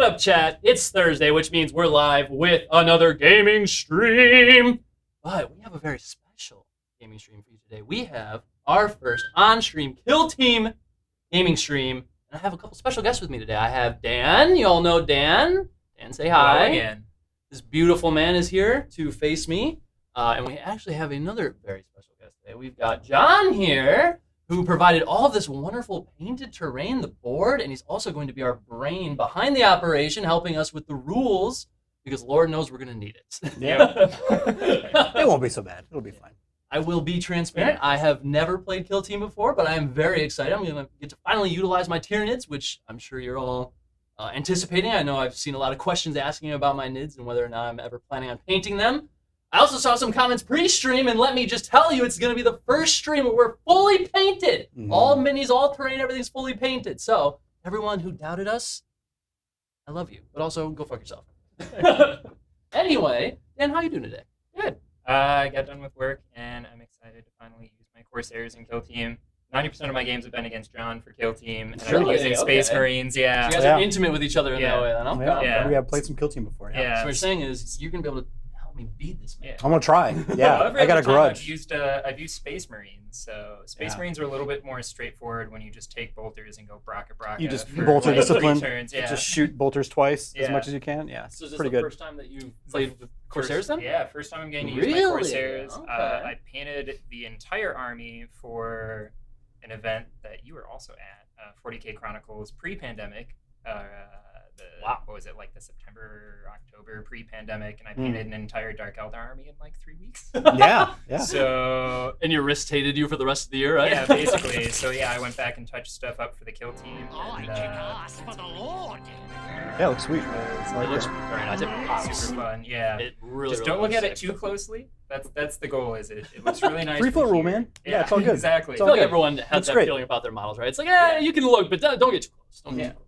up, chat? It's Thursday, which means we're live with another gaming stream. But we have a very special gaming stream for you today. We have our first on-stream Kill Team gaming stream. And I have a couple special guests with me today. I have Dan. You all know Dan. Dan, say hi. Hello again. This beautiful man is here to face me. And we actually have another very special guest today. We've got John here, who provided all of this wonderful painted terrain, the board, and he's also going to be our brain behind the operation, helping us with the rules, because Lord knows we're going to need it. Yeah. It won't be so bad. It'll be fine. I will be transparent. I have never played Kill Team before, but I am very excited. I'm going to get to finally utilize my Tyranids, which I'm sure you're all anticipating. I know I've seen a lot of questions asking about my Nids and whether or not I'm ever planning on painting them. I also saw some comments pre-stream, and let me just tell you, it's going to be the first stream where we're fully painted. All minis, all terrain, everything's fully painted. So, everyone who doubted us, I love you. But also, go fuck yourself. Anyway, Dan, how you doing today? Good. I got done with work, and I'm excited to finally use my Corsairs in Kill Team. 90% of my games have been against John for Kill Team, and I've been using Space Marines, yeah. So you guys are intimate with each other in that way, then, huh? Yeah. We have played some Kill Team before. So what you're saying is, you're going to be able to me beat this man. I'm gonna try. Yeah, I got a grudge. I've used Space Marines, so Space Marines are a little bit more straightforward when you just take bolters and go braka. You just bolter discipline. Yeah. Just shoot bolters twice as much as you can. Yeah, so is this pretty the good. First time that you played with Corsairs then? Yeah, first time I'm getting to use my Corsairs. Okay. I painted the entire army for an event that you were also at, 40K Chronicles pre-pandemic. What was it, like the September, October pre-pandemic, and I painted an entire Dark Elder army in like 3 weeks. Yeah. So, and your wrist hated you for the rest of the year, right? Yeah, basically. So yeah, I went back and touched stuff up for the Kill Team. And, for the Lord. Yeah, it looks sweet. It looks very nice. It pops. Super fun. Yeah. It really. Just don't look at it too closely. That's the goal. Is it? It looks really nice. 3-foot rule, man. Yeah, it's all good. Exactly. I feel like everyone has that feeling about their models, right? It's like, you can look, but don't get too close. Don't get too close.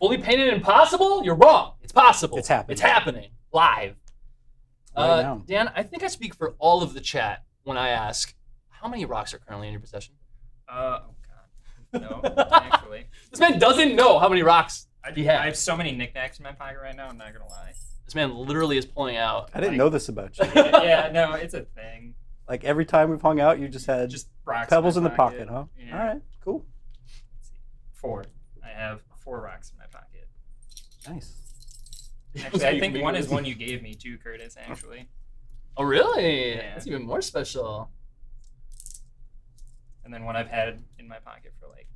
Fully painted impossible? You're wrong. It's possible. It's happening. It's happening. Live. Right now. Dan, I think I speak for all of the chat when I ask, how many rocks are currently in your possession? Oh, God. No, actually. This man doesn't know how many rocks he has. I have so many knickknacks in my pocket right now, I'm not going to lie. This man literally is pulling out. I didn't know this about you. Yeah, no, it's a thing. Like every time we've hung out, you just had rocks pebbles in the pocket, huh? Yeah. All right, cool. Let's see. 4. I have 4 rocks in my pocket. Nice. Actually, I think one is one you gave me too, Curtis, actually. Oh, really? Yeah. That's even more special. And then one I've had in my pocket for like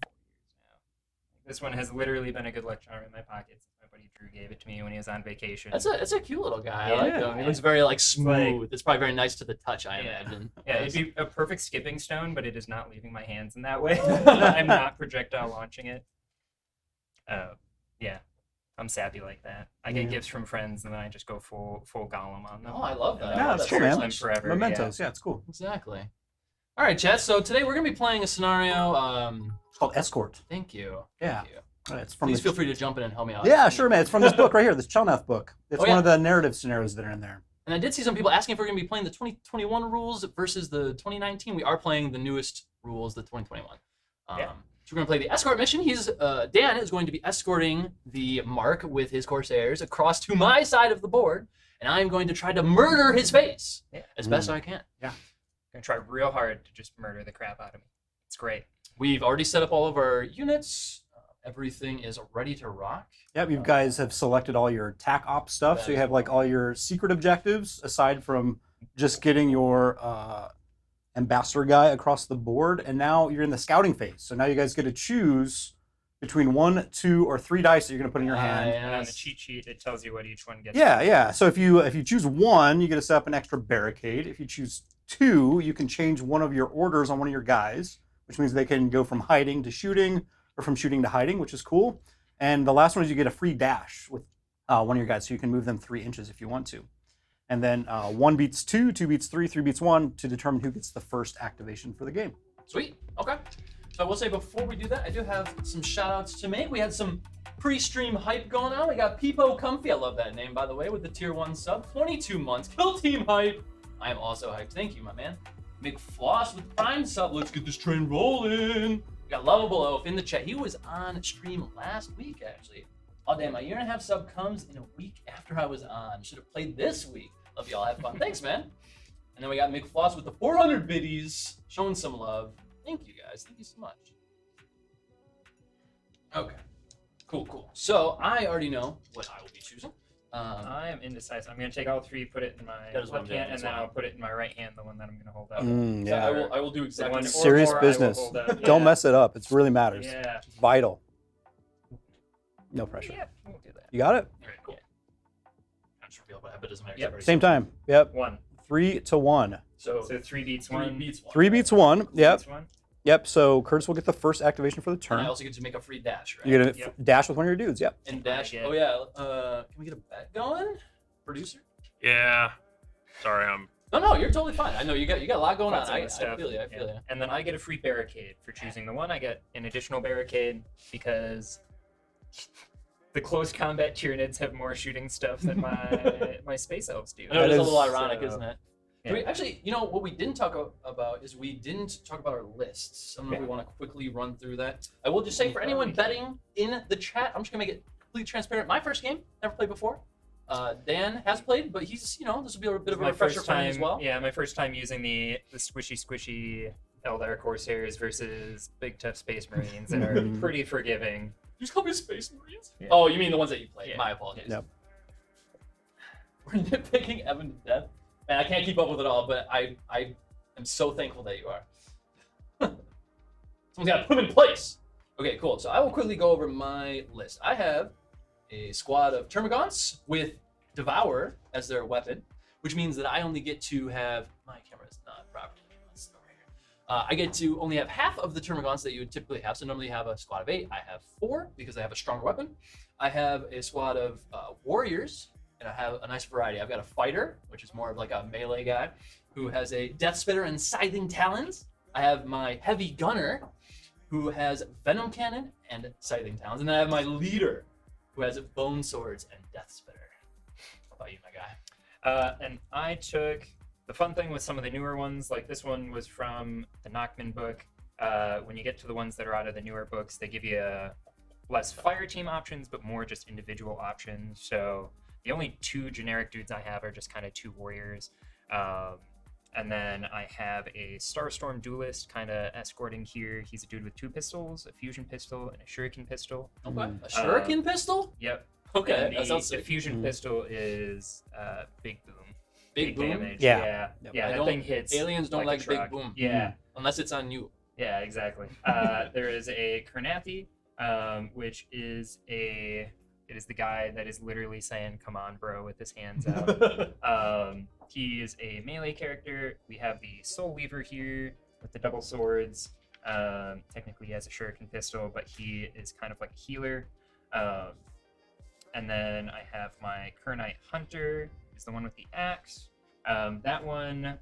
4 years now. This one has literally been a good luck charm in my pocket since my buddy Drew gave it to me when he was on vacation. It's a cute little guy. I like him. He looks very smooth. It's probably very nice to the touch, I imagine. Yeah, it'd be a perfect skipping stone, but it is not leaving my hands in that way. I'm not projectile launching it. Yeah. I'm sappy like that. I get gifts from friends, and then I just go full golem on them. Oh, I love that. Yeah, that's cool, man. Forever. Mementos, yeah, it's cool. Exactly. All right, chat. So today we're gonna be playing a scenario. It's called Escort. Thank you. Yeah. Thank you. It's from Please feel free to jump in and help me out. Yeah, sure, man. It's from this book right here, this Chelnath book. It's one of the narrative scenarios that are in there. And I did see some people asking if we're gonna be playing the 2021 rules versus the 2019. We are playing the newest rules, the 2021. So we're going to play the escort mission. Dan is going to be escorting the Mark with his Corsairs across to my side of the board, and I'm going to try to murder his face as best I can. Yeah. I'm going to try real hard to just murder the crap out of me. It's great. We've already set up all of our units. Everything is ready to rock. Yep, you guys have selected all your TAC op stuff, so you have like all your secret objectives, aside from just getting your ambassador guy across the board, and now you're in the scouting phase. So now you guys get to choose between 1, 2, or 3 dice that you're going to put in your hand. And on the cheat sheet, it tells you what each one gets. Yeah. So if you choose 1, you get to set up an extra barricade. If you choose 2, you can change one of your orders on one of your guys, which means they can go from hiding to shooting, or from shooting to hiding, which is cool. And the last one is you get a free dash with one of your guys, so you can move them 3 inches if you want to. And then 1 beats 2, 2 beats 3, 3 beats 1 to determine who gets the first activation for the game. Sweet. Okay. So I will say before we do that, I do have some shout outs to make. We had some pre-stream hype going on. We got Peepo Comfy. I love that name, by the way, with the tier 1 sub. 22 months. Kill Team hype. I am also hyped. Thank you, my man. McFloss with Prime sub. Let's get this train rolling. We got Lovable Oaf in the chat. He was on stream last week, actually. Oh damn, my 1.5-year sub comes in a week after I was on. Should have played this week. Love y'all, have fun. Thanks, man. And then we got McFloss with the 400 biddies, showing some love. Thank you guys, thank you so much. Okay, cool. So I already know what I will be choosing. I am indecisive. I'm going to take all 3, put it in my That is what I'm left doing hand, and as then well. I'll put it in my right hand, the one that I'm going to hold up. Yeah. I will do exactly One the or same. Serious more I will business. hold up. Don't Yeah. mess it up. It really matters. Yeah. It's vital. No pressure. Yeah, we'll do that. You got it? Alright, cool. I just revealed what happened. It doesn't matter. Yep. It's very Same simple. time. Yep. 1. 3-1. So, So 3 beats 3 1. beats 1. 3 beats 1. Yep. Beats 1. Yep. So Curtis will get the first activation for the And I turn. also get to make a free dash, right? You're gonna Yep. dash with one of your dudes. Yep. And dash. Yeah. Oh yeah. Can we get a bet going, producer? Yeah. Sorry, I'm. No, you're totally fine. I know you got a lot going on. Fun I stuff. feel you. I Yeah. feel you. And then I get a free barricade for choosing the one. I get an additional barricade because the close combat Tyranids have more shooting stuff than my space elves do. I know it is a little is, ironic, so- isn't it? Yeah. Do we, actually, what we didn't talk about is we didn't talk about our lists. I don't know if we want to quickly run through that. I will just say for anyone betting in the chat, I'm just gonna make it completely transparent. My first game, never played before. Dan has played, but he's this will be a bit of a my refresher first for him time as well. Yeah, my first time using the squishy Eldar Corsairs versus big tough Space Marines that are pretty forgiving. You just call me Space Marines? Yeah. Oh, you mean the ones that you played? Yeah. My apologies. Yep. We're nitpicking Evan to death. Man, I can't keep up with it all, but I am so thankful that you are. Someone's got to put them in place. Okay, cool. So I will quickly go over my list. I have a squad of Termagants with Devour as their weapon, which means that I only get to have my camera is not properly. Let's go right here. I get to only have half of the Termagants that you would typically have. So normally you have a squad of 8. I have 4 because I have a stronger weapon. I have a squad of warriors. And I have a nice variety. I've got a fighter, which is more of like a melee guy, who has a death spitter and scything talons. I have my heavy gunner, who has venom cannon and scything talons. And then I have my leader, who has bone swords and death spitter. How about you, my guy? And I took the fun thing with some of the newer ones, like this one was from the Nachman book. When you get to the ones that are out of the newer books, they give you less fire team options, but more just individual options. So the only 2 generic dudes I have are just kind of 2 warriors. And then I have a Starstorm duelist kind of escorting here. He's a dude with 2 pistols, a fusion pistol, and a shuriken pistol. Okay. A shuriken pistol? Yep. Okay, And that sounds the sick. fusion pistol is Big Boom. Big boom? damage. Yeah. Yeah, Yep. yeah I that don't- thing hits. Aliens don't a like big truck. boom. Yeah. Unless it's on you. Yeah, exactly. There is a Karnathi, which is the guy that is literally saying, "Come on, bro," with his hands out. He is a melee character. We have the Soul Weaver here with the double swords. Technically, he has a shuriken pistol, but he is kind of like a healer. And then I have my Kernite Hunter, is the one with the axe. That one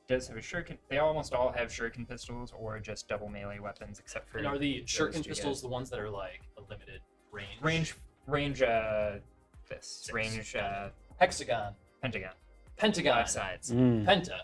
does have a shuriken. They almost all have shuriken pistols or just double melee weapons, except for. And are the those shuriken 2 pistols guys. the ones that are like a limited range? Range. This Six. range. Hexagon. Pentagon. Pentagon. 5 sides. Mm. Penta.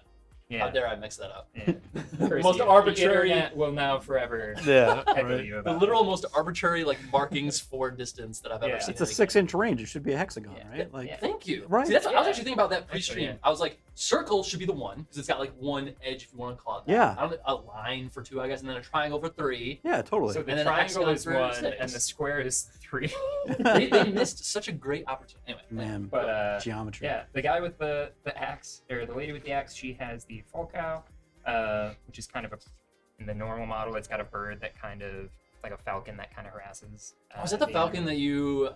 Yeah. How dare I mix that up? Yeah. The Curse most you. arbitrary, The internet will now forever Yeah. heckle Right. you the about literal it. most arbitrary like markings for distance that I've ever Yeah. seen. It's a in a game. 6-inch range. It should be a hexagon, Yeah. right? Like, Yeah. Thank you. Right. See, that's what I was Yeah. actually thinking about that Actually, pre-stream. yeah. I was like, circle should be the one because it's got like one edge if you want to call it that. Yeah. I don't, a line for 2, I guess, and then a triangle for 3. yeah, totally. So the And then triangle hexagon is for 1 6. and the square is 3. they missed such a great opportunity. Anyway, Man, But geometry. yeah, the guy with the axe, or the lady with the axe, she has the Falcow, which is kind of in the normal model, it's got a bird that kind of, like a falcon that kind of harasses. was that the falcon that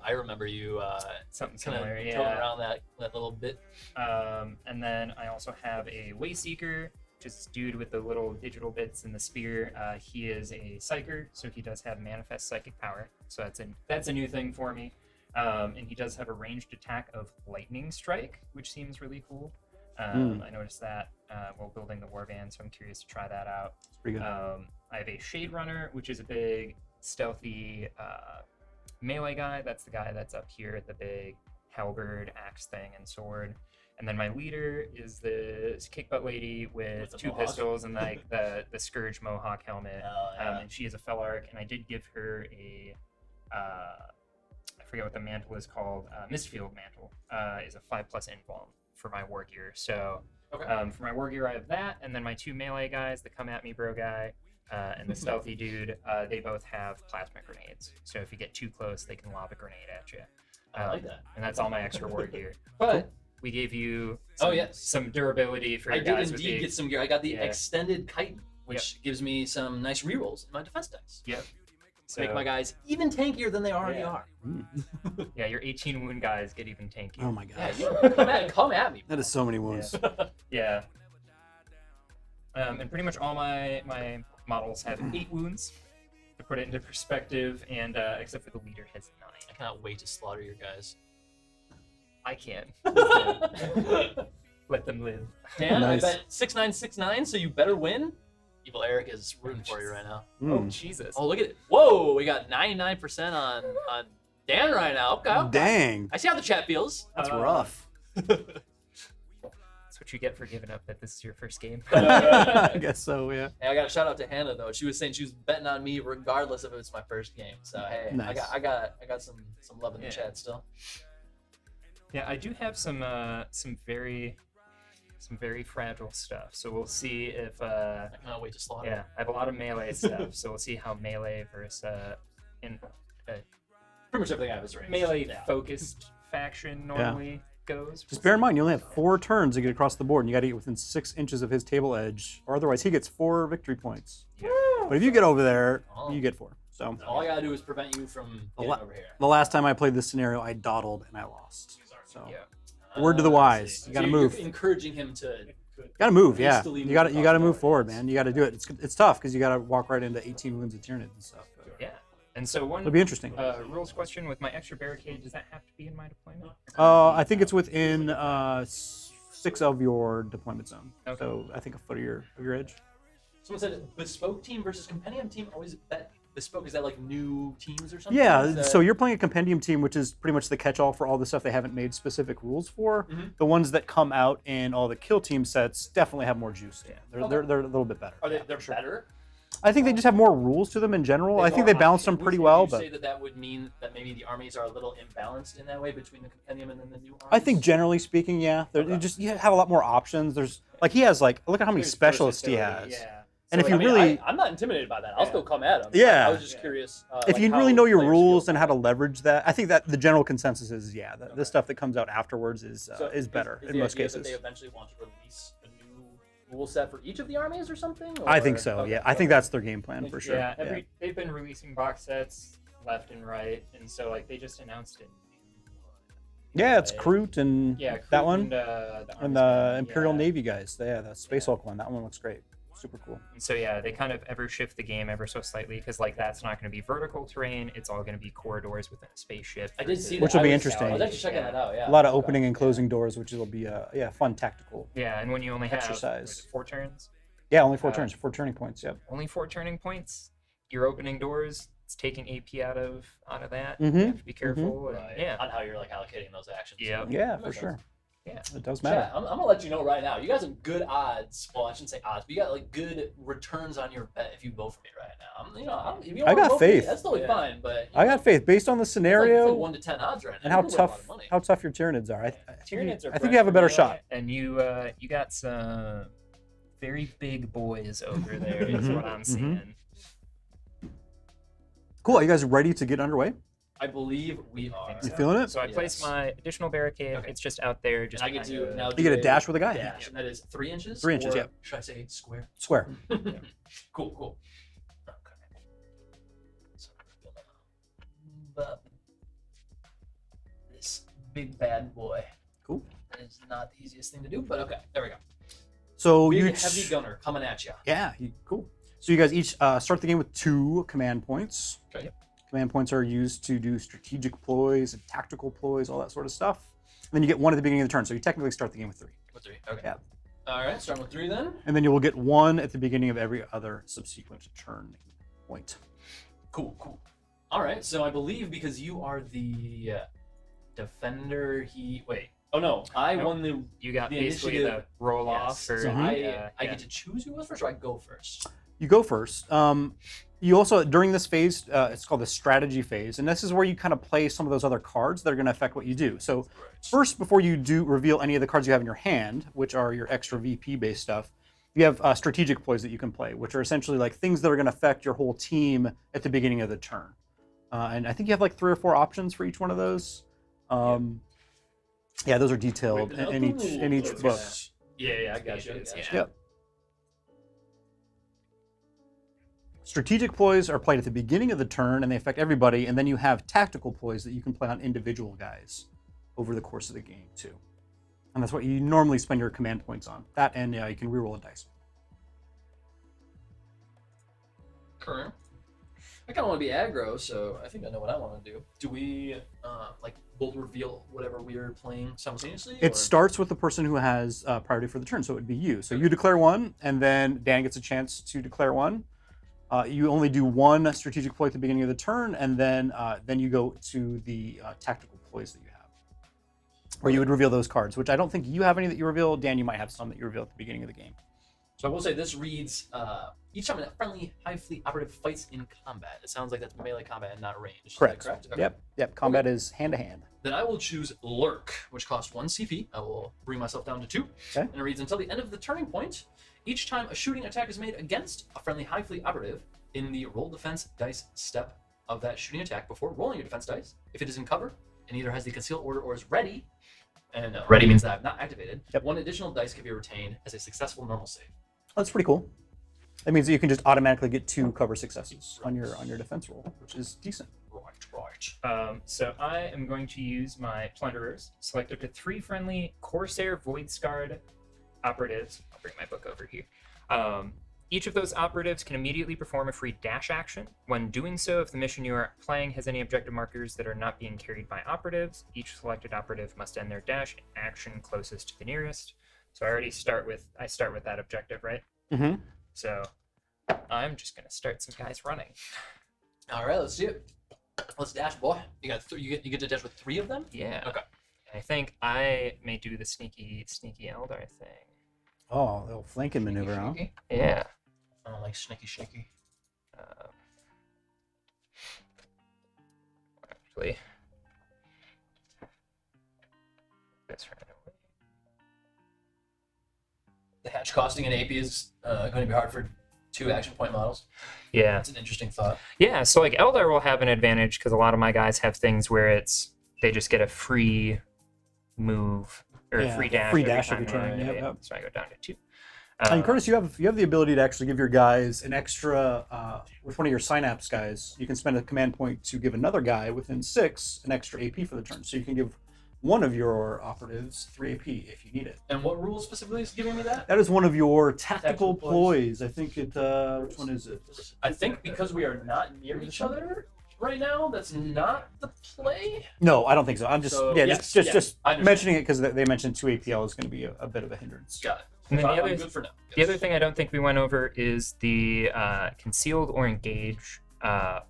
I remember you Something kind similar, of yeah. throwing around that little bit? And then I also have a Wayseeker, which is this dude with the little digital bits in the spear. He is a Psyker, so he does have manifest psychic power. So that's a new thing for me. And he does have a ranged attack of Lightning Strike, which seems really cool. I noticed that while building the warband, so I'm curious to try that out. It's pretty good. I have a Shade Runner, which is a big, stealthy melee guy. That's the guy that's up here at the big halberd, axe thing, and sword. And then my leader is this kick butt lady with the 2 mohawk. pistols and like the Scourge Mohawk helmet. Hell yeah. And she is a Fellark, and I did give her a I forget what the mantle is called. Mistfield mantle is a 5+ invuln for my war gear. So for my war gear, I have that, and then my 2 melee guys, the come at me bro guy, and the stealthy dude. They both have plasma grenades. So if you get too close, they can lob a grenade at you. I like that. And that's all my extra war gear. But we gave you some durability for your I guys. did indeed get some gear. I got the Yeah. extended chitin, which gives me some nice rerolls in my defense dice. Yep. To make my guys even tankier than they already Yeah. are. Yeah, your 18 wound guys get even tankier. Oh my Yeah, gosh. come at me. That is so many wounds. Yeah. And pretty much all my models have 8 wounds. To put it into perspective, and except for the leader has 9. I cannot wait to slaughter your guys. I can. Let them live. Dan, Nice. I bet 6969, so you better win. Evil Eric is rooting for you right now. Oh Jesus! Oh, look at it. Whoa, we got 99% on Dan right now. Okay. Dang. I see how the chat feels. That's rough. That's what you get for giving up that this is your first game. I guess so, yeah. Hey, I got a shout out to Hannah though. She was saying she was betting on me regardless if it's my first game. So hey, Nice. I got some love in the Yeah. chat still. Yeah, I do have some very fragile stuff. So we'll see if I cannot wait to slaughter. yeah, I have a lot of melee stuff. So we'll see how melee versus in Pretty much everything I have is range. melee Yeah. focused faction normally goes. Just bear in mind, you only have 4 turns to get across the board, and you got to get within 6 inches of his table edge, or otherwise he gets 4 victory points. Yeah. But if you get over there, Oh. you get 4. So All I gotta do is prevent you from getting over here. the last time I played this scenario, I dawdled and I lost. So Yeah. word to the wise, you got to So move. You're encouraging him to. Gotta move, yeah. hastily You move got to across the move board. forward, man. You got to do it. It's tough because you got to walk right into 18 wounds of Tyranids and stuff. But Yeah. And so one it'll be interesting. rules question with my extra barricade, does that have to be in my deployment? I think it's within 6 of your deployment zone. Okay. So I think a foot of your edge. Someone said bespoke team versus compendium team. Always bet bespoke. Is that like new teams or something? Yeah, Is that- so you're playing a compendium team, which is pretty much the catch-all for all the stuff they haven't made specific rules for. Mhm. The ones that come out in all the kill team sets definitely have more juice. Yeah, they're a little bit better. Are they? Yeah, They're for sure. better. I think they just have more rules to them in general. I think they balance them pretty Would well, you but say that would mean that maybe the armies are a little imbalanced in that way between the compendium and then the new armies? I think generally speaking, yeah, you have a lot more options. There's like he has look at how many There's specialists he versatility, has. Yeah. And So, if you I mean, really I'm not intimidated by that. I'll still come at him. Yeah. I was just curious. if like you how really know your players rules feel and how to about it. leverage that, I think that the general consensus is the stuff that comes out afterwards is better is in the most idea cases. That they eventually want to release a new rule set for each of the armies or something? I think or- so. okay, Yeah, I think that's their game plan for sure. Yeah, they've been releasing box sets left and right, and so like they just announced it. Yeah, it's Kroot and Yeah, that Kroot one and and the Armsman, Imperial yeah. Navy guys. Yeah, the Space Hulk one. That one looks great. Super cool. And so yeah, they kind of ever shift the game ever so slightly because like that's not going to be vertical terrain; it's all going to be corridors within a spaceship. I did see that. Which will be I was- interesting. I was actually checking that out. Yeah. A lot of Okay. opening and closing doors, which will be fun tactical. Yeah, and when you only have Exercise. what is it, 4 turns, Yeah, only 4 turns, 4 turning points. Yep. only 4 turning points. You're opening doors. It's taking AP out of that. Mhm, You have to be careful. and- Right. Yeah. On how you're like allocating those actions. Yeah. Yeah, That for makes sure. sense. Yeah. It does Chat, matter. I'm gonna let you know right now. You guys have good odds. Well, I shouldn't say odds, but you got like good returns on your bet if you vote for me right now. If you I wanna got vote for me, faith. that's totally Yeah. fine. But I got faith based on the It's scenario like 1 to 10 odds right now. and how You can win a lot tough of money. your Tyranids are. I Tyranids are think you have a better bred for shot. melee, and you got some very big boys over there. Is Mhm, what I'm seeing. Cool. Are you guys ready to get underway? I believe we are. You feeling it? So I placed Yes. my additional barricade. Okay. It's just out there. Just And I get kind to of- now. You get a dash with a guy. Dash, and that is 3 inches. 3 inches, or yep. Should I say square? Square. Cool. Okay. So we're gonna move up this big bad boy. Cool. That is not the easiest thing to do, but okay. There we go. So Big you heavy gunner coming at you. Yeah, cool. So you guys each start the game with 2 command points. Okay. Yep. Command points are used to do strategic ploys and tactical ploys, all that sort of stuff. And then you get 1 at the beginning of the turn, so you technically start the game with 3. With 3. Okay. Yeah. All right. Starting with 3 then. And then you will get 1 at the beginning of every other subsequent turn point. Cool. All right. So I believe because you are the defender, wait. Oh no, I Nope. won the. You got The basically initiative. the roll off. Yes. Or, So Mhm. I yeah. get to choose who goes first, or I go first. You go first. You also, during this phase, it's called the strategy phase, and this is where you kind of play some of those other cards that are going to affect what you do. So first, before you do reveal any of the cards you have in your hand, which are your extra VP-based stuff, you have strategic ploys that you can play, which are essentially like things that are going to affect your whole team at the beginning of the turn. And I think you have like 3 or 4 options for each one of those. Yeah, those are detailed in each book. Yeah, I got you. Yep. Strategic ploys are played at the beginning of the turn, and they affect everybody. And then you have tactical ploys that you can play on individual guys over the course of the game too. And that's what you normally spend your command points on. That, and you can reroll a dice. Current. I kind of want to be aggro, so I think I know what I want to do. Do we both reveal whatever we are playing simultaneously? It starts with the person who has priority for the turn, so it would be you. So you declare one, and then Dan gets a chance to declare one. You only do one strategic ploy at the beginning of the turn, and then you go to the tactical ploys that you have, where you would reveal those cards, which I don't think you have any that you reveal. Dan, you might have some that you reveal at the beginning of the game. So I will say this reads, each time a friendly Hive Fleet operative fights in combat. It sounds like that's melee combat and not ranged. Correct. Is that correct? Okay. Yep. Combat is hand-to-hand. Then I will choose Lurk, which costs 1 CP. I will bring myself down to 2. Okay. And it reads, until the end of the turning point, each time a shooting attack is made against a friendly Hive Fleet operative, in the roll defense dice step of that shooting attack before rolling your defense dice, if it is in cover and either has the conceal order or is ready, and ready means that I've not activated, 1 additional dice can be retained as a successful normal save. That's pretty cool. That means that you can just automatically get 2 cover successes on your defense roll, which is decent. Right. So I am going to use my plunderers, select up to 3 friendly Corsair Voidscarred operatives. I'll bring my book over here. Each of those operatives can immediately perform a free dash action. When doing so, if the mission you are playing has any objective markers that are not being carried by operatives, each selected operative must end their dash action closest to the nearest. So I start with that objective, right? Mm-hmm. So I'm just gonna start some guys running. All right, let's see it. Let's dash, boy. You get to dash with 3 of them? Yeah. Okay. And I think I may do the sneaky Eldar thing. Oh, little flanking maneuver, huh? Yeah. I don't like shaky. Actually, this right away. The hatch costing an AP is going to be hard for 2 action point models. Yeah. That's an interesting thought. Yeah, so like Eldar will have an advantage because a lot of my guys have things where they just get a free move or a free dash every turn. time. Yep. So I go down to 2. And Curtis, you have the ability to actually give your guys an extra with one of your synapse guys. You can spend a command point to give another guy within 6 an extra AP for the turn. So you can give one of your operatives 3 AP if you need it. And what rule specifically is giving me that? That is one of your tactical ploys. I think it. Which one is it? I think because we are not near each other right now, that's not the play. No, I don't think so. I'm just just I mentioning it because they mentioned 2 APL is going to be a bit of a hindrance. Got it. And then I'm good for now. The other thing I don't think we went over is the concealed or engage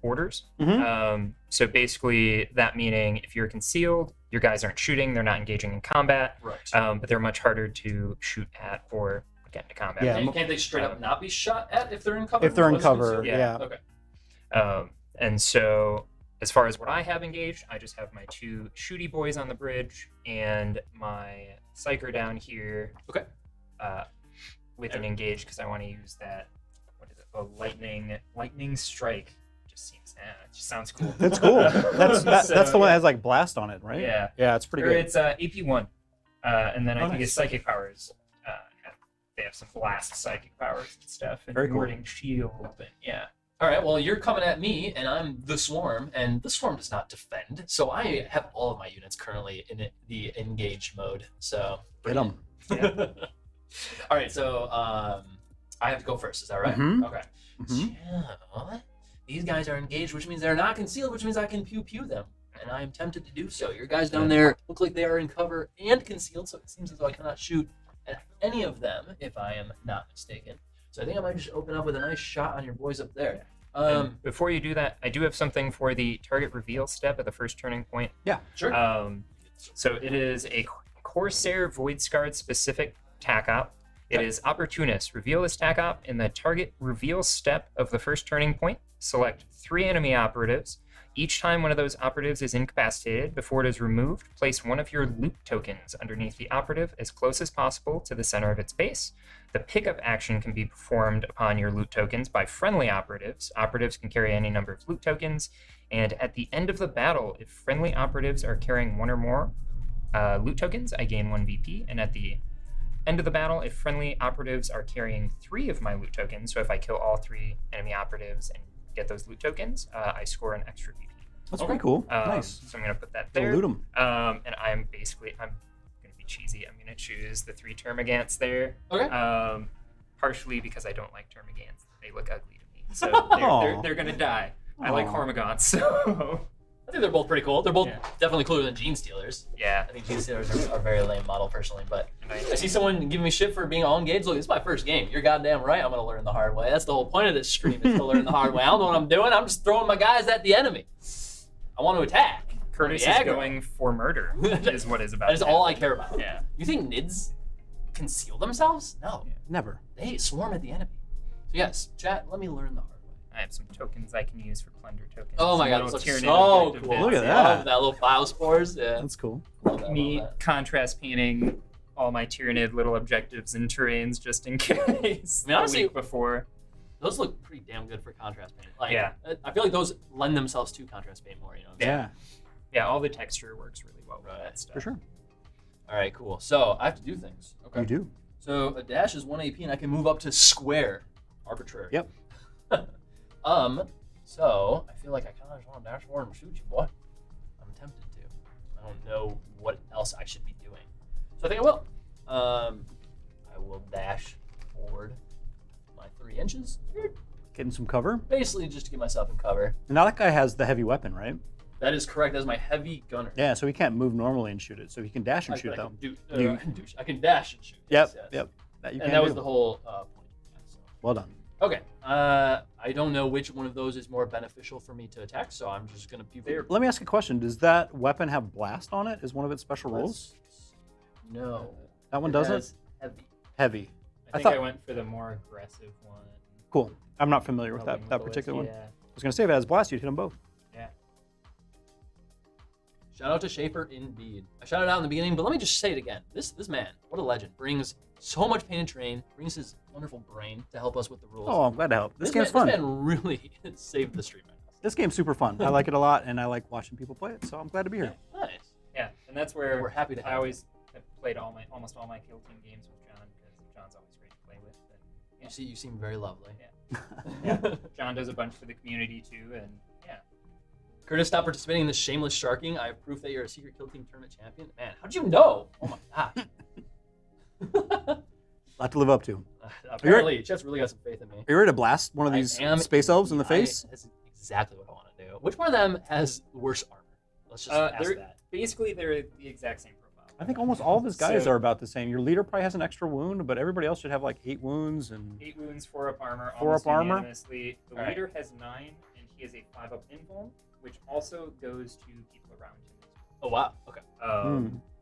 orders. Mm-hmm. So basically that meaning if you're concealed, your guys aren't shooting, they're not engaging in combat, Right. But they're much harder to shoot at or get into combat. Yeah. And can't they straight up not be shot at if they're in cover? If they're in What's cover, concealed? yeah. Okay. And so as far as what I have engaged, I just have my 2 shooty boys on the bridge and my psyker down here. Okay. With an engage because I want to use that. What is it? A lightning strike. It just sounds cool. That's cool. That's the one that has like blast on it, right? Yeah. Yeah, it's pretty Or good. it's AP1, and then I think nice. his psychic powers. They have some blast psychic powers and stuff, and Very cool. warding shield. And, yeah. All right, well, you're coming at me, and I'm the Swarm, and the Swarm does not defend, so I have all of my units currently in the engaged mode, so... Get 'em. Yeah. All right, so I have to go first, is that right? Mhm. Okay. Mhm. So, these guys are engaged, which means they're not concealed, which means I can pew-pew them, and I am tempted to do so. Your guys down there look like they are in cover and concealed, so it seems as though I cannot shoot at any of them, if I am not mistaken. So I think I might just open up with a nice shot on your boys up there. And before you do that, I do have something for the target reveal step at the first turning point. Yeah. Sure. So it is a Corsair Voidscarred specific tac op. It is Opportunist. Reveal this tac op in the target reveal step of the first turning point. Select 3 enemy operatives. Each time one of those operatives is incapacitated, before it is removed, place one of your loot tokens underneath the operative as close as possible to the center of its base. The pickup action can be performed upon your loot tokens by friendly operatives. Operatives can carry any number of loot tokens. And at the end of the battle, if friendly operatives are carrying 1 or more loot tokens, I gain 1 VP. And at the end of the battle, if friendly operatives are carrying 3 of my loot tokens, so if I kill all 3 enemy operatives and get those loot tokens, I score an extra VP. That's pretty cool. Nice. So I'm going to put that Go there. loot 'em. And I'm going to be cheesy. I'm going to choose the 3 Termagants there. Okay. Partially because I don't like Termagants. They look ugly to me. So they're going to die. I like Hormigons, so... I think they're both pretty cool. They're both definitely cooler than Gene Stealers. Yeah. I think Gene Stealers are a very lame model, personally. But I see someone giving me shit for being all engaged. Look, this is my first game. You're goddamn right. I'm going to learn the hard way. That's the whole point of this stream, is to learn the hard way. I don't know what I'm doing. I'm just throwing my guys at the enemy. I want to attack. Curtis is going for murder, is what is about. That is all I care about. Yeah. You think Nids conceal themselves? No. Never. They swarm at the enemy. So yes, chat, let me learn the hard way. I have some tokens I can use for plunder tokens. Oh my god, Little this looks Tyranid so objective cool. bits. Look at I love that. that little biospores. Yeah. That's cool. Love that, Me love that. contrast painting all my Tyranid little objectives and terrains just in case. I mean, honestly, a week before. Those look pretty damn good for contrast paint. Like, Yeah. I feel like those lend themselves to contrast paint more, you know? Yeah, Yeah, all the texture works really well with Right. that stuff. for sure. All right, cool. So I have to do things. Okay. You do. So a dash is 1 AP, and I can move up to square. Arbitrary. Yep. So I feel like I kind of just want to dash forward and shoot you, boy. I'm tempted to. I don't know what else I should be doing. So I think I will. I will dash forward my 3 inches. Getting some cover. Basically just to get myself in cover. And now that guy has the heavy weapon, right? That is correct. That is my heavy gunner. Yeah, so he can't move normally and shoot it. So he can dash and shoot I though. I can dash and shoot. Yep, Yes. yep. That you And can that do. was the whole point. So. Well done. Okay. I don't know which one of those is more beneficial for me to attack, so I'm just gonna pew there. Let me ask a question. Does that weapon have blast on it? Is one of its special rules? No. That one It doesn't? has heavy. Heavy. I think thought- I went for the more aggressive one. Cool. I'm not familiar with Helping that bullets, particular one. Yeah. I was going to say if it has blast, you'd hit them both. Yeah. Shout out to Schaefer, indeed. I shouted out in the beginning, but let me just say it again. This man, what a legend, brings so much painted terrain, brings his wonderful brain to help us with the rules. Oh, I'm glad to help. This game's fun. This man really saved the stream. This game's super fun. I like it a lot, and I like watching people play it, so I'm glad to be here. Nice. Yeah, and that's where We're happy to I have always have played almost all my kill team games with John, because John's always great to play with. And, You seem very lovely. yeah. John does a bunch for the community too, and yeah. Curtis, stop participating in this shameless sharking. I have proof that you're a secret kill team tournament champion. Man, how'd you know? Oh my god. A lot to live up to. Apparently, Chet's really got some faith in me. Are you ready to blast one of these space elves in the face? That's exactly what I want to do. Which one of them has worse armor? Let's just ask that. Basically, they're the exact same profile. I think almost all of his guys So- are about the same. Your leader probably has an extra wound, but everybody else should have like 8 wounds and 8 wounds, 4 up armor. 4 almost up armor? unanimously. The All right. leader has 9, and he has a 5 up invuln, which also goes to people around him. Oh wow. Okay.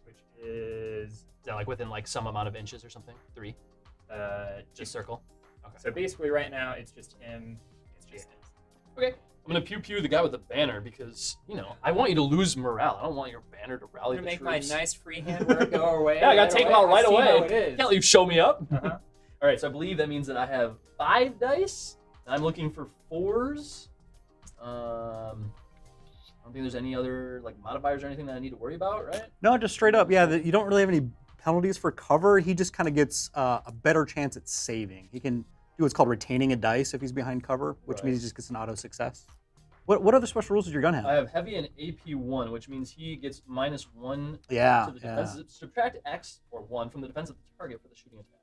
Which is Is that like within like some amount of inches or something? 3. Just circle. Okay. So basically, right now it's just him. It's just his. Okay. I'm gonna pew pew the guy with the banner because I want you to lose morale. I don't want your banner to rally I'm the gonna make troops. my nice freehand word go away. Yeah, I gotta take him out right I see away. how it is. Can't let you show me up. Uh-huh. All right, so I believe that means that I have 5 dice. And I'm looking for 4s. I don't think there's any other like modifiers or anything that I need to worry about, right? no, just straight up. Yeah, you don't really have any penalties for cover. He just kind of gets a better chance at saving. He can do what's called retaining a dice if he's behind cover, which means he just gets an auto success. What other special rules does your gun have? I have heavy and AP1, which means he gets -1 Yeah, to the defense. Subtract X or 1 from the defense of the target for the shooting attack.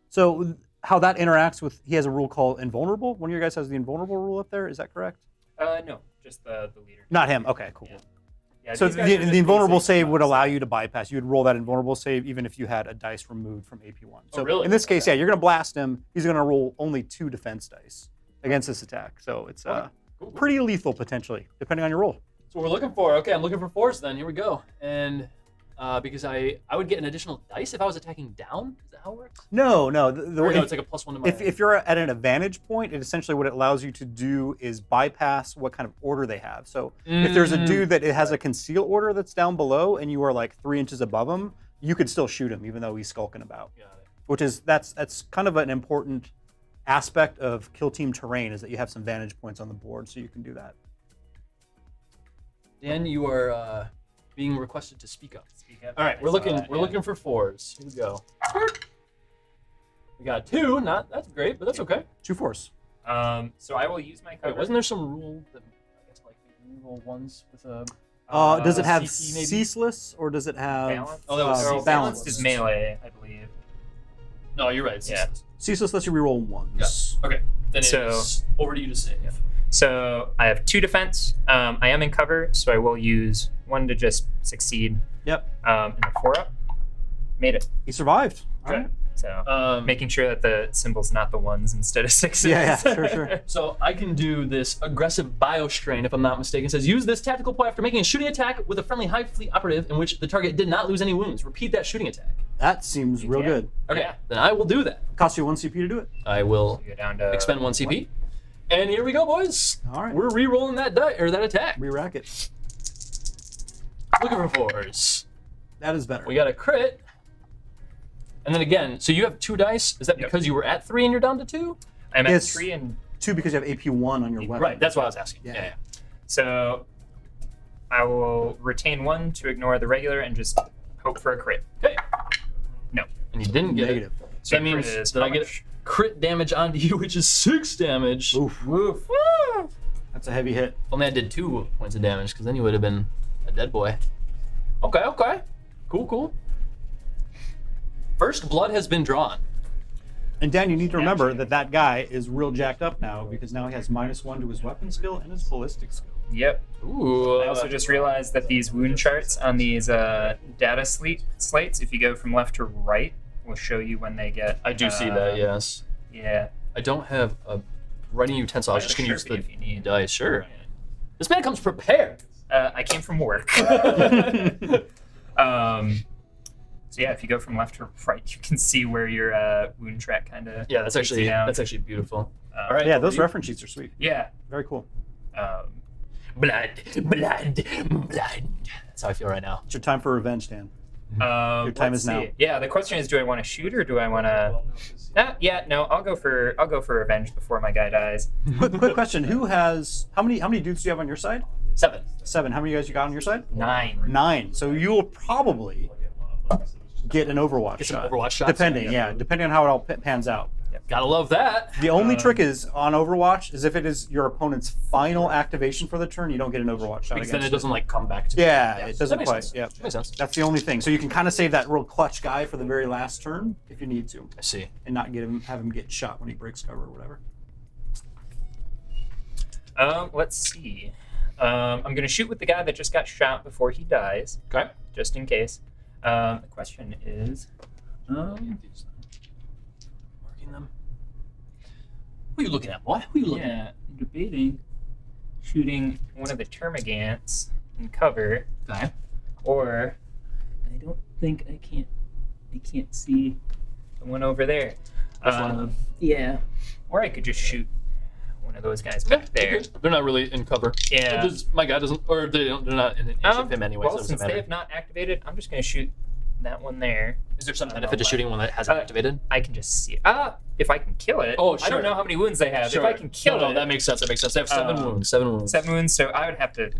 So how that interacts with, he has a rule called invulnerable. One of your guys has the invulnerable rule up there. Is that correct? No, just the leader. Not him. Okay, cool. Yeah. Yeah, So these guys are just the invulnerable basic save would shots. allow you to bypass. You would roll that invulnerable save even if you had a dice removed from AP1. So really? in this case, yeah, you're going to blast him. He's going to roll only 2 defense dice against this attack. So it's Cool. pretty lethal potentially, depending on your roll. That's what we're looking for. Okay, I'm looking for 4s then. Here we go. And because I would get an additional dice if I was attacking down. Is that how it works? No. Or no, it's like a +1 to my. If you're at an advantage point, it essentially what it allows you to do is bypass what kind of order they have. So if there's a dude that it has a conceal order that's down below and you are like 3 inches above him, you could still shoot him even though he's skulking about. Got it. Which is that's kind of an important aspect of kill team terrain is that you have some vantage points on the board, so you can do that. Dan, you are being requested to speak up. Speak up. All right, we're looking for 4s. Here we go. We got 2. That's great, but that's okay. 2 4s. So I will use my cover. Wait, wasn't there some rule that I guess like you roll 1s with a? Does it have CP maybe? ceaseless or does it have balance? Oh, that was Balanced balanced? is melee, I believe. No, you're right. Yeah. Ceaseless lets you reroll 1s. Okay. Then So- it's over to you to save. So I have 2 defense. I am in cover, so I will use 1 to just succeed. Yep. And a 4 up. Made it. He survived. All Good. right. So making sure that the symbol's not the 1s instead of 6s. Yeah, sure. So I can do this aggressive biostrain, if I'm not mistaken. It says use this tactical point after making a shooting attack with a friendly high fleet operative in which the target did not lose any wounds. Repeat that shooting attack. That seems real Yeah. good. Okay, Yeah. then I will do that. Costs you 1 CP to do it. I will You go down to expend 1 CP. And here we go, boys. All right. We're re-rolling that that attack. Re-rack it. Looking for 4s. That is better. We got a crit. And then again, so you have 2 dice. Is that Yep. because you were at 3 and you're down to 2? I'm at Yes. 3 and 2 because you have AP1 on your weapon. Right, that's what I was asking. Yeah. Yeah. so I will retain 1 to ignore the regular and just hope for a crit. Okay. No. And you didn't get Negative. it. So that Big means crit is that how I get much? crit damage onto you, which is 6 damage. Oof. Woof. That's a heavy hit. If only I did 2 points of damage, because then you would have been a dead boy. Okay. Cool. First blood has been drawn. And Dan, you need to remember that guy is real jacked up now because now he has -1 to his weapon skill and his ballistic skill. Yep. Ooh. I also just realized that these wound charts on these data slates, if you go from left to right, will show you when they get. I do see that, yes. Yeah. I don't have a writing utensil. I was just going to use Sharpie the if you need. dice. Sure. This man comes prepared. I came from work. So yeah, if you go from left to right, you can see where your wound track kind of. Yeah, that's actually beautiful. All right. Yeah, those reference sheets are sweet. Yeah. Very cool. Blood. That's how I feel right now. It's your time for revenge, Dan. Your time let's is now. see. Yeah, the question is, do I want to shoot or do I want to? No, I'll go for revenge before my guy dies. Quick question: how many dudes do you have on your side? 7. 7. How many guys you got on your side? 9. 9. So you will probably get an Overwatch Get some shot. Overwatch shots. Depending on how it all pans out. Gotta love that. The only trick is on Overwatch is if it is your opponent's final activation for the turn, you don't get an Overwatch shot Because then against it doesn't like come back to Yeah, me. it doesn't That makes quite. sense. Yeah, Makes sense. that's the only thing. So you can kind of save that real clutch guy for the very last turn if you need to, I see. and not have him get shot when he breaks cover or whatever. Let's see. I'm gonna shoot with the guy that just got shot before he dies, Okay. just in case. The question is, Marking them. What are you looking at, boy? Who are you looking at? yeah, I'm debating shooting one of the termagants in cover, Okay. or I don't think I can't see the one over there. Which one of them? Yeah. Or I could just shoot one of those guys back there. They're not really in cover. Yeah. My guy doesn't, or they're not in an inch of him anyway. Well, so it since doesn't they matter. have not activated, I'm just going to shoot that one there. Is there some benefit to shooting one that hasn't activated? I can just see it. If I can kill it. Oh, I sure. don't know how many wounds they have. If I can kill no, it. that makes sense. That makes sense. They have 7 wounds. 7 wounds. 7 wounds, so I would have to.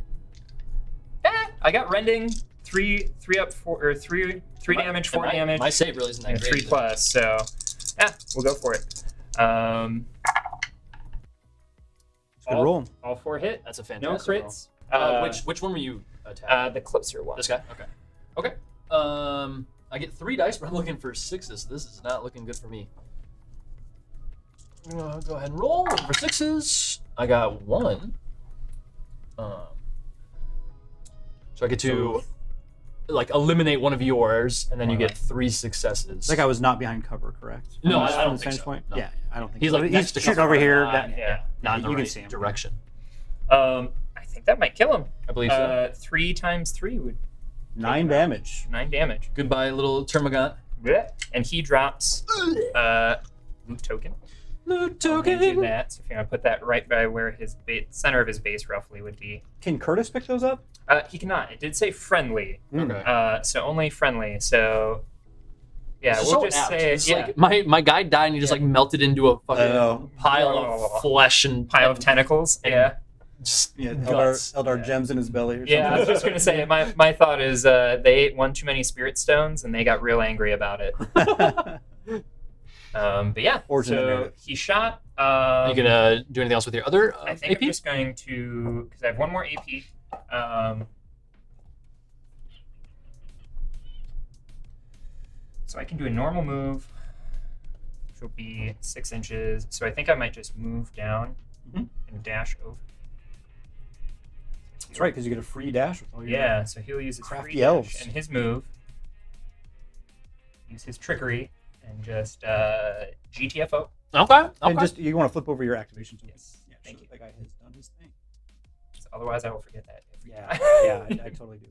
I got rending, 3 up, 4 or 3 damage, 4 damage, My save really isn't that and great. 3 plus. So, we'll go for it. It's a good roll. All 4 hit. That's a No fantastic crits. roll. Which one were you attacking? The closer one. This guy? Okay. I get 3 dice, but I'm looking for 6s. This is not looking good for me. I'm gonna go ahead and roll. Looking for 6s. I got 1. So I get to like eliminate one of yours, and then you get 3 successes. That guy was not behind cover, correct? No, From I don't the think vantage so. point? No. Yeah, I don't think He's so. like He's next to shooting cover. over here. Not in the you can right see him. direction. I think that might kill him. I believe so. 3 times 3 would 9 damage. 9 damage. Goodbye, little Termagant. And he drops loot token. Loot I'll hand you token. that. So if you want to put that right by where his center of his base roughly would be. Can Curtis pick those up? He cannot. It did say friendly. Okay. So only friendly. So yeah, This is we'll so just apt. say It's like my guy died and he just like melted into a fucking pile of flesh and pile of tentacles. and Just Yeah, guts. Eldar gems in his belly or something. yeah. I was just gonna say my thought is they ate one too many spirit stones and they got real angry about it. But yeah, Fortunate so narrative. he shot. you gonna do anything else with your other I think AP? I'm just going to because I have one more AP. So I can do a normal move, which will be 6 inches. So I think I might just move down and dash over. That's right, because you get a free dash with all your... Yeah, so he'll use his Crafty free elves. dash and his move. Use his trickery and just GTFO. Okay. And just, you want to flip over your activation token. Yes, Yeah, thank so you. that guy has done his thing. Otherwise, I will forget that. Yeah, yeah, I totally do.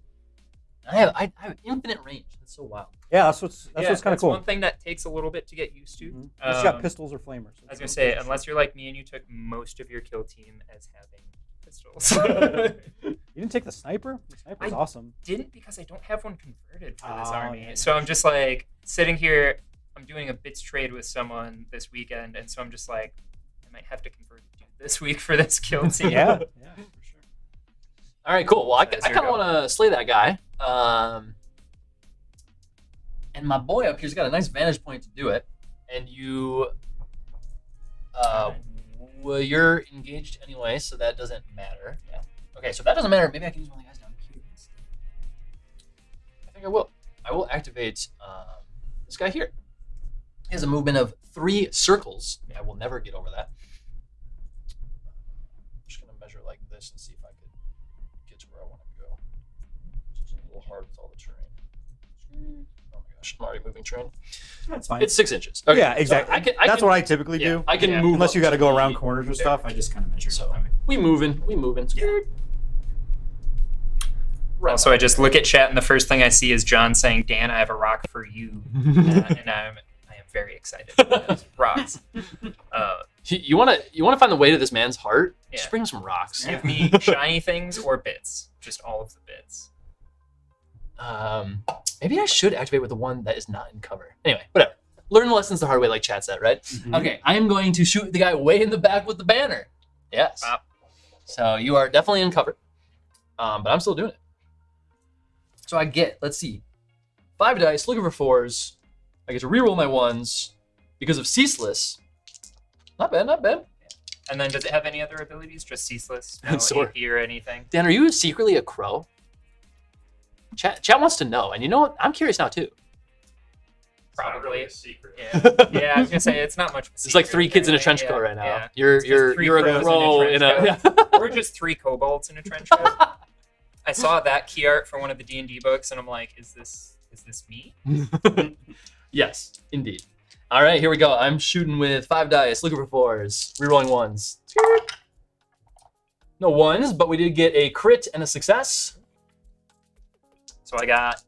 I have infinite range. That's so wild. Yeah, that's what's kind of that's cool. one thing that takes a little bit to get used to. Mhm. Unless you got Um, pistols or flamers. I was gonna say, unless you're like me and you took most of your kill team as having pistols. You didn't take the sniper? The sniper's I- awesome. Didn't because I don't have one converted for this Oh, army. yeah, So yeah. I'm just like sitting here. I'm doing a bits trade with someone this weekend, and so I'm just like, I might have to convert a dude this week for this kill team. Yeah, yeah, for sure. All right, cool. Well, I That's kind your of go. want to slay that guy. And my boy up here's got a nice vantage point to do it. And you, well, you're engaged anyway, so that doesn't matter. Yeah. Okay, so if that doesn't matter, maybe I can use one of the guys down here instead. I think I will. I will activate this guy here. He has a movement of 3 circles. I will never get over that. I'm just gonna measure like this and see if I could get to where I want to go. It's a little hard with all the terrain. Oh my gosh, I'm already moving terrain. That's fine. It's 6 inches. Okay, Yeah, so exactly. That's what I typically do. I can Yeah. move Unless up you got to to go the- around corners or stuff, I just kind of measure. So we moving. Also, I just look at chat, and the first thing I see is John saying, "Dan, I have a rock for you," and I am very excited. Rocks. You want to find the way to this man's heart? Yeah. Just bring him some rocks. Give me shiny things or bits. Just all of the bits. Maybe I should activate with the one that is not in cover. Anyway, whatever. Learn the lessons the hard way, like chat said, right? Okay, I am going to shoot the guy way in the back with the banner. Yes. Wow. So you are definitely in cover, but I'm still doing it. So I get, let's see, 5 dice, looking for 4s. I get to reroll my 1s because of Ceaseless. Not bad, not bad. And then, does it have any other abilities? Just ceaseless? No Sure. AP or anything? Dan, are you secretly a crow? Chat wants to know, and you know what? I'm curious now too. Probably. a secret. Yeah. Yeah, I was gonna say it's not much. Of a It's like secret, 3 kids in a really. trench Yeah, coat right now. yeah. You're It's just 3 you're a crows crow in trench a. coat. Or just 3 kobolds in a trench coat. I saw that key art for one of the D&D books, and I'm like, is this me? Yes, indeed. All right, here we go. I'm shooting with 5 dice, looking for 4s, rerolling 1s. No 1s, but we did get a crit and a success. So I got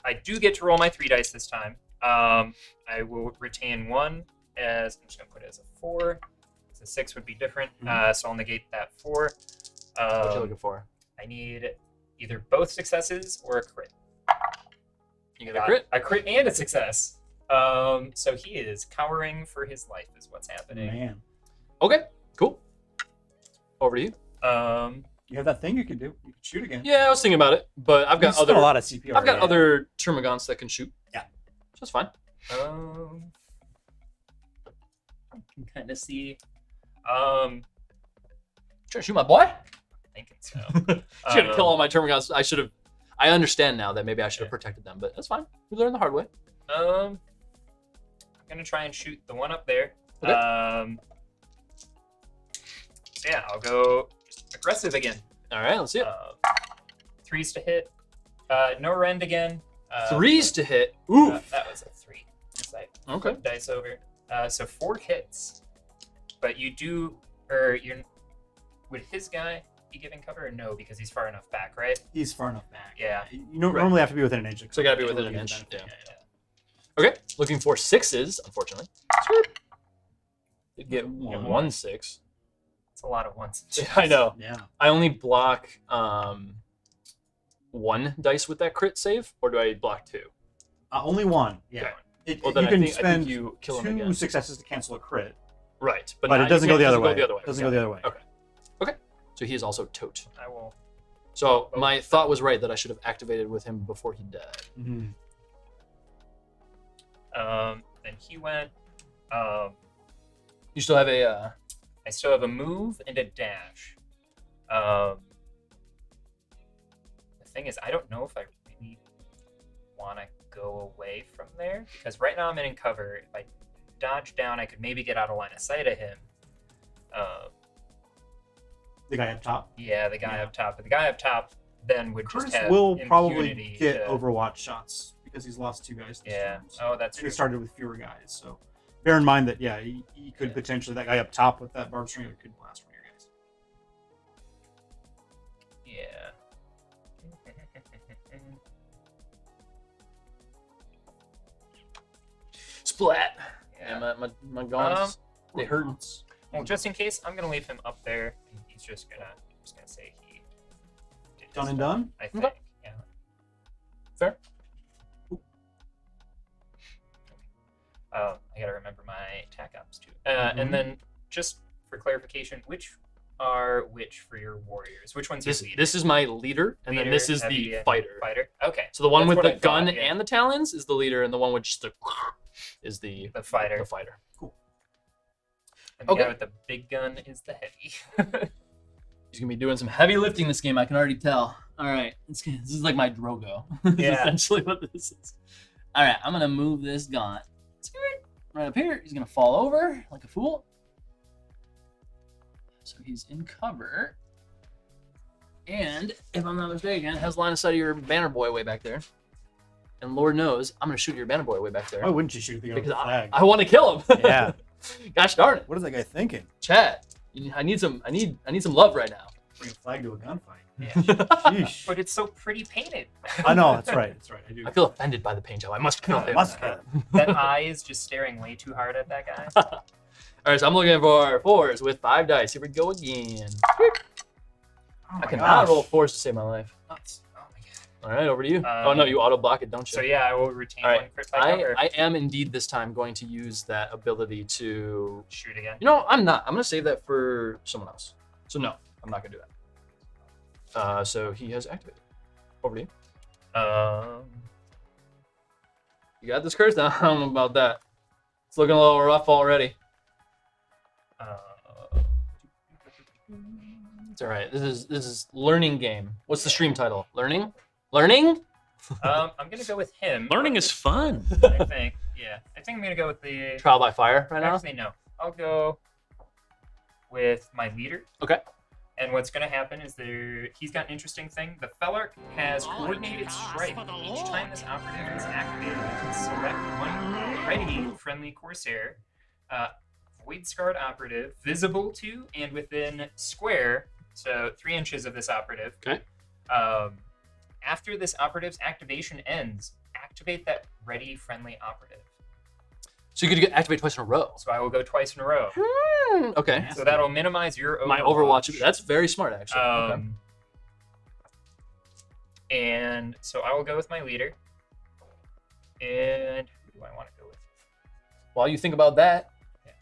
I do get to roll my 3 dice this time. I will retain 1 as I'm just gonna put it as a 4. So 6 would be different. So I'll negate that 4. What you looking for? I need either both successes or a crit. You get a crit. A crit and a success. So he is cowering for his life, is what's happening. Man, Okay, cool. Over to you. you have that thing you can do. You can shoot again. Yeah, I was thinking about it, but I've got You spent other. a lot of CP. I've got already. other termagants that can shoot. Yeah. So that's fine. I can kind of see. Trying to shoot my boy? Thinking so. She's gonna kill all my termagants. I understand now that maybe I should have protected them, but that's fine. We learned the hard way. I'm gonna try and shoot the one up there. Okay. So yeah, I'll go just aggressive again. All right, let's see it. 3s to hit. No rend again. 3s to hit. Oof. That was a 3. It's like Okay. dice over. So 4 hits, but you do, or you're with his guy. be giving cover or no? Because he's far enough back, right? He's far enough back. Yeah. You don't normally have to be within an inch. So you gotta be within an inch. Yeah. Okay, looking for 6s, unfortunately. Did get 1 6. It's a lot of ones. I know. Yeah. I only block 1 dice with that crit save, or do I block 2? Only 1. Yeah. Okay. You Then can I spend think you kill him 2 again. successes to cancel a crit, Right, but it doesn't go the other way. Doesn't go the other way. Okay. So he is also tote. I will. So my thought was right that I should have activated with him before he died. Mm-hmm. Then he went. You still have a. I still have a move and a dash. The thing is, I don't know if I really want to go away from there because right now I'm in cover. If I dodge down, I could maybe get out of line of sight of him. The guy up top. Yeah, the guy up top. But the guy up top then would Curtis just have will probably impunity get to- Overwatch shots because he's lost 2 guys. This Yeah. turn, so Oh, that's he true. started with fewer guys. So bear in mind that he could potentially, that guy up top with that barb stringer could blast one of your guys. Yeah. Splat! Yeah. Yeah, my gaunts, they hurt. Well, just in case, I'm gonna leave him up there. And he's just gonna say he did his Done and job, done? I think. Okay. Yeah. Fair. I gotta remember my attack ops too. And then just for clarification, which are which for your warriors? Which one's your leader? This is my leader, and then this is heavy, the and fighter. Fighter. Okay. So the one That's with what the I gun thought, yeah. and the talons is the leader, and the one with just the is the fighter. The fighter. Cool. And the Okay. guy with the big gun is the heavy. He's gonna be doing some heavy lifting this game. I can already tell. All right, this is like my Drogo. This is Yeah. essentially what this is. All right, I'm gonna move this gaunt right up here. He's gonna fall over like a fool. So he's in cover, and if I'm not mistaken, has line of sight of your banner boy way back there. And Lord knows, I'm gonna shoot your banner boy way back there Why wouldn't you shoot the guy with because the flag? I want to kill him. Yeah. Gosh darn it, What is that guy thinking? Chad. I need some love right now. Bring a flag to a gunfight. Yeah. Sheesh. But it's so pretty painted. I know, that's right. That's right. I do. I feel offended by the paint job. I must kill him. Must kill him. That eye is just staring way too hard at that guy. All right, so I'm looking for 4s with 5 dice. Here we go again. Oh I my cannot gosh. roll 4s to save my life. Oh my god. All right, over to you. Oh no, you auto block it, don't you? So yeah, I will retain All right. one crit by cover. I am indeed this time going to use that ability to. Shoot again. You know, I'm not. I'm going to save that for someone else. So no, I'm not going to do that. So he has activated. Over to you. You got this, Curse? I don't know about that. It's looking a little rough already. It's all right. This is learning game. What's the stream title? Learning? Learning? I'm gonna go with him. Learning is fun. I think. Yeah, I think I'm gonna go with the. Trial by fire right now? Actually, no. I'll go with my leader. Okay. And what's gonna happen is he's got an interesting thing. The Fellark has coordinated strike. Each time this operative is activated, you can select one ready friendly Corsair, Voidscarred operative, visible to and within square, so 3 inches of this operative. Okay. After this operative's activation ends, activate that ready friendly operative. So you could activate twice in a row. So I will go twice in a row. Okay. So that'll minimize your Overwatch. My Overwatch. That's very smart, actually. Okay. And so I will go with my leader. And who do I want to go with? While you think about that,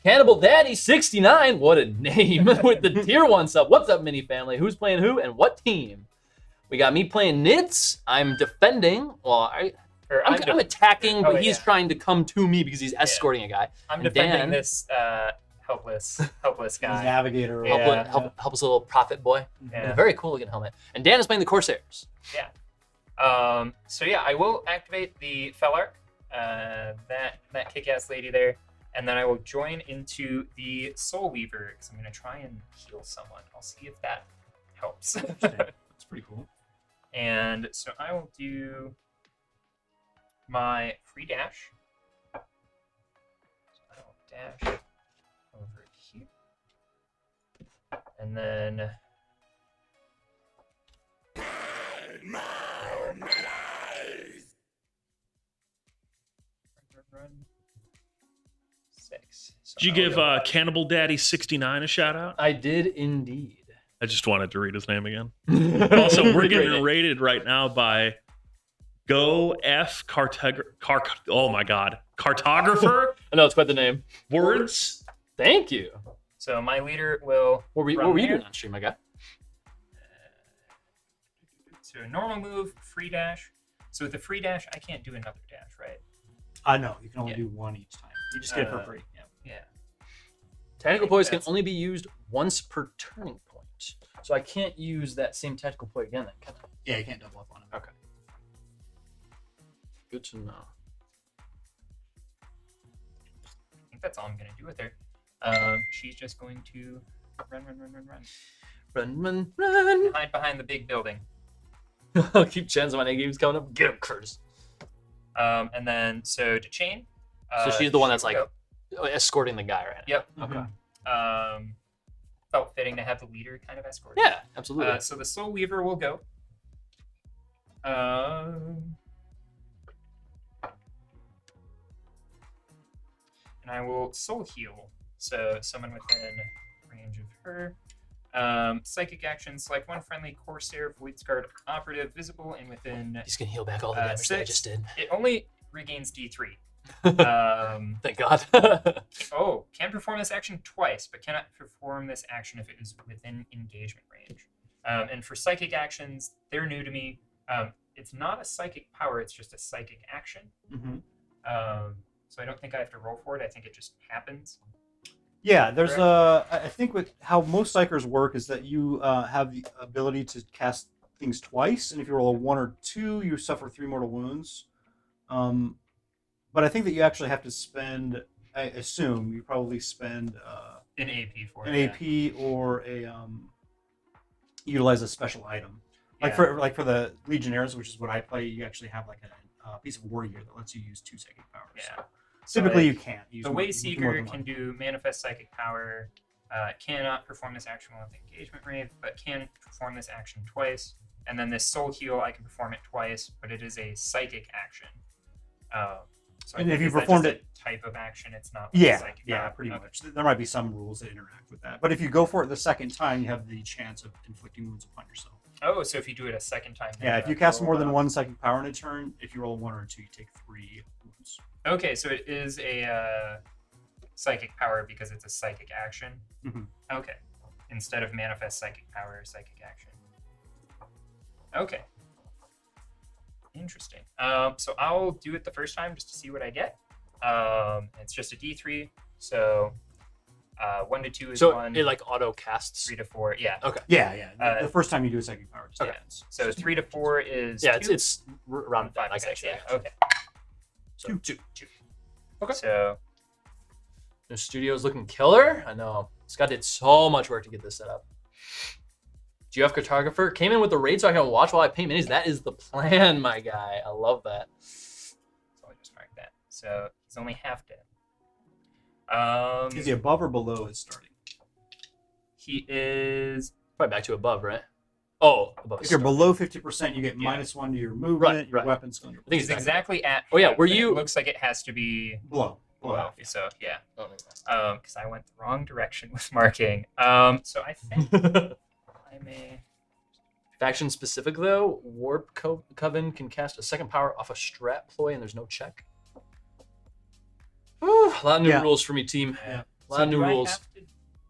Cannibal Daddy 69. What a name with the tier 1 sub. What's up, mini family? Who's playing who and what team? We got me playing Nids. I'm defending. Well, I'm attacking, but he's trying to come to me because he's escorting a guy. I'm And defending Dan- this helpless guy. Navigator. Yeah. Helpless little prophet boy. Yeah. With a very cool looking helmet. And Dan is playing the Corsairs. So yeah, I will activate the Fellark, that kick-ass lady there, and then I will join into the Soul Weaver because I'm gonna try and heal someone. I'll see if that helps. That's pretty cool. And so I will do my free dash. So I will dash over here. And then Run. 6. So Did you I'll give go Cannibal Daddy 69 a shout out? I did indeed. I just wanted to read his name again. Also, Also, we're getting rated right now by Go F oh my god, Cartographer. I know it's quite the name. Words. Thank you. So my leader will. What were you doing on stream, my guy? So normal move, free dash. So with the free dash, I can't do another dash, right? No, you can only do one each time. You just get it for free. Yeah. Tactical poise can only be used once per turning point. So I can't use that same tactical point again then, can I? Yeah, you can't double up on it. Okay. Good to know. I think that's all I'm gonna do with her. She's just going to run. Run. Hide behind the big building. I'll keep chance when game's coming up. Get him, Curtis. And then so to chain. So she's the one that's like go. escorting the guy right now. Yep. Okay. Felt fitting to have the leader kind of escort. Yeah, absolutely. So the Soul Weaver will go. And I will Soul Heal. So someone within range of her. Psychic action, select one friendly Corsair Voidscarred operative visible and within. He's gonna heal back all the damage that I 6. just did. It only regains D3. Thank God. Can perform this action twice, but cannot perform this action if it is within engagement range. And for psychic actions, they're new to me. It's not a psychic power; it's just a psychic action. So I don't think I have to roll for it. I think it just happens. Yeah, there's I think with how most psychers work is that you have the ability to cast things twice, and if you roll a 1 or 2, you suffer 3 mortal wounds. But I think that you actually have to spend. I assume you probably spend An AP for an it. AP or a utilize a special item. Like Yeah. for the Legionnaires, which is what I play, you actually have like a piece of war gear that lets you use 2 psychic powers. Yeah. Typically, like, you can't use The more Wayseeker than can one. do manifest psychic power. Cannot perform this action while in engagement range, but can perform this action twice. And then this Soul Heal, I can perform it twice, but it is a psychic action. So I And think if you is that performed just it- a type of action, it's not like a Yeah, psychic yeah, power? pretty Okay. much. There might be some rules that interact with that, but if you go for it the second time, you have the chance of inflicting wounds upon yourself. Oh, so if you do it a second time. then Yeah, you if you have to cast roll more than up. 1 psychic power in a turn, if you roll a 1 or a 2, you take 3 wounds. Okay, so it is a psychic power because it's a psychic action. Mhm. Okay, instead of manifest psychic power, psychic action. Okay, interesting. So I'll do it the first time just to see what I get. It's just a D3, so 1 to 2 is So 1. it like auto casts. 3 to 4, yeah. Okay. Yeah. Uh, The first time you do a psychic power, it just Okay. happens. So 3 to 4 is Yeah, 2, it's rounded down. 5 I to got 6, you. yeah. Okay. So two. Okay. So The studio's looking killer. I know. Scott did so much work to get this set up. GF Cartographer came in with the raid so I can watch while I paint minis. That is the plan, my guy. I love that. so I'll just mark that. So he's only half dead. Is he above or below his starting? He is. Probably back to above, right? Oh, above. If you're below 50%, you get -1 to your movement, your right. weapon skill. and your I think He's it's exactly at. Oh, yeah, half, were but you- It looks like it has to be below. below. So yeah, Oh, no. because I went the wrong direction with marking. So I think I may. Faction specific though, Warp Coven can cast a second power off a strat ploy and there's no check. Whew, a lot of new Yeah. rules for me, team. Yeah. A lot So of new do rules. I have to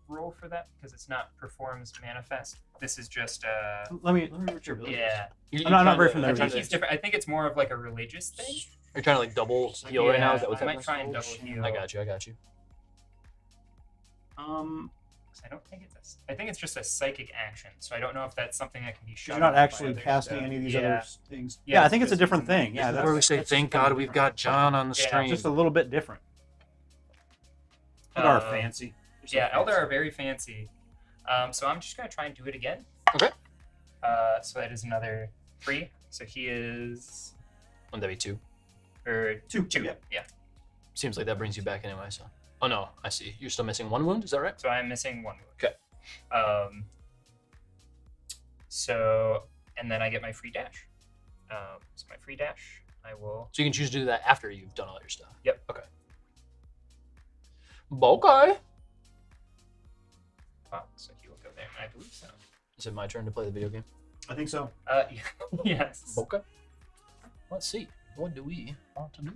roll for that because it's not performs manifest? This is just Let me read your ability. yeah. I'm not very I familiar think with he's different. I think it's more of like a religious thing. You're trying to like double heal right now? Is that what's I might happening? try and double heal. I got you. I don't think it's I think it's just a psychic action, so I don't know if that's something that can be shut You're not off by actually others, casting so- any of these yeah. other things. Yeah, Yeah, I it's think it's a just- different thing. Yeah, This is that's Where we say, that's thank just kinda God we've different. got John on the Yeah. stream. Just a little bit different. Eldar are Uh, fancy. They're so Yeah, Eldar fancy. are very fancy. So I'm just gonna try and do it again. Okay. So that is another 3. So he is Wouldn't that be 2? or Two, 2. yeah. Yeah. Seems like that brings you back anyway, so. Oh no, I see. You're still missing 1 wound, is that right? So I'm missing 1 wound. Okay. So and then I get my free dash. So my free dash, I will. So you can choose to do that after you've done all your stuff. Yep. Okay. Okay. Wow, so he will go there. I believe so. Is it my turn to play the video game? I think so. Yes. Okay. Let's see. What do we want to do?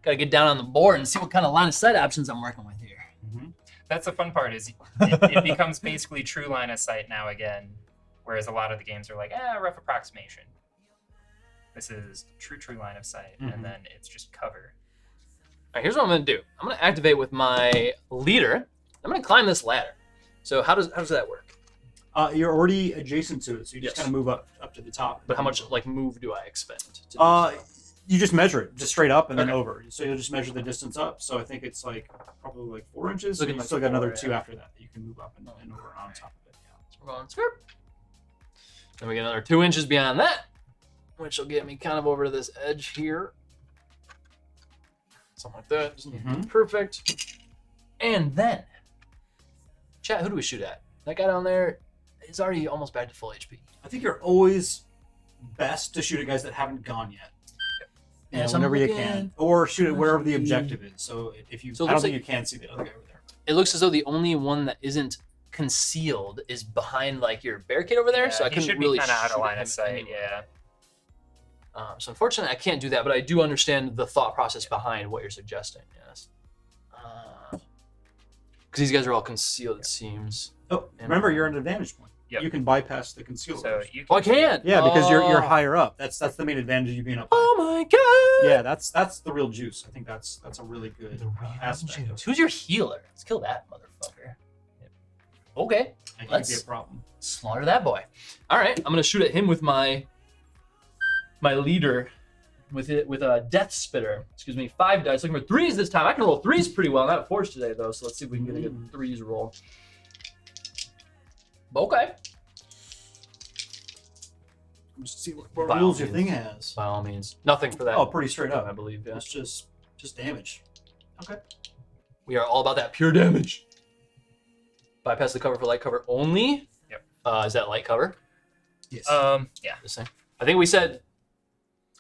Gotta get down on the board and see what kind of line of sight options I'm working with here. That's the fun part, is it becomes basically true line of sight now again, whereas a lot of the games are like, rough approximation. This is true line of sight, and then it's just cover. All right, here's what I'm gonna do. I'm gonna activate with my leader. I'm gonna climb this ladder. So how does that work? You're already adjacent to it, so you just Yes. kind of move up to the top. But how much like move do I expend? To do so? You just measure it, just straight up and then Okay. over. So you'll just measure the distance up. So I think it's like probably like 4 inches. So Looking you like still got another 4, 2 yeah. after that you can move up and over on top of it. Yeah. So we're going skirt. Then we get another 2 inches beyond that, which will get me kind of over to this edge here. Something like that. Just perfect. And then, chat, who do we shoot at? That guy down there is already almost back to full HP. I think you're always best to shoot at guys that haven't gone yet. Yeah, so whenever I'm you looking- can, or shoot it wherever the objective is. So if you, So it I don't looks think like- you can see the other guy over there. It looks as though the only one that isn't concealed is behind like your barricade over there. So I he couldn't should really be kind of out shoot of at line him of sight. anyway. Yeah. So unfortunately, I can't do that, but I do understand the thought process behind what you're suggesting. Yes. Because these guys are all concealed, it seems. Oh, remember you're at an advantage point. Yep. You can bypass the concealed. So you Oh, I can. yeah, because you're Oh. higher up. That's the main advantage of you being up high. Oh my god. Yeah, that's the real juice. I think that's a really good aspect. of it. Who's your healer? Let's kill that motherfucker. Okay, I think it'd be a problem. slaughter that boy. All right, I'm gonna shoot at him with my leader, with a death spitter. Excuse me, 5 dice. Looking for 3s this time. I can roll 3s pretty well. Not 4s today though, so let's see if we can get a good 3s roll. Okay. Let's see what By all rules your means. thing has. By all means, nothing for that. Oh, pretty straight I up. believe. Yeah. It's just damage. Okay. We are all about that pure damage. Bypass the cover for light cover only. Yep. Is that light cover? Yes. Yeah. The same. I think we said.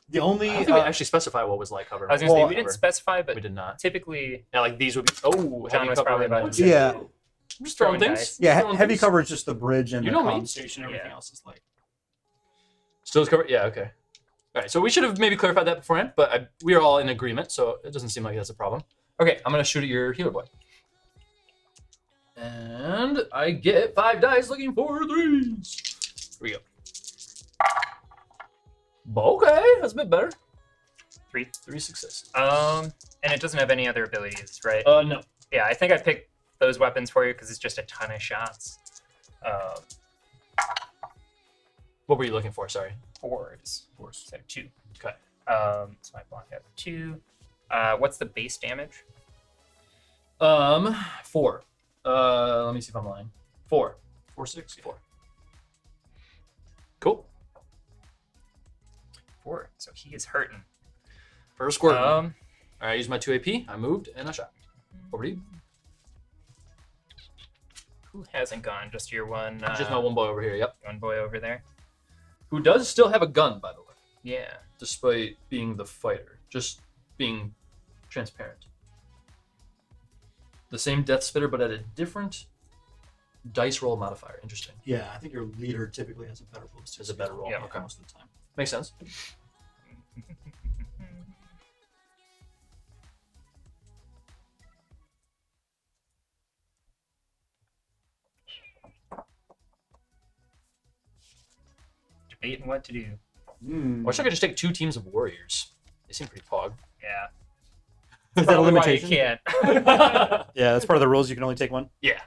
the only I don't think we actually specify what was light cover. I was gonna say Well, we didn't specify, but We did not. typically Yeah, like these would be. Oh, John heavy was cover. probably and about that. to yeah. I'm just throwing throwing things. yeah Throwing heavy things. cover is just the bridge and You the know me. comm station. Everything Yeah. else is like. Still is covered. Yeah. Okay. All right. So we should have maybe clarified that beforehand, but we are all in agreement, so it doesn't seem like that's a problem. Okay, I'm gonna shoot at your healer boy, and I get 5 dice looking for 3s. Here we go. Okay, that's a bit better. 3. 3 successes. And it doesn't have any other abilities, right? No. Yeah, I think I picked those weapons for you because it's just a ton of shots. What were you looking for? Sorry. 4s. So 2. Okay. So I block out 2. What's the base damage? 4. Let me see if I'm lying. 4. 4, 6. 4. Cool. 4. So he is hurting. First squirt. All right, I used my 2 AP. I moved and I shot. Over to you. Who hasn't gone? Just your one. Just my one boy over here. Yep. One boy over there. Who does still have a gun, by the way, Yeah. despite being the fighter. Just being transparent. The same death spitter, but at a different dice roll modifier. Interesting. Yeah, I think your leader typically has a better roll. Has a better roll. Yeah. Okay. Most of the time. Makes sense. Debating what to do. I wish I could just take 2 teams of warriors. They seem pretty pog. Yeah. Is that a Probably why you limitation? can't. Yeah, that's part of the rules. You can only take one. Yeah.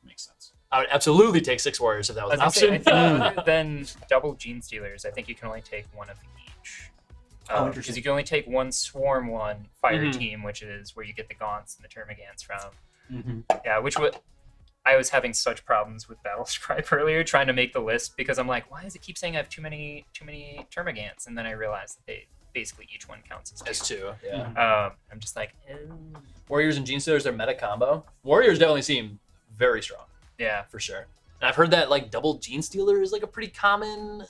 Makes sense. I would absolutely take 6 warriors if that was I an was gonna say, option. I think other than double gene stealers, I think you can only take one of each. Oh, Because interesting. you can only take one swarm one fire Mhm. team, which is where you get the gaunts and the termagants from. Mm-hmm. Yeah, I was having such problems with Battle Scribe earlier trying to make the list because I'm like, why does it keep saying I have too many termagants? And then I realized that basically each one counts as As 2. 2. Yeah. I'm just like, Warriors and Gene Stealers, their meta combo. Warriors definitely seem very strong. yeah. For sure. And I've heard that like double Gene Stealer is like a pretty common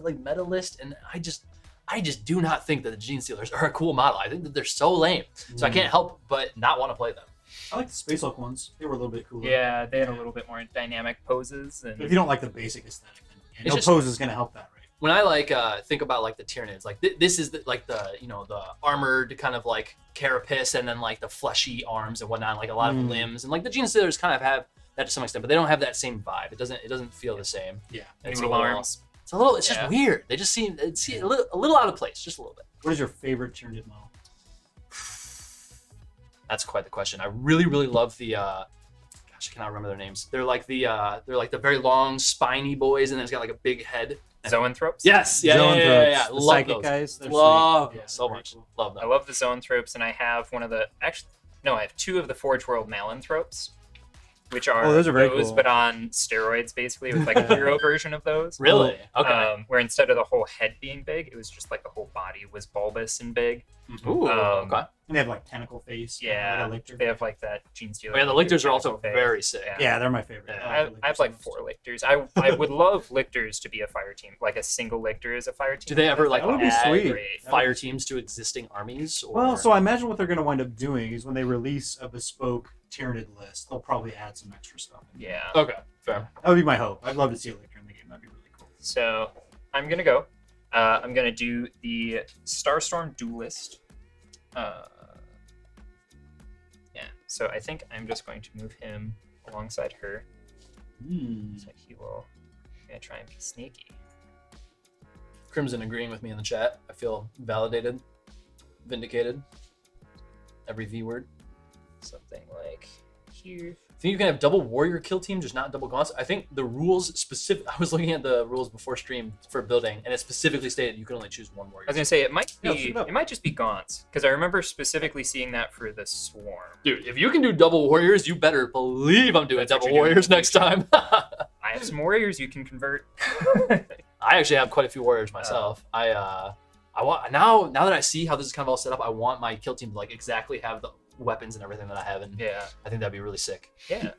like meta list, and I just do not think that the Gene Stealers are a cool model. I think that they're so lame. So I can't help but not want to play them. I like the Space Hulk ones. They were a little bit cooler. Yeah, they had a little bit more dynamic poses. And But if you don't like the basic aesthetic, then It's no just- pose is going to help that, right? When I like think about like the Tyranids, like this is the, like the the armored kind of like carapace and then like the fleshy arms and whatnot, like a lot of limbs, and like the Gene Stealers kind of have that to some extent, but they don't have that same vibe. It doesn't feel the same. Yeah. It's Noodle arms. It's a little. It's Yeah. just weird. They just seem a little out of place, just a little bit. What is your favorite Tyranid model? That's quite the question. I really love the. Gosh, I cannot remember their names. They're like the very long spiny boys, and then it's got like a big head. Zoanthropes. Yes, yeah. The Love psychic those. guys. They're Love sweet. them Yeah, so they're very much. cool. Love them. I love the Zoanthropes, and I have I have 2 of the Forge World Malanthropes, which are those are very cool. but on steroids, basally, with like a hero version of those. Really? Okay. Where instead of the whole head being big, it was just like the whole body was bulbous and big. Ooh. Okay. And they have like tentacle face. Yeah, like a lictor. they have like that Gene Stealer. Oh, yeah, the lictors are also very sick. Yeah, they're my favorite. Yeah. I have like 4 lictors. I would love lictors to be a fire team, like a single lictor is a fire team. Do they ever like That would be add sweet. Great. fire teams to existing armies? Or... Well, so I imagine what they're going to wind up doing is when they release a bespoke Tyranid list, they'll probably add some extra stuff. Yeah. Okay, fair. That would be my hope. I'd love to see a lictor in the game. That'd be really cool. So I'm gonna go. I'm gonna do the Starstorm Duelist. Yeah. So I think I'm just going to move him alongside her. So he will. I'm gonna try and be sneaky. Crimson agreeing with me in the chat. I feel validated, vindicated. Every V word. Something like here. I think you can have double warrior kill team, just not double gaunts. I think the rules specific. I was looking at the rules before stream for building, and it specifically stated you can only choose one warrior. I was gonna say it might Yeah, be. shoot up. It might just be gaunts because I remember specifically seeing that for the Swarm. Dude, if you can do double warriors, you better believe I'm doing That's what double you're doing. warriors next time. I have some warriors you can convert. I actually have quite a few warriors myself. I want now that I see how this is kind of all set up, I want my kill team to like exactly have the weapons and everything that I have, and Yeah. I think that'd be really sick. Yeah.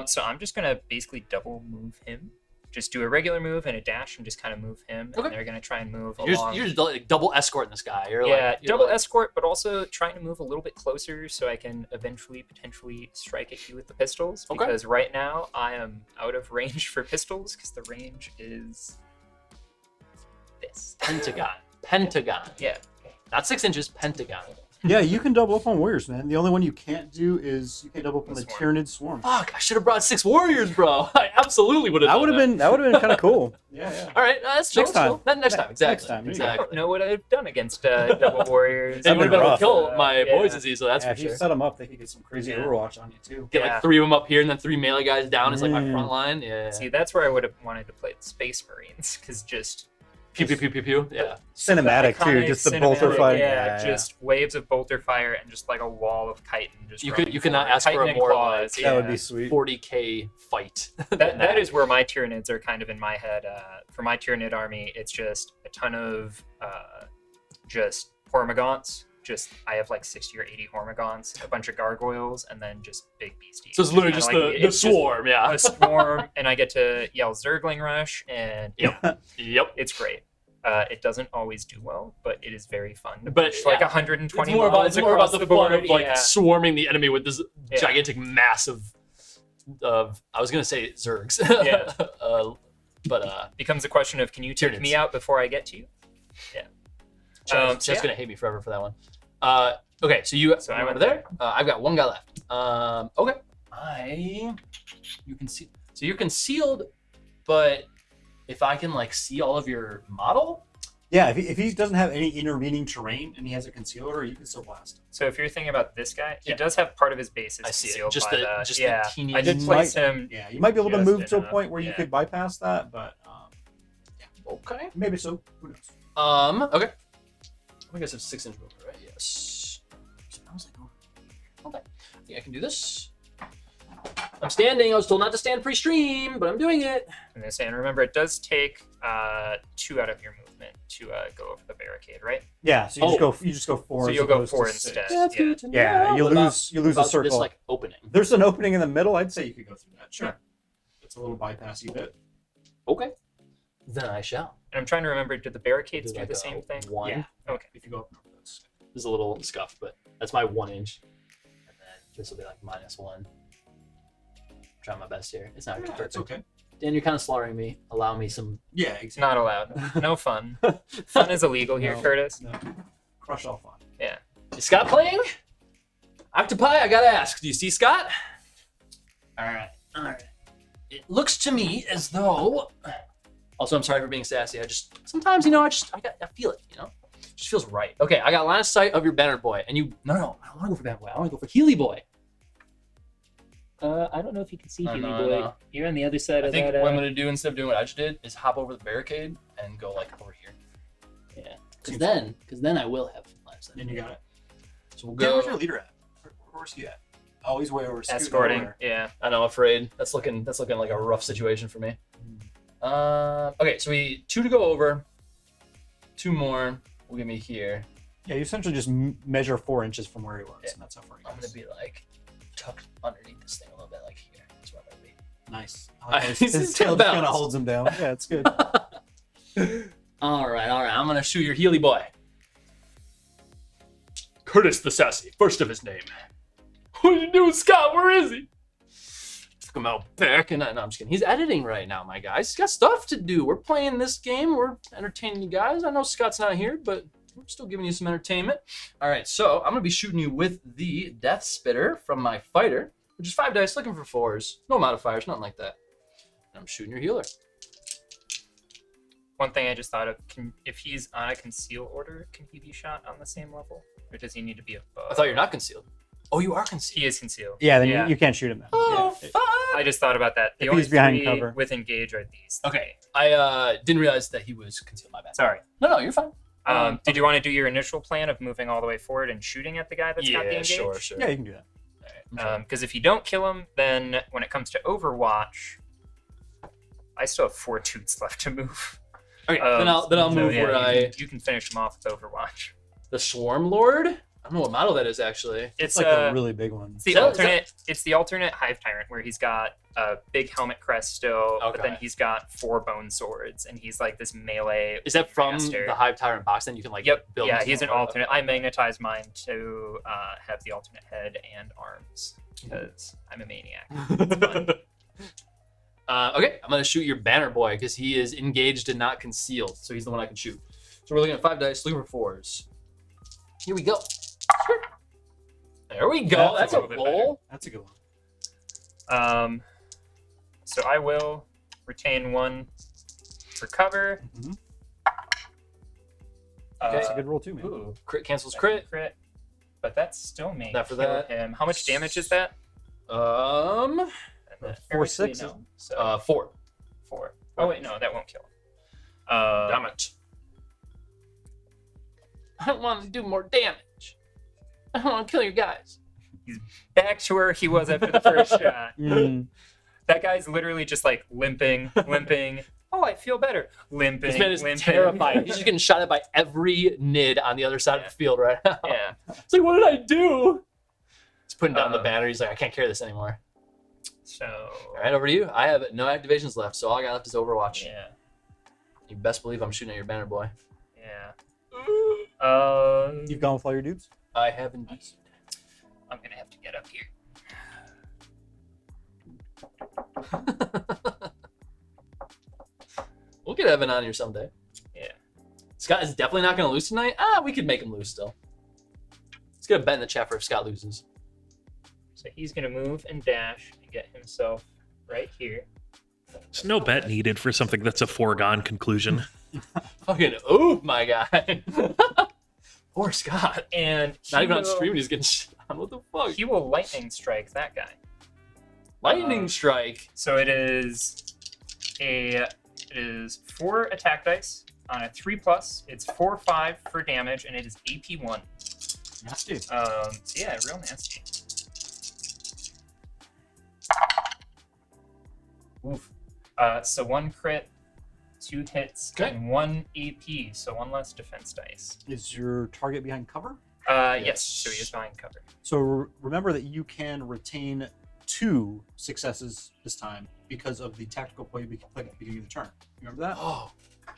So I'm just gonna basically double move him. Just do a regular move and a dash and just kind of move him. Okay. And they're gonna try and move You're along. just like double escorting this guy. You're Yeah, like, you're double like, escort, but also trying to move a little bit closer so I can eventually potentially strike at you with the pistols. Okay. Because right now I am out of range for pistols because the range is this. Pentagon. Yeah. Not 6 inches, pentagon. Yeah, you can double up on warriors, man. The only one you can't do is you can double up on The the swarm. Tyranid swarm. Fuck, I should have brought 6 warriors, bro. I absolutely would have. That would have been kind of cool. Yeah, yeah. All right, that's Next time. cool. Next time, exactly. Next time, I exactly. don't know what I've done against double warriors. And would have been able to rough. kill my Yeah. boys as easily. That's Yeah, for if you sure. set them up, they could get some crazy Yeah. Overwatch on you too. Get Yeah. like 3 of them up here and then 3 melee guys down is like my Mm. front line. Yeah. See, that's where I would have wanted to play the Space Marines because just Pew pew pew pew pew. Yeah. Cinematic too, iconic just the bolter cinematic, fight. Yeah, just waves of bolter fire and just like a wall of chitin. Just You rolling could not forward. ask for Chitin a and more claws, like That would yeah. be sweet. 40k fight. That is where my Tyranids are kind of in my head. For my Tyranid army, it's just a ton of just Hormagaunts. I have like 60 or 80 Hormagaunts, a bunch of gargoyles, and then just big beasties. So it's literally Kinda just like- the it's swarm, yeah. a swarm, and I get to yell Zergling Rush, and Yep. it's great. It doesn't always do well, but it is very fun to But, push like yeah. 120 It's more about across the fun board. of like yeah. swarming the enemy with this Yeah. gigantic mass of I was gonna say Zergs. Yeah. Becomes a question of, can you take Tyranids. me out before I get to you? Yeah. Jeff's yeah. gonna hate me forever for that one. Okay, so you So I went went over there. I've got one guy left. Okay. You can see. So you're concealed, but if I can like see all of your model, Yeah, if he doesn't have any intervening terrain and he has a concealer, you can still blast him. So if you're thinking about this guy, he Yeah. does have part of his base is I see it. concealed Just by the- just the yeah. teeny- I did You place might- him. Yeah, you might be able to Just move to a enough, point where you yeah. could bypass that, but okay. maybe so. Who knows? Okay. I guess it's 6 inch movement, right? Yes. I was like, oh. Okay. I think I can do this. I'm standing. I was told not to stand pre-stream, but I'm doing it. And remember, it does take 2 out of your movement to go over the barricade, right? Yeah, so you just go 4. So as you'll go opposed to 4 6. instead. That's Yeah. good to know. Yeah, you What lose a about circle. This like opening. There's an opening in the middle. I'd say you could go through that. Sure. It's a little bypassy bit. Okay. Then I shall. And I'm trying to remember, did the barricades do like the a same thing? 1. Yeah. Okay. If you go up and over those. This is a little scuffed, but that's my 1 inch. And then this will be like -1. Try my best here. It's not gonna be It's perfect. okay. Dan, you're kind of slaughtering me. Allow me some. Yeah, exactly. Not allowed. No fun. Fun is illegal here, No. Curtis. No. Crush all fun. Is Scott playing? Octopi, I gotta ask. Do you see Scott? All right. It looks to me as though. Also, I'm sorry for being sassy. I just sometimes, I feel it. It just feels right. Okay, I got line of sight of your banner boy, and you. No, I don't want to go for banner boy. I want to go for Healy boy. I don't know if you can see I Healy know, I Boy. know. You're on the other side I of think that. what I'm gonna do instead of doing what I just did is hop over the barricade and go like over here. Yeah. Because then I will have line of sight. And you got it. So we'll Dan, go. where's your leader at? Where's he at? Oh, he's way over. scooting Escorting. over. Yeah. I know, afraid. That's looking like a rough situation for me. Okay, so 2 to go over. 2 more will get me here. Yeah, you essentially just measure 4 inches from where he was, Yeah. and that's how far he I'm goes. gonna be like tucked underneath this thing a little bit, like here. That's where I'm gonna be. Nice. He's His still tail just kind of balanced. holds him down. Yeah, it's good. All right. I'm gonna shoot your Healy boy. Curtis the Sassy, first of his name. What are you doing, Scott? Where is he? Took him out back, and no, I'm just kidding. He's editing right now, my guys. He's got stuff to do. We're playing this game. We're entertaining you guys. I know Scott's not here, but we're still giving you some entertainment. All right, so I'm gonna be shooting you with the Death Spitter from my fighter, which is 5 dice, looking for 4s. No modifiers, nothing like that. And I'm shooting your healer. One thing I just thought of, if he's on a conceal order, can he be shot on the same level? Or does he need to be above? I thought you're not concealed. Oh, you are concealed. He is concealed. Yeah, then you can't shoot him then. Oh, Yeah. fuck! I just thought about that. The If only he's behind 3 cover. with engage are these. Okay, I didn't realize that he was concealed. My bad. Sorry. No, you're fine. Did you want to do your initial plan of moving all the way forward and shooting at the guy that's got the engage? sure. Yeah, you can do that. Because if you don't kill him, then when it comes to Overwatch, I still have 4 toots left to move. Okay, then I'll So, move yeah, where you can finish him off with Overwatch. the Swarm Lord. I don't know what model that is actually. It's It's like a really big one. It's the Is that- alternate. It's the alternate Hive Tyrant where he's got a big helmet crest still, but then Okay. he's got 4 bone swords, and he's like this melee. Is that from master. the Hive Tyrant box? Then you can like Yep. build. Yeah, his he's an own- alternate. I magnetized mine to have the alternate head and arms because I'm a maniac. Okay, I'm gonna shoot your Banner Boy because he is engaged and not concealed, so he's the one I can shoot. So we're looking at 5 dice, looking for 4s. Here we go. There we go. That's That's a a little bit roll. That's a good one. So I will retain 1 for cover. Mhm. Okay. That's a good roll too, man. Ooh, Crit cancels second crit. but that's still me. That for Kill that. him. How much damage is that? Um, And then 4 actually, 6. no. So 4. 4. Oh wait, no, that won't kill him. Damn it. I don't want to do more damage. I don't want to kill your guys. Back to where he was after the first shot. Mm. That guy's literally just like limping. Oh, I feel better. Limping. This man is limping. terrified. He's just getting shot at by every nid on the other side of the field right now. Yeah. It's like, what did I do? He's putting down the Uh, banner. He's like, I can't carry this anymore. So. All right, over to you. I have no activations left, so all I got left is Overwatch. Yeah. You best believe I'm shooting at your banner boy. Yeah. You've gone with all your dudes? I have indeed. I'm gonna have to get up here. We'll get Evan on here someday. Yeah. Scott is definitely not going to lose tonight. We could make him lose still. Let's get a bet in the chat for if Scott loses. So he's gonna move and dash and get himself right here. There's no bet needed for something that's a foregone conclusion. Fucking oof, my guy. Poor Scott. And Not even on will- stream, he's getting shot. What the fuck? He will lightning strike that guy. Lightning strike. So it is 4 attack dice on a 3+. It's 4/5 for damage, and it is AP 1. Nasty. So yeah, real nasty. Oof. So 1 crit. 2 hits Okay. and 1 AP, so 1 less defense dice. Is your target behind cover? Yes, so he is behind cover. So remember that you can retain 2 successes this time because of the tactical play you played at the beginning of the turn. You remember that? Oh,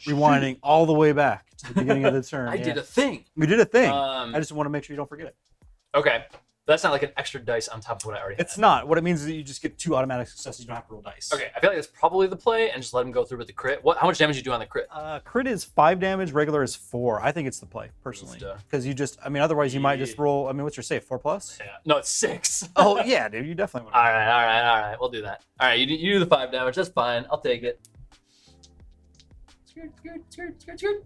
Rewinding all the way back to the beginning of the turn. I yeah. did a thing. You did a thing. Um, I just want to make sure you don't forget it. Okay. That's not like an extra dice on top of what I already It's had. not. What it means is that you just get 2 automatic successes. You don't have to roll dice. Okay, I feel like that's probably the play, and just let him go through with the crit. How much damage you do on the crit? Crit is 5 damage. Regular is 4. I think it's the play personally, because you just. I mean, otherwise you might just roll. I mean, what's your save? 4+? Yeah. No, it's 6. Oh yeah, dude. You definitely want. All right. We'll do that. All right, you do the 5 damage. That's fine. I'll take it. Okay.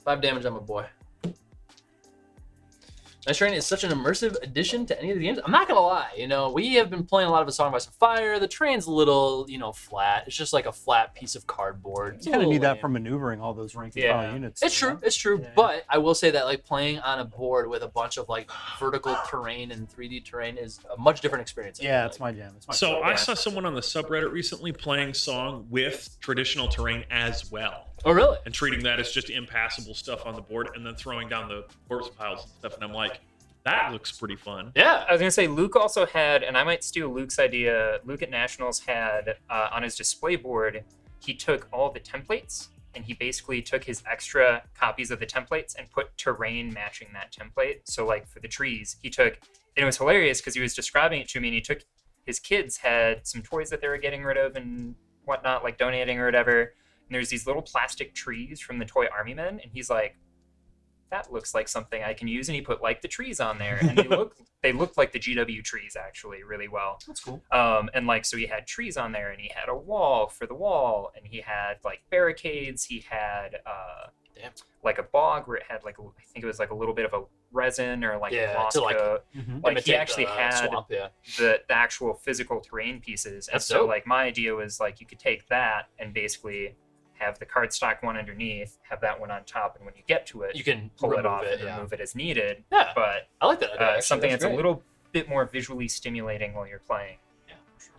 5 damage on my boy. Night Train is such an immersive addition to any of the games. I'm not gonna lie, we have been playing a lot of A Song of Ice and Fire. The train's a little, flat. It's just like a flat piece of cardboard. You kind of need that for maneuvering all those rank and file units. It's true. It's true. Yeah. But I will say that like playing on a board with a bunch of like vertical terrain and 3D terrain is a much different experience. Yeah, it's my jam. It's my So jam. I saw someone on the subreddit recently playing Song with traditional terrain as well, Oh really? and treating that as just impassable stuff on the board, and then throwing down the corpse piles and stuff. And I'm like, that looks pretty fun. Yeah. I was gonna say Luke also had, and I might steal Luke's idea. Luke at Nationals had on his display board, he took all the templates and he basically took his extra copies of the templates and put terrain matching that template. So like for the trees, he took, and it was hilarious because he was describing it to me, and he took, his kids had some toys that they were getting rid of and whatnot, like donating or whatever. And there's these little plastic trees from the toy army men, and he's like, that looks like something I can use, and he put like the trees on there, and they looked like the GW trees actually really well. That's cool. And like so he had trees on there, and he had a wall for the wall, and he had like barricades. He had like a bog where it had like I think it was like a little bit of a resin or like a gloss coat. Like he actually had swamp, the actual physical terrain pieces, and That's so dope. like my idea was like you could take that and basically have the cardstock one underneath, have that one on top, and when you get to it, You can pull it remove off and yeah. remove it as needed. Yeah. But I like that idea. Actually. something that's great. a little bit more visually stimulating while you're playing. Yeah, for sure.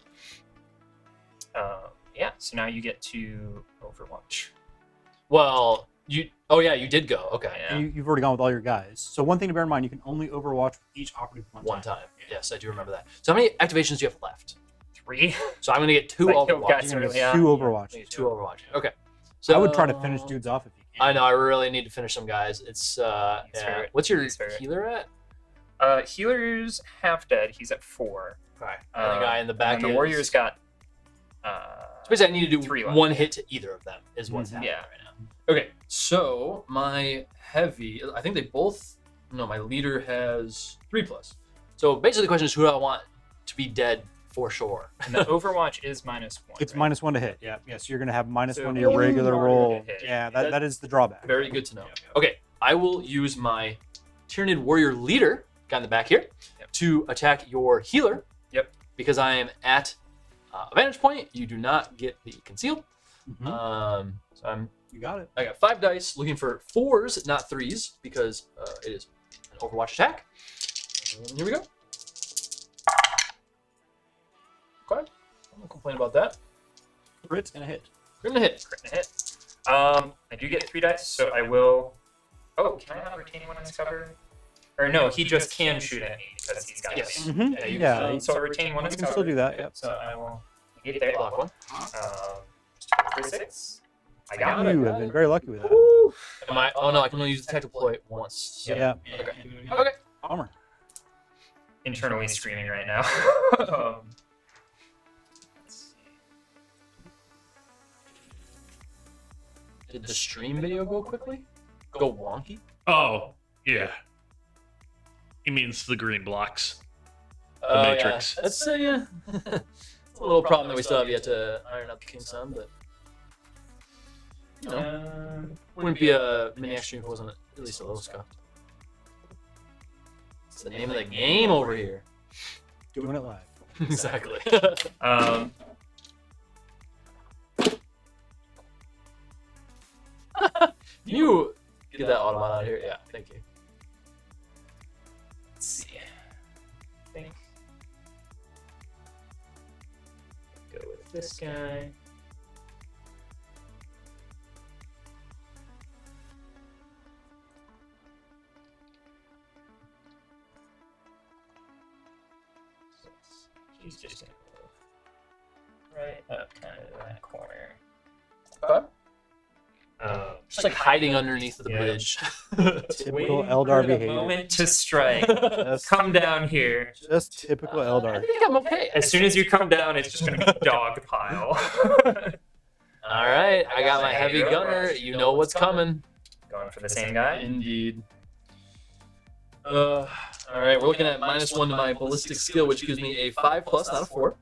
Yeah, so now you get to Overwatch. Well, you did go. Okay. Yeah. And you've already gone with all your guys. So one thing to bear in mind, you can only Overwatch with each operative One time. Yes, I do remember that. So how many activations do you have left? 3. So I'm gonna get 2 Like, killed Overwatch. guys You're gonna early get on. 2 Overwatch. 2 Overwatch. Okay. So I would try to finish dudes off if you can. I know. I really need to finish some guys. It's yeah. hurt. What's your He's hurt. healer at? Healer's half dead. He's at 4. Okay. And the guy in the back. And the is- Warrior's got. So basically, I need to do 3 left. 1 hit to either of them. Is what's Mhm. happening Yeah. right now. Okay. So my heavy. I think they both. No, my leader has 3+. So basically, the question is, who do I want to be dead for sure? And the Overwatch is -1. It's right? -1 to hit. Yeah. Yes, you're gonna have -1 So to your regular harder roll. to hit. Yeah, that is the drawback. Very good to know. Yep. Okay, I will use my Tyranid Warrior Leader, guy in the back here, Yep. to attack your healer. Yep. Because I am at a vantage point, you do not get the concealed. Mhm. So You got it. I got 5 dice, looking for 4s, not 3s, because it is an Overwatch attack. And here we go. Okay, I won't complain about that. Crit and a hit. We're gonna hit. Crit and a hit. I do get 3 dice, so I will. Oh, can I not retain 1 as cover? Or no, he just can shoot at me because he's got Yes. me. Mhm. Yeah, you Yeah, can- So I retain 1 as you cover. can still do that. Yep. So I will get there. Block one. For 6. I got it. You have been very lucky with that. Woo! Am I? Oh no, I can only use the tactical ploy once. So. Yeah. Okay. Bummer. Internally screaming right now. Let's see. Did the stream video go quickly? Go wonky? Oh, yeah. He means the green blocks. The Matrix. Yeah. That's yeah. It's a little problem that we still have yet to iron out the King's Son, but you know, wouldn't be a Miniac stream if it wasn't at least a low scuff. It's the name of the game over here. Doing it live. Exactly. You get that Autobot out of here. Yeah, thank you. Let's see. I think. Go with this guy. She's just gonna move right up kind of that corner. Okay. Just like Just hiding underneath the bridge. Typical waiting Eldar for the behavior. moment to strike. Just, Come down here. just typical I Eldar. think I'm okay. As soon as you come down, it's just gonna be dog pile. All right, I got my heavy gunner. You know what's coming. Going for the same guy. Indeed. All right, we're looking at -1 to my ballistic skill, which gives me a 5+, not a 4.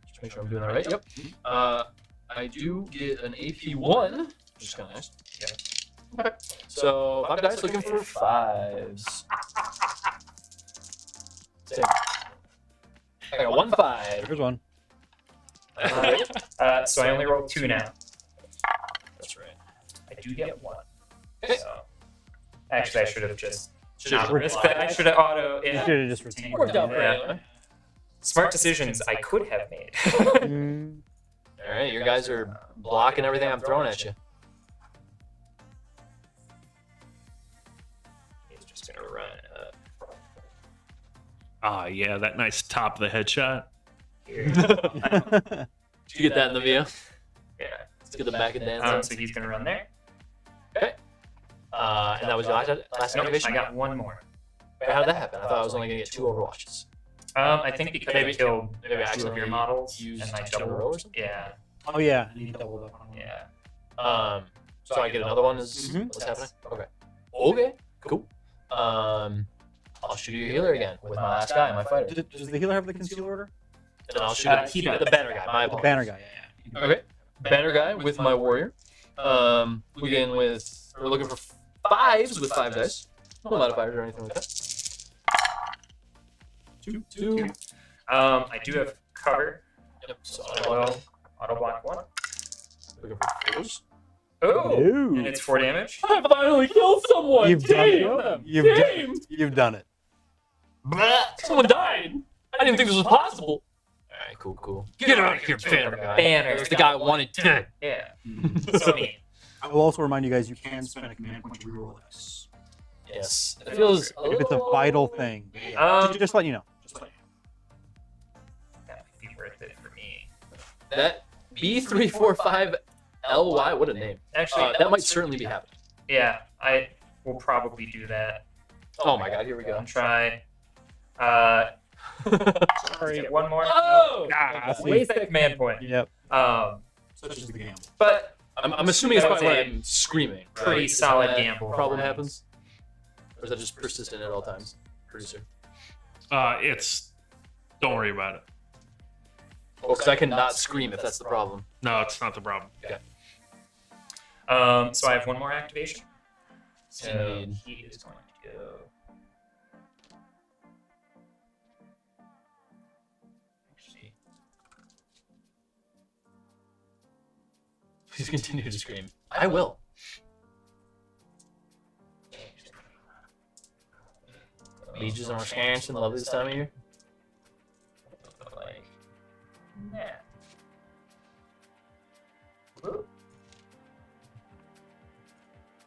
Just make sure I'm doing that right. Yep. I do get an AP1, which is kind of nice. Yeah. Okay. So 5 dice, looking for 5s. Same. I got 1 5. Here's one. So I only rolled 2 now. That's right. I do get 1. Okay. So actually, I should have just. Should've risked that. I should have auto. You Yeah. should have just retained Worked out it. for Yeah. you anyway. Smart decisions I could have made. Mm, All right, your guys are blocking everything I'm throwing at you. He's just gonna run up Ah, yeah, that nice top of the headshot. here. Did you get that in the view? Yeah. Let's get the back of dance. So he's gonna run there. And that was your last Nope, activation? I got 1 more. Wait, how did that happen? I thought I was only going to get 2 Overwatches. I think because Maybe- I killed maybe I 2 of accidentally your models used and I double row or something? Yeah. Oh yeah, and he doubled up on him. Yeah. So I get another one is Mhm. what's happening? Okay. Okay, cool. I'll shoot your healer again with my last guy, my fighter. Does the healer have the conceal order? And I'll shoot he does. the banner guy, my The apologies. banner guy. Yeah. Okay. Banner guy with my warrior. We begin with, we're looking for 5s with 5 dice. No modifiers or anything like that. 2. I do have cover. Yep, so Auto block 1. looking for 4s. Oh! Ooh. And it's 4 damage. I finally killed someone! You've done Damn! it. You've done it. Someone died! I didn't think this was possible. Alright, cool. Get out of here, banner guy. Banner. It's the guy I wanted dead. Yeah. So mean. I will also remind you guys you can spend a command point to reroll this. Yes. It feels If it's a vital thing. Just let you know. Just let you know. That would be worth it for me. that B345LY, what a name. Actually, That might certainly be happening. yeah, I will probably do that. Oh my god, here we go. And try. Sorry. Get 1 more. Oh! Ah, Waste that command point. Yep. Such as the gamble. But I'm assuming it's probably when That's a I'm screaming. pretty right? Is solid that gamble. Problem happens? Or is that just persistent at all times? Producer. It's. Don't worry about it. Oh, because I cannot scream if that's the problem. No, it's not the problem. So I have 1 more activation. So Indeed. he is going to go. Actually. Please continue to scream. I will. Beaches in Wisconsin, lovely this time of year. Like that.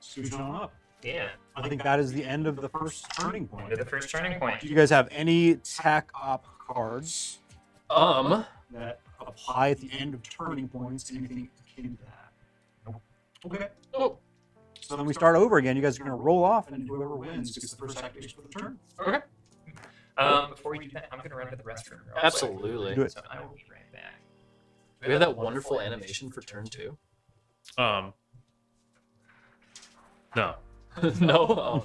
Switch on up. Yeah. I think that is the end of the first turning point. Into the first turning point. Do you guys have any tac op cards that apply at the end of turning points? Anything akin to that? Nope. Okay. Oh. So then we start over again. You guys are going to roll off, and whoever wins gets the first activation for the turn. Okay. Before we do that, I'm going to run to the restroom. real quick. Absolutely. Do it. So I will be right back. Do we have that wonderful animation for turn 2? No. No? Oh, no.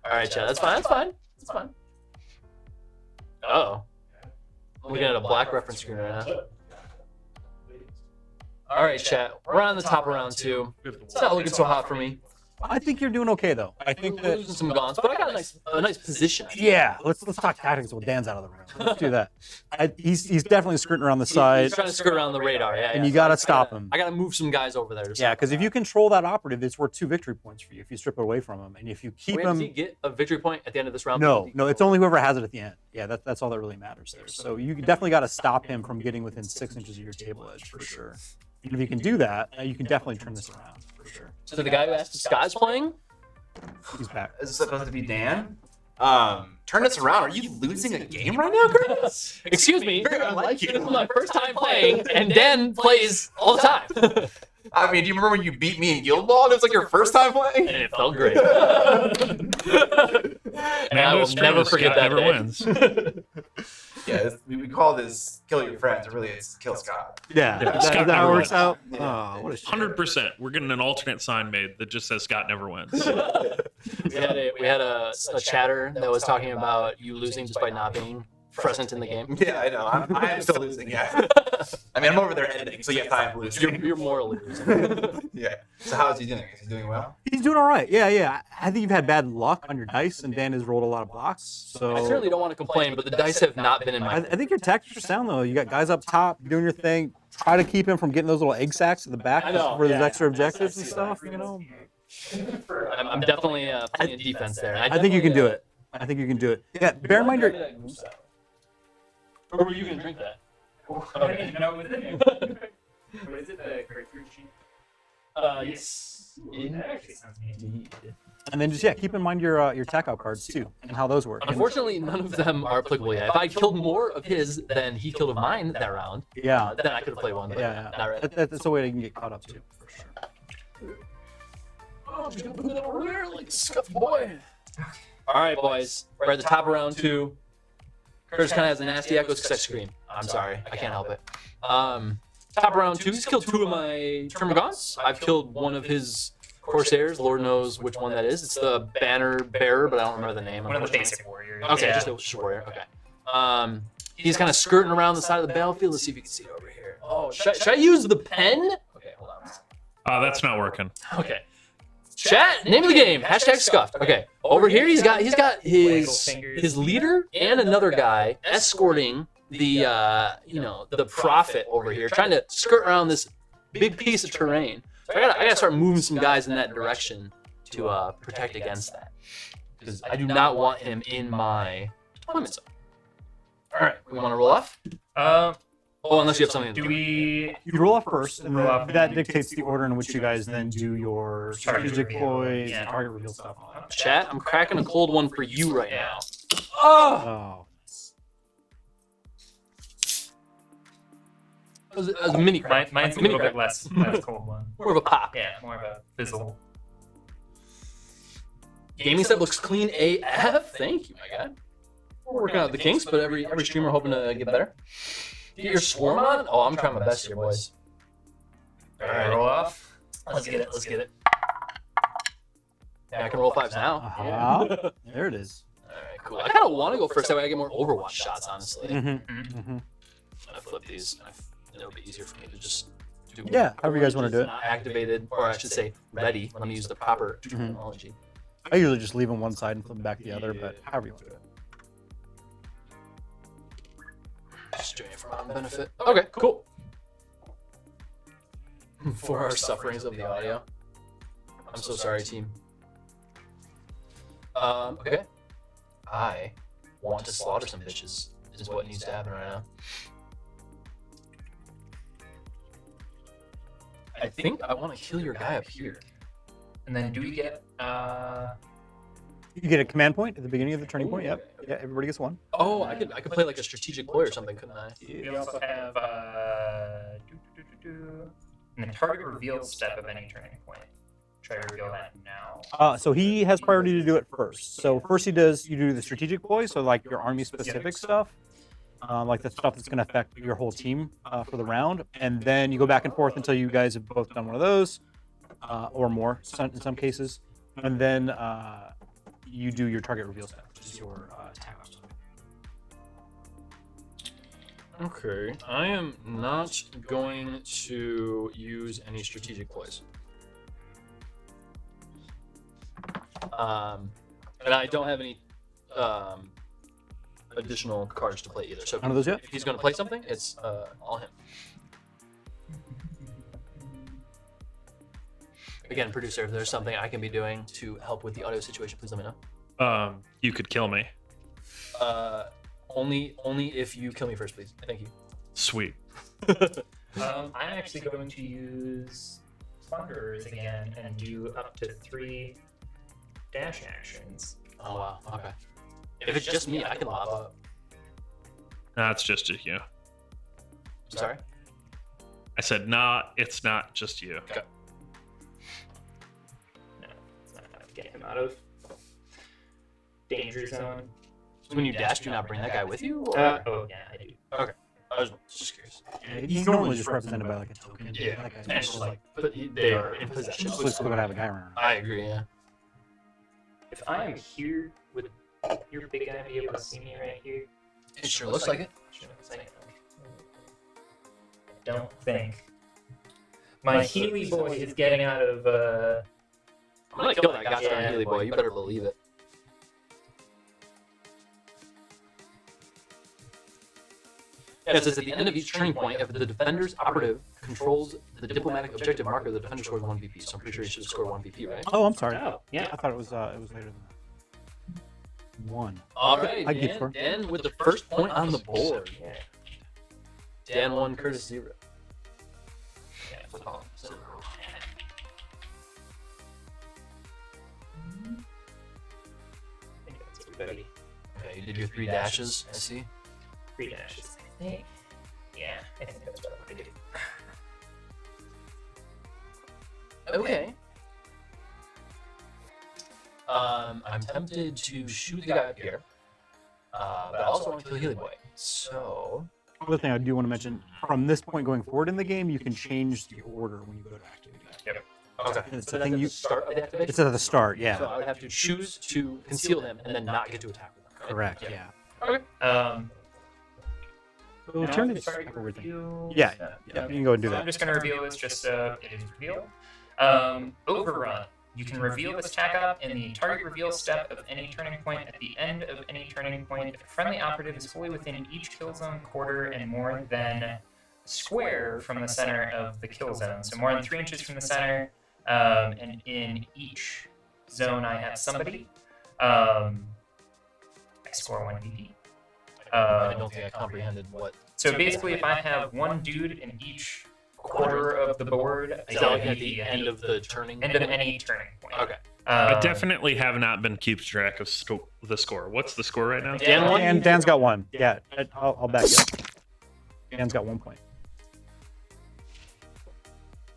Alright, Chad, that's fine. That's fine. Uh-oh. I'm looking at a black reference screen right now. Alright, chat. We're on the top of round 2. It's not looking so hot for me. I think you're doing okay, though. I think We're that. losing some gaunts, but I got a nice position. Yeah, let's talk tactics while Dan's out of the room. Let's do that. He's definitely skirting around the side, He's trying to skirt around the radar, yeah. and you So gotta I stop gotta- him. I gotta move some guys over there. Yeah, because if you control that operative, it's worth 2 victory points for you if you strip it away from him, and if you keep Wait, does he him. get a victory point at the end of this round? No, it's only whoever has it at the end. Yeah, that's all that really matters there. So you definitely got to stop him from getting within 6 inches of your table edge for sure. And if you can do that, you can definitely turn this around for sure. So the guy who asked if Sky's playing? He's back. Is it supposed to be Dan? Turn this around. Are you losing a game right now, Chris? Excuse me. Very unlike This you. is my first time playing, and Dan plays all the time. I mean, do you remember when you beat me in Guild Ball and it was like your first time playing? And it felt great. And I will Mando's never Scott forget that never day. wins. Yeah, we call this kill your friends. Really, it's kill Scott. Yeah, Yeah, that, Scott that never works won. out. Yeah. Oh, what a shit. 100%. We're getting an alternate sign made that just says Scott never wins. We had a chatter that was talking about you losing just by not being present in the game. Yeah, I know. I'm still losing. Yeah. I mean, I'm over there ending, so yeah, I'm losing. You're morally losing. Yeah. So how's he doing? Is he doing well? He's doing all right. Yeah. I think you've had bad luck on your dice, and Dan has rolled a lot of blocks. So I certainly don't want to complain, but the dice have not been in my. I think your tactics are sound though. You got guys up top doing your thing. Try to keep him from getting those little egg sacs at the back I know, where there's yeah. extra objectives and stuff. You know. I'm definitely playing defense there. I think you can do it. I think you can do it. Yeah. Bear in mind your. Or were you gonna drink that? Okay. No, was it? What is it? The grapefruit juice? Yes. That actually sounds neat. And then just keep in mind your tack out cards too and how those work. Unfortunately, none of them are applicable yet. If I killed more of his than he killed of mine that round, Yeah. then I could have played one. But Yeah. not really. That's a way they can get caught up too. For sure. Oh, I'm just gonna put that over there like a scuffed boy. All right, boys. We're at the top of round 2. Curtis kind of has a nasty echoes because I scream. I'm sorry. I can't help it. Top of round 2. He's killed 2 of my Termagants. I've killed one of his Corsairs. Lord knows which one that is. It's the banner bearer, but I don't remember the name. One of the basic warriors. Okay, Yeah. just a warrior. Okay. He's kind of skirting around the side of the battlefield. Let's see if you can see it over here. Oh, should I use the pen? Okay, hold on. That's not working. Okay. Chat, name of the game, hashtag scuffed. Okay, over here he's got his leader and another guy escorting the the prophet over here, trying to skirt around this big piece of terrain. So I gotta start moving some guys in that direction to protect against that, because I do not want him in my deployment zone. All right, we want to roll off. Oh, unless you have something. Do we? You roll off first, and Roll off. that dictates the order in which you guys then do your strategic reveal. ploys, Yeah. target reveal stuff. All that. Chat, I'm cracking a cold one for you right now. Oh, That was a mini crack. Mine's a mini little bit crack. less cold one. More of a pop. Yeah, more of a fizzle. Gaming set looks clean AF. Thank you, my god. We're working out the kinks, but every streamer hoping to get better. Get your swarm on? Oh, I'm trying my best here, boys. All right, roll off. Let's get it. Yeah, I can roll 5s now. Uh-huh. There it is. Alright, cool. I kind of want to go first, that way I get more Overwatch shots, honestly. Mm-hmm. I flip these. It'll be easier for me to just do. Yeah, however you guys want to do it. Not activated, or I should say, ready. Let me use the proper terminology. I usually just leave them one side and flip them back the other, but however you want to do it. Just doing it for my own benefit. Okay, cool. For our sufferings of the audio. I'm so sorry, team. Okay. I want to slaughter some bitches, is what needs to happen right now. I think I want to kill your guy up here. And then do we get? You get a command point at the beginning of the turning point. Yep. Yeah, everybody gets one. Oh, I could play like a strategic ploy or something, couldn't I? We also have and the target reveal step of any turning point. Try to reveal that now. So he has priority to do it first. So first you do the strategic ploy, so like your army specific stuff, like the stuff that's going to affect your whole team for the round, and then you go back and forth until you guys have both done one of those, or more in some cases, and then you do your target reveal step, which is your attack. Okay, I am not going to use any strategic ploys. And I don't have any additional cards to play either. So None of those yet? if he's going to play something, it's all him. Again, producer, if there's something I can be doing to help with the audio situation, please let me know. You could kill me. Only if you kill me first, please. Thank you. Sweet. I'm actually going to use Plunderers again and do up to 3 dash actions. Oh wow. Okay. If it's just me, I can lob up. Nah, it's just you. Sorry? I said, nah, it's not just you. Okay. No, it's not enough to get him out of danger zone. So when you dash, do you not bring that guy with you? Or? Oh, yeah, I do. Okay. I was just curious. He's normally just represented by like a token. Yeah. Like And it's just like, but they are in possession. Just looks like to have a guy around. I agree, yeah. If I am here, would your big guy be able to see me right here? It sure looks like it. I don't think. My Healy boy is getting out of. I'm gonna kill that goddamn Healy boy. You better believe it. Yeah, it says at the end of each turning point, if the defender's operative controls the diplomatic objective marker, the defender scores 1 VP. So I'm pretty sure he should score 1 VP, right? Oh, I'm sorry. Oh, yeah. I thought it was later than that. 1. All right, I get score. Dan with the first point on the board. Dan 1, Curtis 0. Yeah, flip on. So, I think that's everybody. Okay, you did your 3 dashes, I see. 3 dashes, I think. Yeah, I think that's what I'm gonna do. Okay. I'm tempted to shoot the guy up here, but I also want to kill Healy Boy. So, Other thing I do want to mention, from this point going forward in the game, you can change the order when you go to activate. Yep. okay. It's So a thing that's you. at the start of the activation. It's at the start, yeah. So I would have to choose to conceal him and then not get to attack with him. Right? Correct, Yeah. yeah. Okay. So and turn I'll it. start your reveal. Yeah, yeah, you can go and do So I'm that. just going to reveal this just so it is revealed. Overrun. You can reveal this attack up in the target reveal step of any turning point at the end of any turning point. If a friendly operative is fully within each kill zone quarter and more than square from the center of the kill zone. So more than 3 inches from the center, and in each zone I have somebody. I score 1 VP. I don't think I comprehended what. So basically, if I have one dude in each quarter of the board, Is that like at the end of the turning? end of any turning point. Okay. I definitely have not been keeping track of the score. What's the score right now? Dan won? And Dan's got 1. Yeah, I'll back you up. Dan's got 1 point.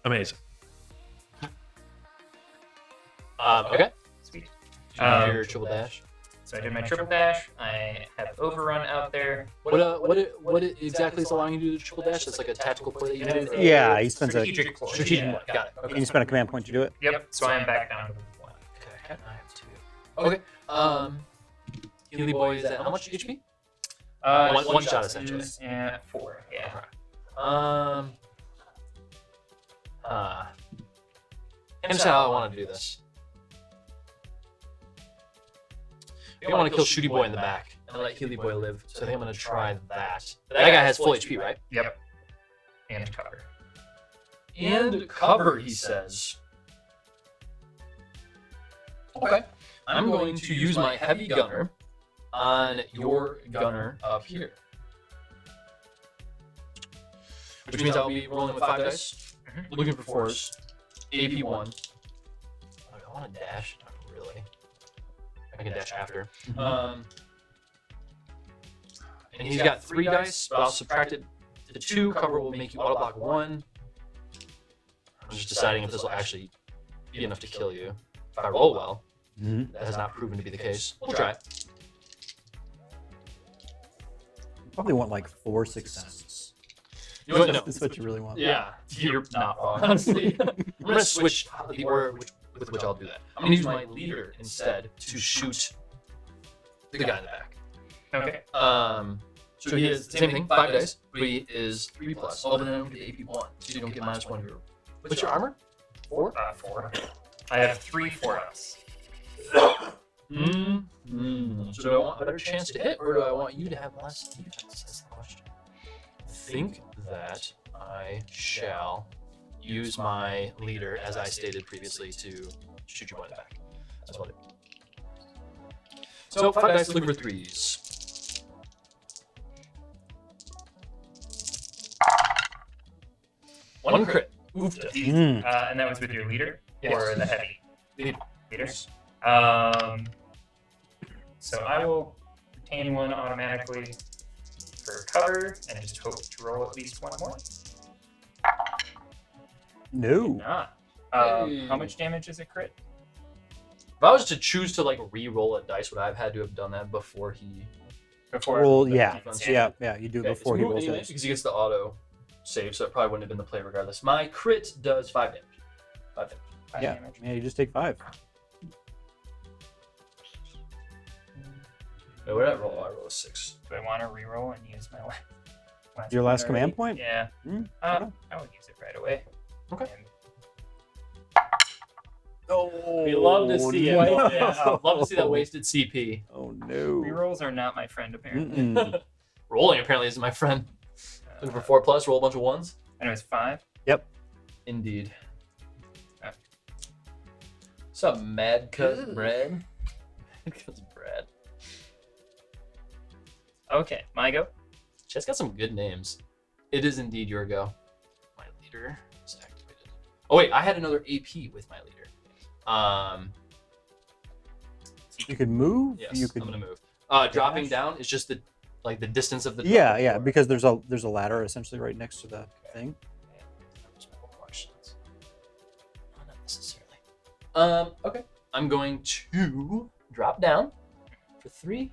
Amazing. Okay. Sweet. Did you do your triple dash? So I did my triple dash. I have overrun out there. What exactly is allowing you to do the triple dash? It's like a tactical play that you do? Yeah, he spends a. Strategic play. Strategic Yeah. one. Got it. Can Okay. you spend a command point to do it? Yep. So I am back down to 1. Okay. I have 2. Okay. Healy Boy is at how much HP? One shot, essentially. Yeah, 4. Yeah. Here's how I want to do this. I think I want to kill Shooty Boy in the back and let Healy Boy live. So I think I'm going to try that. That guy has full HP, right? Yep. And cover. And cover, he says. Okay. I'm going to use my heavy gunner on your gunner up here. Which means I'll be rolling with 5 dice, looking for 4s, AP 1. I want to dash, not really. I can dash after. And he's got 3 dice, but I'll subtract it to 2. Cover will make you auto block 1. I'm just deciding if this will actually be enough to kill you. If I roll well, that has not proven to be the case. We'll try it. Probably want like 4 successes. You know what? No. That's what you really want. Yeah, you're not wrong, honestly. I'm going to switch the order with which I'll do that. I'm going to use my leader instead to shoot the guy in the back. Okay. So he is, same thing, 5 dice, but he is 3 plus. Oh, but then I don't get AP 1, so you don't get -1 of your. What's your armor? 4? 4. I have 3 4-ups. So do I want a better chance to hit, or do I want you to have less defense? That's the question. I think that I shall use my leader, as I stated previously, to shoot you one in the back. That's what it is. So 5 dice, looking for 3s. One crit. Oof. And that was with your leader? Yes. Or the heavy? Leader. Leader? So I will obtain one automatically for cover, and just hope to roll at least one more. No. Not. Hey. How much damage is a crit? If I was to choose to like re-roll a dice, would I have had to have done that before he? Before I Well, rolled the yeah, defense? yeah, you do Okay, before it's he moved rolls anyway, dice. because he gets the auto save, so it probably wouldn't have been the play regardless. My crit does 5 damage. 5 damage. 5 Yeah, damage. yeah, you just take 5. Wait, what did I roll? I rolled a 6. Do I want to reroll and use my last Your last one command already? point? Yeah. Hmm, I sure. would use it right away. Okay. And Oh, We love to see it. no. Yeah, love to see that wasted CP. Oh no. rerolls are not my friend, apparently. Mm-mm. Rolling apparently isn't my friend. Looking for 4 plus, roll a bunch of 1s. And it was 5. Indeed. Okay. What's up, Mad Cuz Ooh. Bread? Cuz Bread. Okay, my go. She's got some good names. It is indeed your go. My leader is activated. Oh wait, I had another AP with my leader. You could move. Yes, You could. I'm gonna move. Dropping down is just the distance of the. Yeah, drop yeah, floor. because there's a ladder essentially right next to the thing. Questions. Oh, not necessarily. Okay. I'm going to drop down for 3.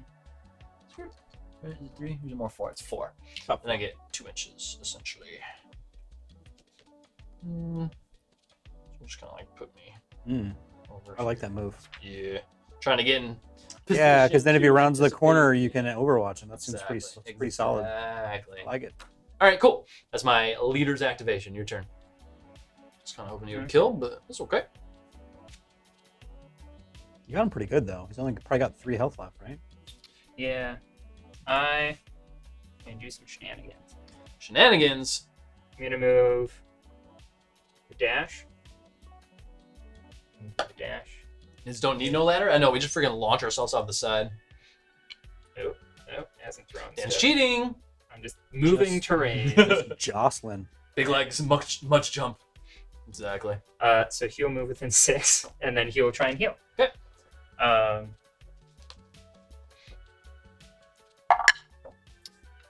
Where's the 3? Who's more 4? It's 4. Top Then I get 2 inches essentially. So just kind of like put me Mm, over. I like that move. Yeah. Trying to get in. Yeah, because then if he position to rounds the participate. corner, you can Overwatch, and that seems Exactly. pretty solid. Exactly. I like it. All right, cool. That's my leader's activation. Your turn. Just kind of hoping you would kill, but that's okay. You got him pretty good though. He's only probably got 3 health left, right? Yeah. I can do some shenanigans. Shenanigans. I'm going to move the dash. The dash. Just don't need no ladder. I know. We just freaking launch ourselves off the side. Nope, hasn't thrown. That's stuff. cheating. I'm just moving Just- terrain. Jocelyn. Big legs, much jump. Exactly. So he'll move within 6, and then he'll try and heal. Okay.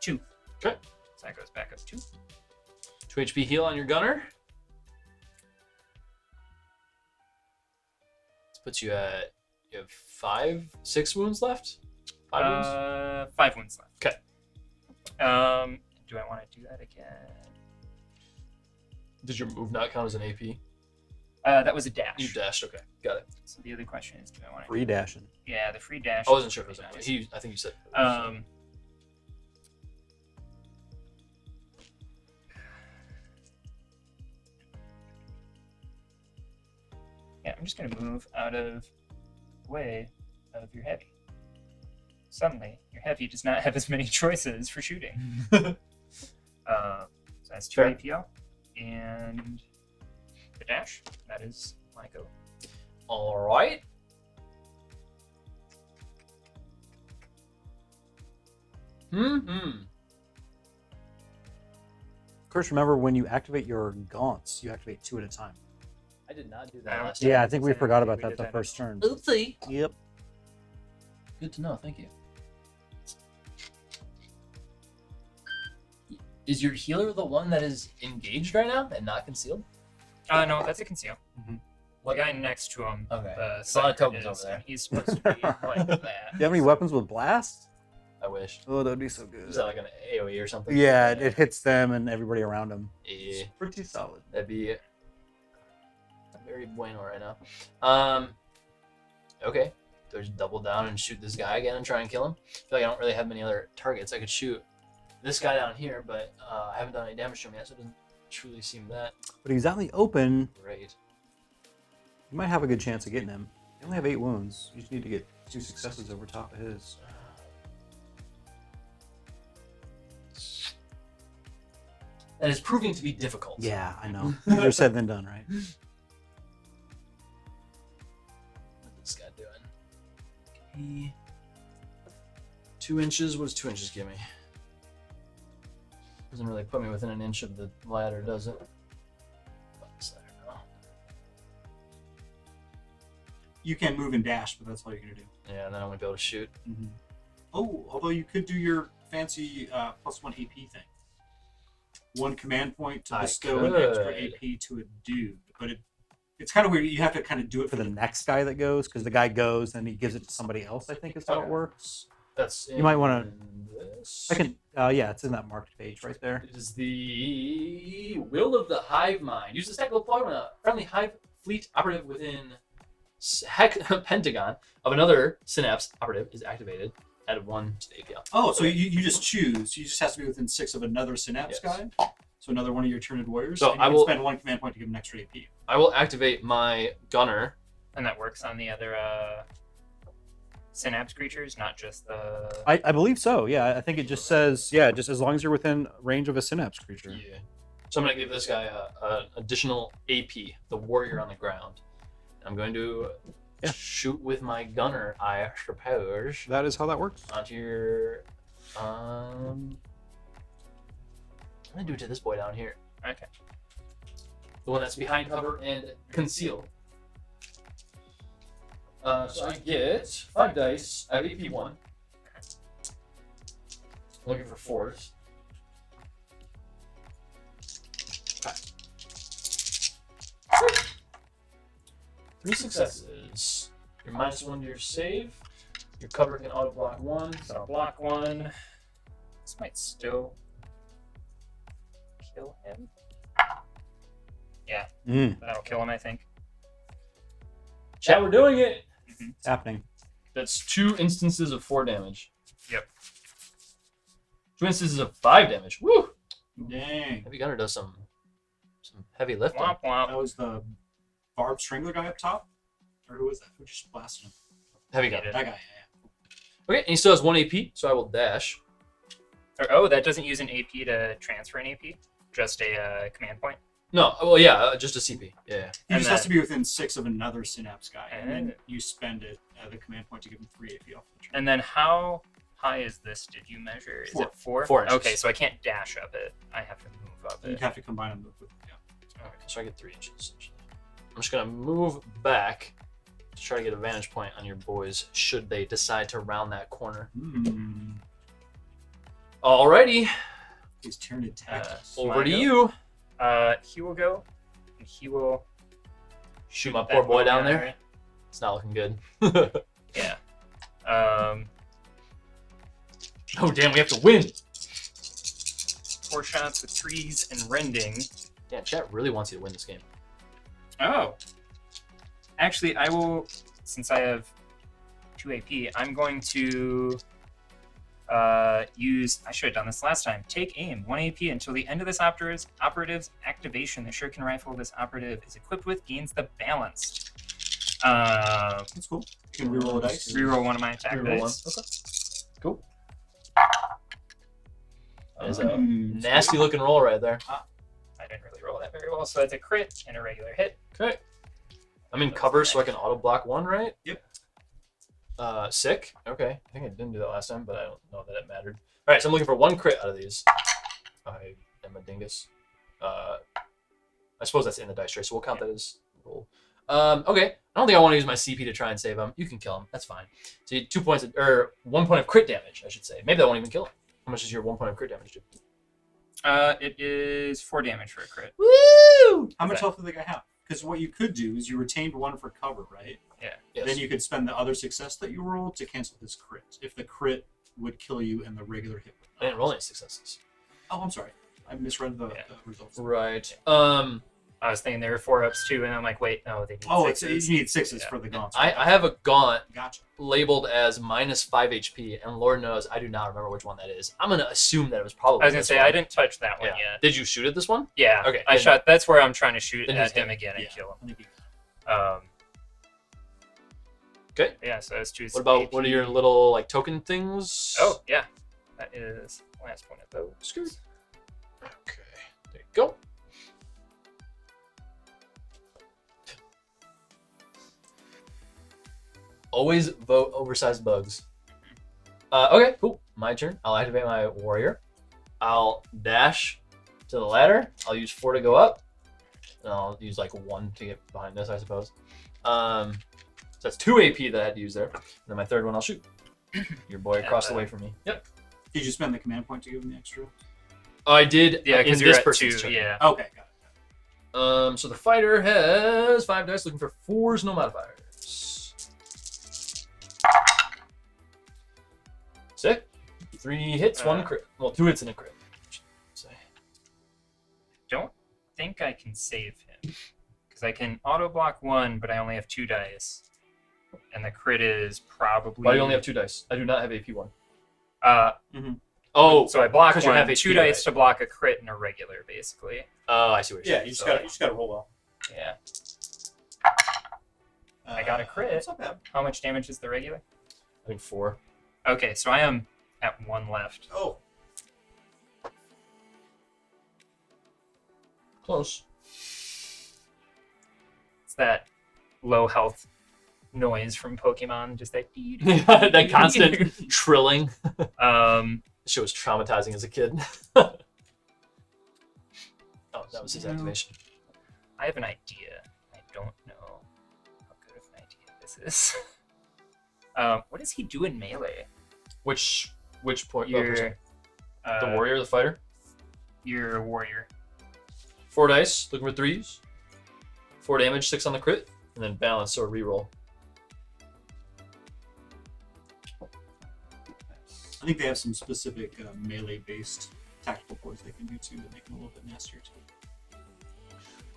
2. Okay. So that goes back as 2. 2 HP heal on your gunner. This puts you at. You have 6 wounds left. 5 wounds. 5 wounds left. Okay. Do I want to do that again? Did your move not count as an AP? That was a dash. You dashed. Okay, got it. So the other question is, do I want to? Free dashing. Yeah, the free dash. I wasn't sure if it was. nice. I think you said. Yeah, I'm just gonna move out of the way of your heavy. Suddenly, your heavy does not have as many choices for shooting. So that's 2 Fair. APL and the dash. That is my go. All right. Of course, remember when you activate your gaunts, you activate 2 at a time. I did not do that that last last time. Yeah, I think we forgot about We that did the that. first turn. Oopsie. Yep. Good to know. Thank you. Is your healer the one that is engaged right now and not concealed? No, that's a conceal. Mhm. The guy next to him. Okay. The There's a lot of second tokens is, over there. and he's supposed to be like that. Do you have any weapons with blast? I wish. Oh, that'd be so good. Is that like an AoE or something? Yeah, it hits them and everybody around them. Yeah. Pretty solid. That'd be very bueno right now. Okay. Do I just double down and shoot this guy again and try and kill him? I feel like I don't really have many other targets. I could shoot this guy down here, but I haven't done any damage to him yet, so it doesn't truly seem that But he's out in the open. great. You might have a good chance of getting him. You only have 8 wounds. You just need to get 2 successes over top of his. That is proving to be difficult. Yeah, I know. Easier said than done, right? What's this guy doing? Okay. 2 inches. What does 2 inches give me? Doesn't really put me within an inch of the ladder, does it? What's that now? You can move and dash, but that's all you're gonna do. Yeah, and then I won't be able to shoot. Mm-hmm. Oh, although you could do your fancy +1 AP thing. 1 command point to bestow an extra AP to a dude, but it's kind of weird. You have to kind of do it For the next guy that goes, because the guy goes and he gives it to somebody else, I think is how it works. That's You might want to. I can, yeah, it's in that marked page right there. It is the Will of the Hive Mind. Use the tactical plug when a friendly Hive fleet operative within pentagon of another Synapse operative is activated. Add 1 to the APL. Oh, so you just choose. You just have to be within 6 of another Synapse Yes. guy. So another one of your Tyranid warriors. So and you I can will spend 1 command point to give him an extra AP. I will activate my gunner. And that works on the other Synapse creatures, not just the. I believe so. Yeah, I think it just says just as long as you're within range of a Synapse creature. Yeah. So I'm gonna give this guy an additional AP, the warrior on the ground. I'm going to shoot with my gunner, I suppose, That is how that works. onto your. I'm gonna do it to this boy down here, Okay. the one that's behind cover and concealed. So I get 5 dice. I have AP 1. Looking for 4s. Okay. 3 successes. You're -1 to your save. Your cover can auto block 1. So I'll block 1. This might still kill him. That'll kill him, I think. Chat, we're doing it. It's happening. That's 2 instances of 4 damage. Yep. 2 instances of 5 damage. Woo! Dang. Heavy Gunner does some heavy lifting. Womp womp. That was the Barb Strangler guy up top? Or who was that? Who just blasted him? Heavy Gunner. That guy, yeah. Okay, and he still has 1 AP, so I will dash. Oh, that doesn't use an AP to transfer an AP? Just a command point? No, well, yeah, just a CP. Yeah. He And just has then- to be within 6 of another Synapse guy, and then And- you spend it, the command point to give him 3 AP off the turn. And then how high is this? Did you measure? Is 4. it 4? 4 inches. Okay, so I can't dash up it. I have to move up You'd it. have to combine them with Okay, so I get 3 inches. Essentially. I'm just gonna move back to try to get a vantage point on your boys should they decide to round that corner. Alrighty, His Tyranid tactics. over to go? you. He will go, and he will Shoot my that poor boy one down guy. there. It's not looking good. Yeah. Oh damn, we have to win. 4 shots with trees and rending. Damn, chat really wants you to win this game. Oh. Actually, I will, since I have 2 AP, I'm going to use, I should have done this last time, take aim, 1 AP until the end of this operative's activation. The shuriken rifle this operative is equipped with gains the balance. That's cool. You can reroll a dice. Reroll one of my attack Reroll dice. one. Okay. Cool. That is a nasty looking roll right there. I didn't really roll that very well, so that's a crit and a regular hit. Okay. I'm in cover, so I can auto block 1, right? Yep. Sick. Okay. I think I didn't do that last time, but I don't know that it mattered. All right, so I'm looking for 1 crit out of these. I am a dingus. I suppose that's in the dice tray, so we'll count that as roll. Okay. I don't think I want to use my CP to try and save him. You can kill him. That's fine. So you 2 points, or 1 point of crit damage, I should say. Maybe that won't even kill him. How much is your 1 point of crit damage do? It is 4 damage for a crit. Woo! How much health do the guy have? Because what you could do is you retained 1 for cover, right? Yeah. Yes. Then you could spend the other success that you rolled to cancel his crit. If the crit would kill you and the regular hit would I not. didn't roll any successes. Oh, I'm sorry. I misread the Yeah. results. Right. I was thinking there were 4-ups too, and I'm like, wait, no, they need Oh, 6s. you need 6s Yeah. for the gaunt. I have a gaunt Gotcha. labeled as -5 HP, and Lord knows I do not remember which one that is. I'm gonna assume that it was probably. I was gonna this say one. I didn't touch that one Yeah. yet. Did you shoot at this one? Yeah. Okay, I then- shot. That's where I'm trying to shoot then at he's him dead. again and Yeah. kill him. I think you Okay. Yeah. So that's 2. What about what are your little like token things? Oh yeah, that is last one of those. Okay. There you go. Always vote oversized bugs. Okay, cool. My turn. I'll activate my warrior. I'll dash to the ladder. I'll use 4 to go up. And I'll use like 1 to get behind this, I suppose. So that's 2 AP that I had to use there. And then my third one I'll shoot. Your boy across the way from me. Yep. Did you spend the command point to give him the extra? I did. Yeah, in because this you're at person's 2. turn. Yeah. Okay, got it. So the fighter has 5 dice, looking for 4s, no modifiers. Sick. 3 hits, 1 crit. Well, 2 hits and a crit. Don't think I can save him because I can auto block 1, but I only have 2 dice, and the crit is probably. Why do you only have 2 dice? I do not have AP 1. Oh, so I block 'cause you 1, have 2 HP, dice right? to block a crit and a regular, basically. Oh, I see what you're Yeah, saying. you just gotta roll well. Yeah. I got a crit. That's not bad. How much damage is the regular? I think 4. Okay, so I am at 1 left. Oh, Close. It's that low health noise from Pokemon, just that. That constant trilling. Um, This shit was traumatizing as a kid. Oh, that was his activation. I have an idea. I don't know how good of an idea this is. What does he do in melee? Which point? Your, The warrior or the fighter? Your warrior. 4 dice, looking for 3s. 4 damage, 6 on the crit, and then balance or reroll. I think they have some specific melee-based tactical points they can do too that make them a little bit nastier too.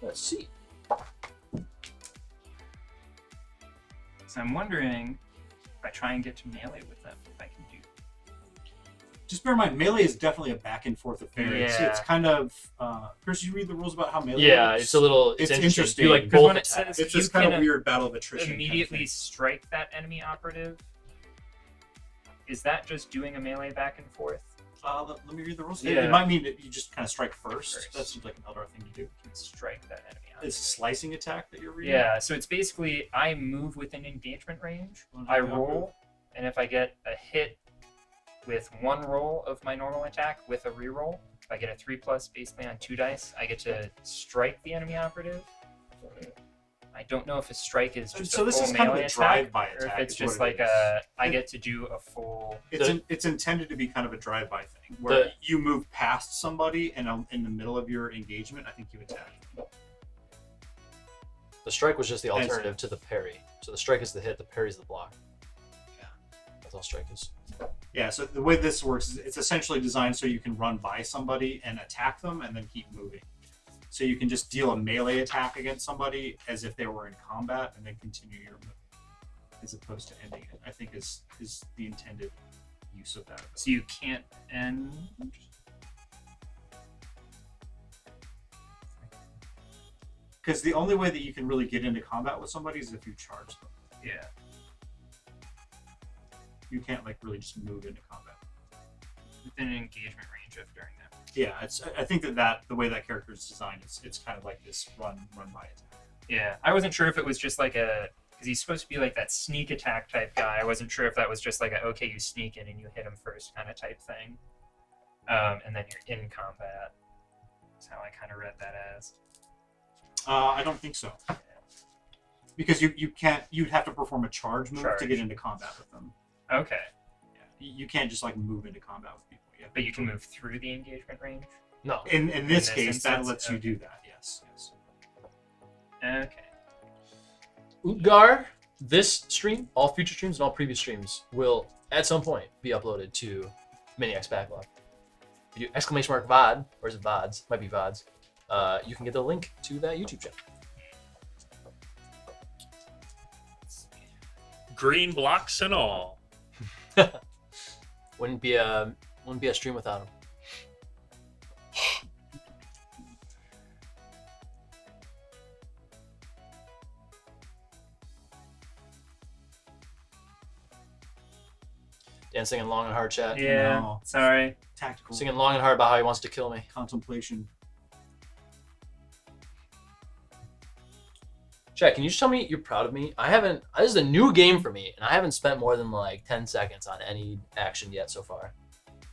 Let's see. So I'm wondering if I try and get to melee with them, if I can do. Just bear in mind, melee is definitely a back and forth affair. Yeah. It's kind of. Chris, you read the rules about how melee Yeah, works? it's a little. It's interesting. You like Because both when it attacks. says It's you this kind of can weird battle of attrition. immediately strike that enemy operative, is that just doing a melee back and forth? Let me read the rules. Yeah. It might mean that you just kind of strike first. First. That seems like an Eldar thing to do. You can strike that enemy operative. It's a slicing attack that you're reading. Yeah, so it's basically I move within engagement range, I roll, and if I get a hit with 1 roll of my normal attack with a reroll, if I get a 3+ basically on 2 dice, I get to strike the enemy operative. I don't know if a strike is just So a this full is kind of melee a attack, drive-by or if attack, it's is just what it like a is. I get to do a full. It's intended to be kind of a drive-by thing where you move past somebody and in the middle of your engagement, I think you attack. The strike was just the alternative to the parry. So the strike is the hit, the parry is the block. Yeah. That's all strike is. Yeah, so the way this works is it's essentially designed so you can run by somebody and attack them and then keep moving. So you can just deal a melee attack against somebody as if they were in combat and then continue your movement as opposed to ending it. I think is the intended use of that. So you can't end. Because the only way that you can really get into combat with somebody is if you charge them. Yeah. You can't like really just move into combat. Within an engagement range of during that. Yeah, I think that the way that character is designed, it's kind of like this run by attack. Yeah, I wasn't sure if it was just like a because he's supposed to be like that sneak attack type guy. I wasn't sure if that was just like a okay, you sneak in and you hit him first kind of type thing, and then you're in combat. That's how I kind of read that as. I don't think so. Because you can't. You'd have to perform a charge move to get into combat with them. Okay. Yeah, you can't just like move into combat with people. Yeah, but you can move through the engagement range. No. In this case, instance, that lets you do that. Yes. Okay. Utgar, this stream, all future streams, and all previous streams will at some point be uploaded to Miniac's backlog. If you !VOD, or is it VODs? Might be VODs. You can get the link to that YouTube channel. Green blocks and all. Wouldn't be a stream without him. Dan singing long and hard, chat. Yeah. No. Sorry. Tactical Singing long and hard about how he wants to kill me. contemplation. Chat, can you just tell me you're proud of me? This is a new game for me, and I haven't spent more than like 10 seconds on any action yet so far.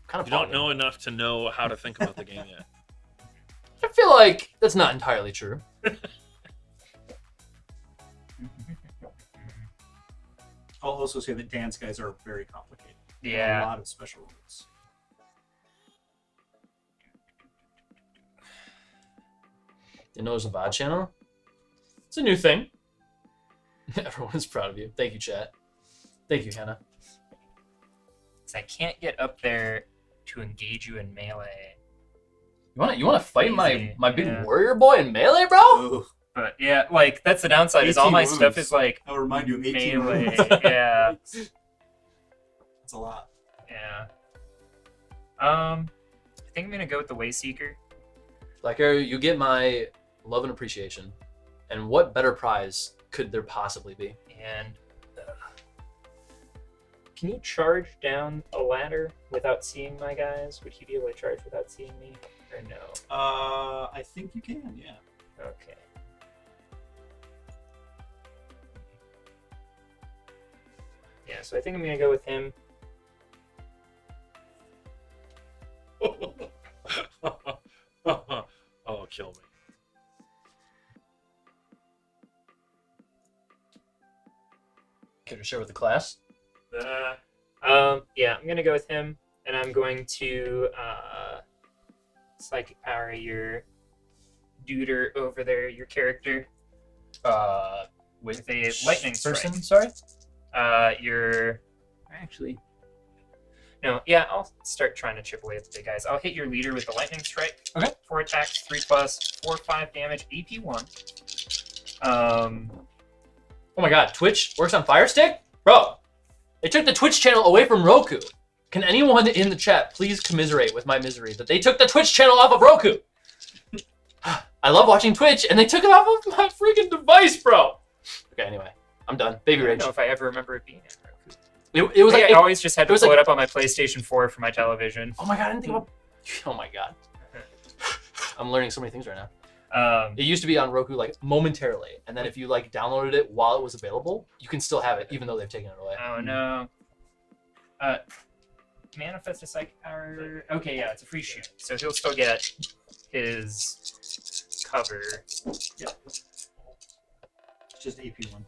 Kind of You don't know enough to know how to think about the game yet. I feel like that's not entirely true. I'll also say that Dan's guys are very complicated. And Yeah. a lot of special rules. Didn't know there's a VOD channel? It's a new thing. Everyone is proud of you. Thank you, chat. Thank you, Hannah. 'Cause I can't get up there to engage you in melee. You wanna fight Easy, my big yeah. warrior boy in melee, bro? Oh, But yeah, like that's the downside. Is all 18 my moves. stuff is like I'll remind you of 18 melee. moves. Yeah, That's a lot. yeah. I think I'm gonna go with the Wayseeker. Like, you get my love and appreciation. And what better prize could there possibly be? And can you charge down a ladder without seeing my guys? Would he be able to charge without seeing me, or no? I think you can, yeah. Okay. Yeah, so I think I'm gonna go with him. Oh, kill me. Care to share with the class? Yeah, I'm gonna go with him, and I'm going to psychic power your duder over there, your character, with a lightning person, strike. sorry? Your actually, no, yeah, I'll start trying to chip away at the big guys. I'll hit your leader with the lightning strike. Okay. 4 attacks, 3+, 4/5 damage, AP 1. Oh my god, Twitch works on Fire Stick? Bro, they took the Twitch channel away from Roku. Can anyone in the chat please commiserate with my misery that they took the Twitch channel off of Roku? I love watching Twitch, and they took it off of my freaking device, bro. Okay, anyway, I'm done. Baby I don't rage. know if I ever remember it being in Roku. It was like I always just had to was pull like- it up on my PlayStation 4 for my television. oh my god, I didn't think about. Oh my god, I'm learning so many things right now. It used to be on Roku like momentarily, and then if you like downloaded it while it was available, you can still have it even though they've taken it away. Oh no. Manifest a psychic power. Okay, yeah, it's a free shoot, so he'll still get his cover. Just AP1.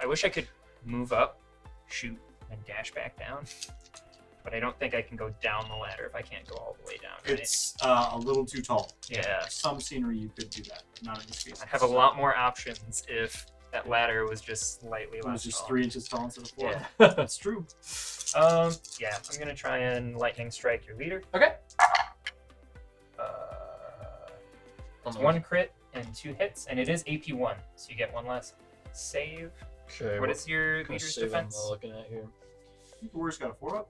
I wish I could move up, shoot, and dash back down, but I don't think I can go down the ladder if I can't go all the way down. Right? It's a little too tall. Yeah. Some scenery you could do that, not in this case. I have a lot more options if that ladder was just slightly It less was just tall. 3 inches tall instead of 4. Yeah. That's true. Yeah, I'm gonna try and lightning strike your leader. Okay. It's 1 crit and 2 hits, and it is AP1, so you get 1 less save. Okay. What is your leader's defense? I'm looking at here. Warrior's got a 4-up.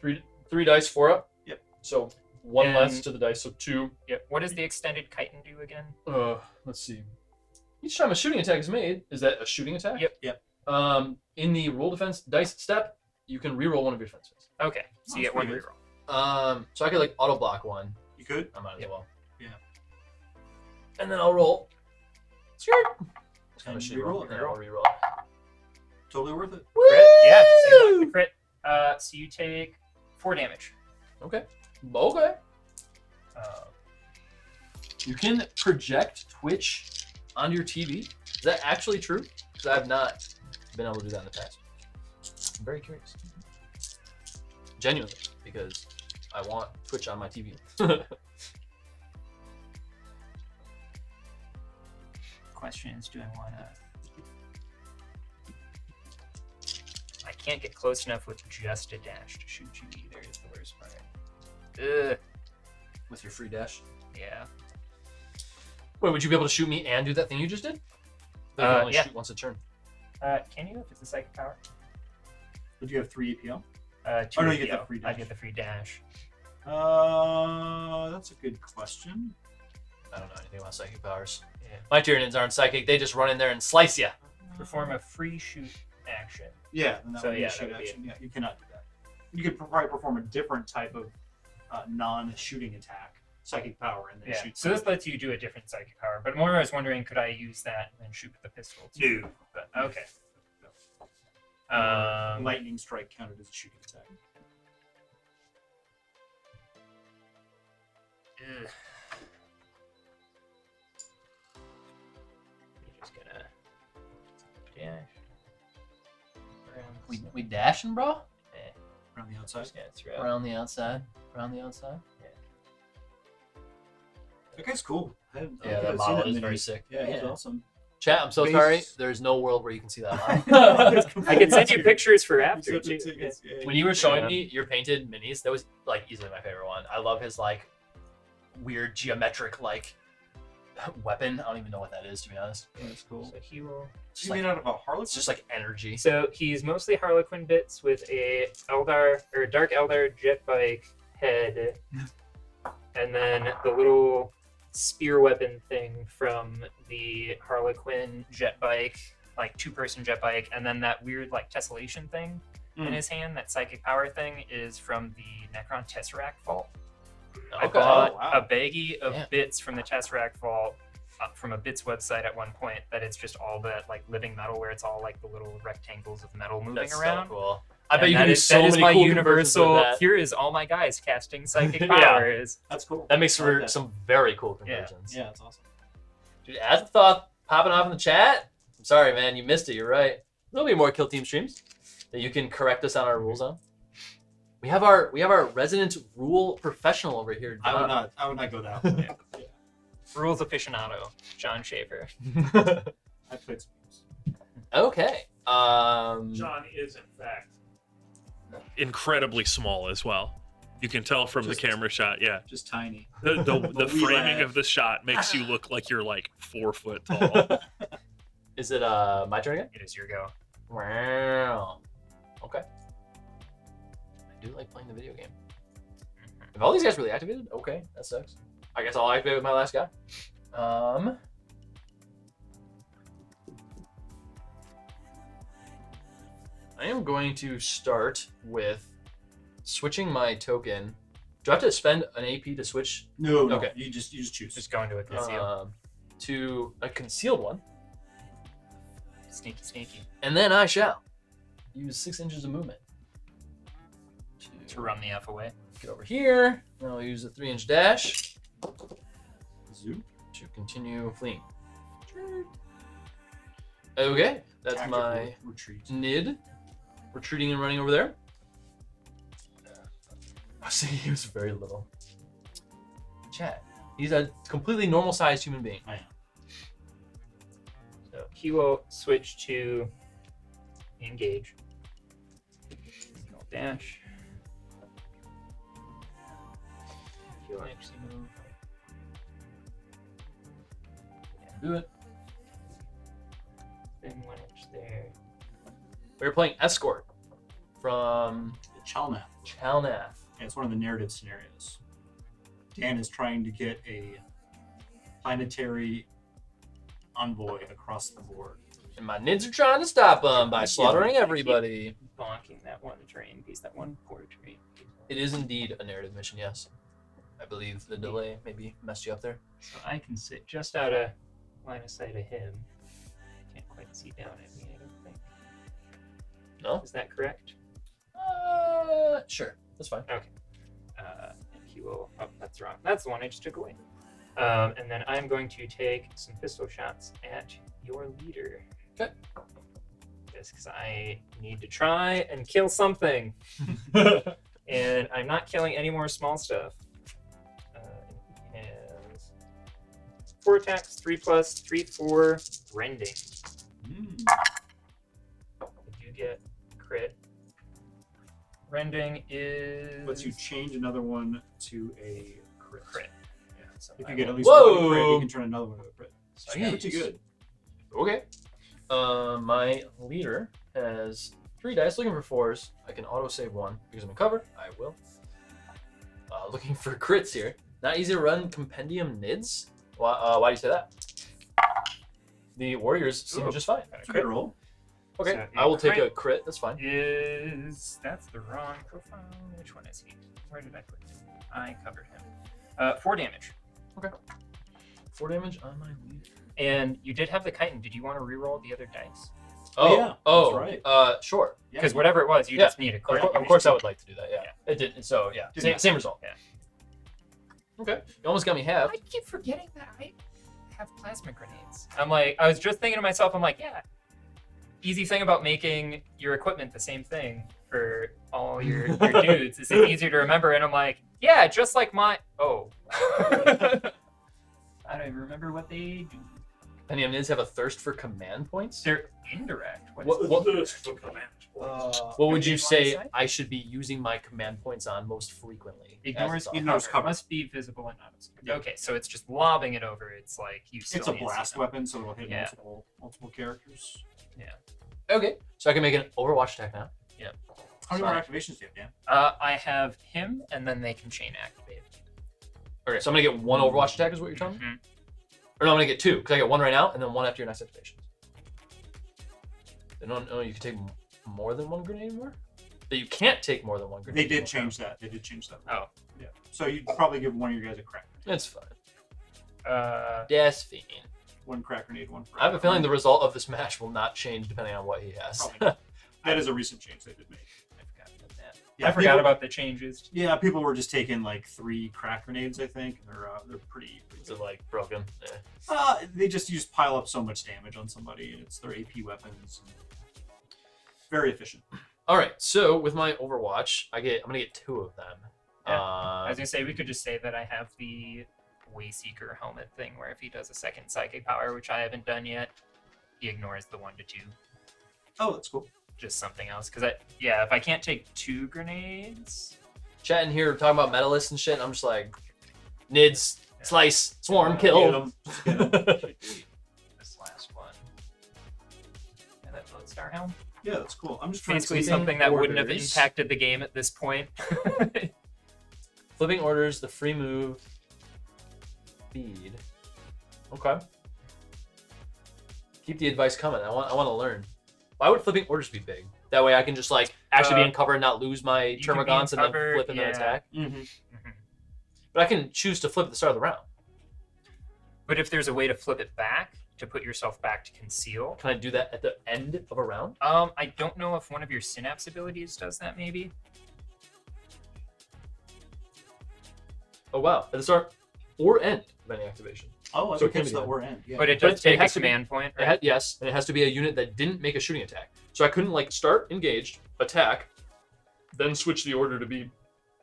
Three dice, 4 up. Yep. So 1 And- less to the dice, so 2. Yep. What does the extended chitin do again? Let's see. Each time a shooting attack is made, is that a shooting attack? Yep. In the roll defense dice step, you can reroll one of your defenses. Okay, so you That's get 1 pretty good. reroll. So I could like auto block 1. You could. I might as Yep. well. Yeah. And then I'll roll. Skirt. And I'm reroll it. Yeah, I'll reroll. Totally worth it. Crit? Yeah, so you got the crit. So you take 4 damage. Okay. Okay. You can project Twitch onto your TV. Is that actually true? Because I have not been able to do that in the past. I'm very curious. Genuinely, because I want Twitch on my TV. Question is, do I want to... I can't get close enough with just a dash to shoot you either, is the worst part. Ugh. With your free dash. Yeah. Wait, would you be able to shoot me and do that thing you just did? You can only Yeah. shoot once a turn. Can you, if it's a psychic power? Would you have 3 APL? 2 Oh, no, you get APO. the free I dash. get the free dash. That's a good question. I don't know anything about psychic powers. Yeah. My Tyranids aren't psychic. They just run in there and slice you. Perform a free shoot action. Yeah, then that So, would be yeah, a that shoot would be action. Yeah, you cannot do that. You could probably perform a different type of non-shooting attack, psychic power, and then Yeah. shoot. So this lets you do a different psychic power. But more I was wondering, could I use that and then shoot with the pistol too? No. But, okay. Lightning strike counted as a shooting attack. Ugh. You're just gonna dash. We dashing, bro? Eh. outside. Just gonna throw. Around the outside. Around the outside. That guy's cool. Yeah, that model is very sick. Yeah, he's Yeah. awesome. Chat, I'm so Base- sorry. There's no world where you can see that live. I can send you pictures for after. Such a too. ticket. Yeah. When you were showing me your painted minis, that was like easily my favorite one. I love his like weird geometric like weapon. I don't even know what that is, to be honest. That's cool. So he will. It's You like, made out of a Harlequin? it's just like energy. So he's mostly Harlequin bits with a Eldar or Dark Eldar jet bike head, and then the little spear weapon thing from the Harlequin jet bike, like 2-person jet bike, and then that weird like tessellation thing in his hand, that psychic power thing, is from the Necron Tesseract vault. I Okay. bought Oh, wow. a baggie of Yeah. bits from the Tesseract vault from a bits website at one point. That it's just all that like living metal, where it's all like the little rectangles of metal moving That's around. so cool. I bet And you that can do is- so that is many my cool universal. conversions with that. Here is all my guys casting psychic Yeah. powers. That's cool. That makes I like for that. some very cool Yeah. conversions. Yeah, it's awesome. Dude, as a thought popping off in the chat. I'm sorry, man, you missed it. You're right. There'll be more Kill Team streams that you can correct us on our rules on. We have our resident rule professional over here. I John. would not go that way. Yeah. Rules aficionado, John Schaefer. I played some games. Okay. John is in fact incredibly small as well. You can tell from Just- the camera shot. Yeah, Just tiny. the We framing laugh. of the shot makes you look like you're like 4 foot tall. Is it my turn again? It is your go. Wow. Okay. I do like playing the video game. If all these guys really activated, okay, that sucks. I guess I'll activate with my last guy. I am going to start with switching my token. Do I have to spend an AP to switch No. Okay. You just choose. Just go into a conceal. to a concealed one, Sneaky, sneaky. and then I shall use 6 inches of movement To run the F away. get over here. Then I'll use a 3-inch dash Zoom. to continue fleeing. Okay, that's Tactical my retreat. Nid retreating and running over there. I see he was very little. Chat. He's a completely normal sized human being. I am. So he will switch to engage. He'll dash. He'll actually move. Do it. Then 1 inch there. We were playing Escort from The Chalnath. Chalnath. Yeah, it's one of the narrative scenarios. Dan is trying to get a planetary envoy across the board. And my Nids are trying to stop him by slaughtering everybody. Bonking that one terrain piece, that one portrait. It is indeed a narrative mission, yes. I believe the delay maybe messed you up there. So I can sit just out of line of sight of him. Can't quite see down at me, I don't think. No? Is that correct? Sure. That's fine. Okay. And he will. Oh, that's wrong. That's the one I just took away. And then I'm going to take some pistol shots at your leader. Okay. Just because I need to try and kill something. And I'm not killing any more small stuff. He has 4 attacks, 3+, 3/4, rending. I do get crit. Rending is Lets you change another one to a crit. Yeah, so If I you get will- at least one Whoa! crit, you can turn another one to a crit. Jeez. Pretty good. Okay. My leader has 3 dice looking for 4s. I can auto save 1 because I'm in cover. I will. Looking for crits here. Not easy to run compendium nids. Why do you say that? The warriors seem Ooh. just fine. Got a It's a crit. good roll. Okay, So I will take crit a crit. That's fine. That's the wrong profile. Which one is he? Where did I put him? I covered him. 4 damage. 4 damage on my leader. And you did have the chitin. Did you want to reroll the other dice? Oh, yeah, Oh. that's right. Sure. Yeah. Because whatever it was, you Yeah. just need a crit. Of course, I would like to do that. Yeah. It did. So yeah, Didn't same result. Yeah. Okay. You almost got me half. I keep forgetting that I have plasma grenades. I'm like, I was just thinking to myself, I'm like, yeah. Easy thing about making your equipment the same thing for all your dudes? Is it easier to remember? And I'm like, yeah, just like my. Oh. I don't even remember what they do. Any of Nids have a thirst for command points? They're indirect. What would you say Side? I should be using my command points on most frequently? Ignores cover. Must be visible and not obscured. Yeah. Okay, so it's just lobbing it over. It's like you still It's a need to see blast them. weapon, so it'll hit Yeah. multiple characters. Okay, so I can make an Overwatch attack now. How many more activations do you have, Dan? I have him, and then they can chain activate. Okay, so I'm gonna get one Overwatch attack, is what you're telling me? Mhm. Or no, I'm gonna get two, because I get one right now, and then one after your next activation. No, you can take more than one grenade more? That you can't take more than one grenade. They did more. change that. They did change that. Oh. Yeah. So you'd probably give one of your guys a crack. It's fine. That's fine. One crack grenade, one. I have a feeling the result of this match will not change depending on what he has. Probably not. That is a recent change they did make. I forgot about that. Yeah, I forgot people- about the changes. Yeah, people were just taking like 3 crack grenades. I think they're pretty. Is it like broken? They just pile up so much damage on somebody, and it's their AP weapons. Very efficient. All right, so with my Overwatch, I'm gonna get 2 of them. Yeah. I was gonna say we could just say that I have the Wayseeker helmet thing, where if he does a second psychic power, which I haven't done yet, he ignores the 1 to 2. Oh, that's cool. Just something else, because if I can't take 2 grenades, Chatting here talking about medalists and shit, and I'm just like, Nids, slice, swarm, Get kill. 'em. Just get 'em. this last one, and that Lodestar helm. Yeah, that's cool. I'm just trying Basically to see something that wouldn't have orders. impacted the game at this point. Flipping orders, the free move, feed. Okay. Keep the advice coming. I want to learn. Why would flipping orders be big? That way I can just like actually be in cover and not lose my you can be in termagants and then cover, flip and then yeah. attack. Mm-hmm. But I can choose to flip at the start of the round. But if there's a way to flip it back to put yourself back to conceal, Can I do that at the end of a round? I don't know if one of your synapse abilities does that. Maybe. Oh wow! At the start or end of any activation. Oh, I So so it can catch be that done. or end. Yeah. But it But does it take a has to be- command point, It right? yes, and it has to be a unit that didn't make a shooting attack. So I couldn't like start engaged, attack, then switch the order to be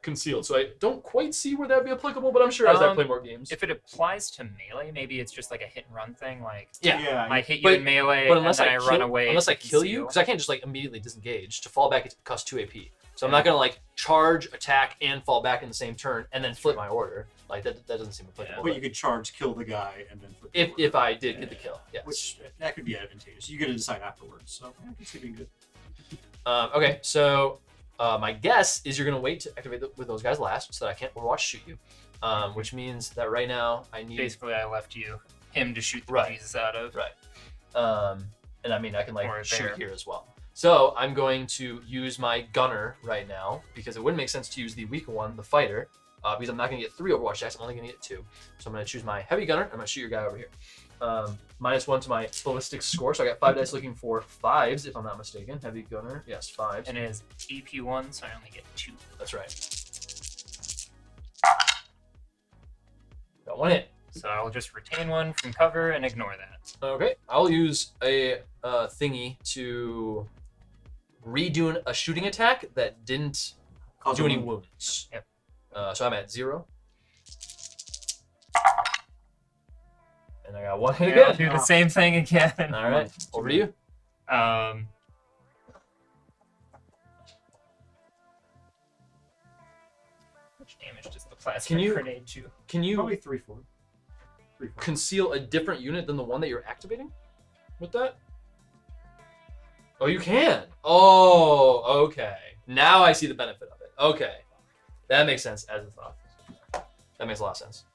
concealed. So I don't quite see where that'd be applicable, but I'm sure as I play more games. If it applies to melee, maybe it's just like a hit and run thing. Like Yeah. I hit you But- in melee, But unless and I then I run away. unless I to kill you, conceal. because I can't just like immediately disengage. To fall back, it costs 2 AP. So I'm not gonna like charge, attack, and fall back in the same turn, and then flip my order. Like that doesn't seem applicable. But you could charge, kill the guy, and then flip the if order. if I did get the kill, yes. Which that could be advantageous. You get to decide afterwards. So yeah, I can see it being good. Okay, so my guess is you're gonna wait to activate with those guys last, so that I can't Overwatch shoot you. Which means that right now I need Basically, I left him to shoot the Right. Jesus out of. Right. And I mean I can Or like shoot there. here as well. So I'm going to use my gunner right now because it wouldn't make sense to use the weak one, the fighter, because I'm not going to get 3 Overwatch attacks. I'm only going to get 2. So I'm going to choose my heavy gunner. I'm going to shoot your guy over here. -1 to my ballistics score. So I got 5 dice looking for 5s, if I'm not mistaken. Heavy gunner, yes, 5s. And it is AP1, so I only get 2. That's right. Got 1 hit. So I'll just retain 1 from cover and ignore that. Okay, I'll use a thingy to redo a shooting attack that didn't Cause do a any wound. wounds. Yep. So I'm at 0. And I got 1 hit Yeah, I'll again. do the same thing again. All right, over to you. How much damage does the plasma Can you- grenade do? Can you Probably 3-4. 3-4. conceal a different unit than the one that you're activating with that? Oh, you can. Oh, okay. Now I see the benefit of it. Okay. That makes sense as a thought. That makes a lot of sense.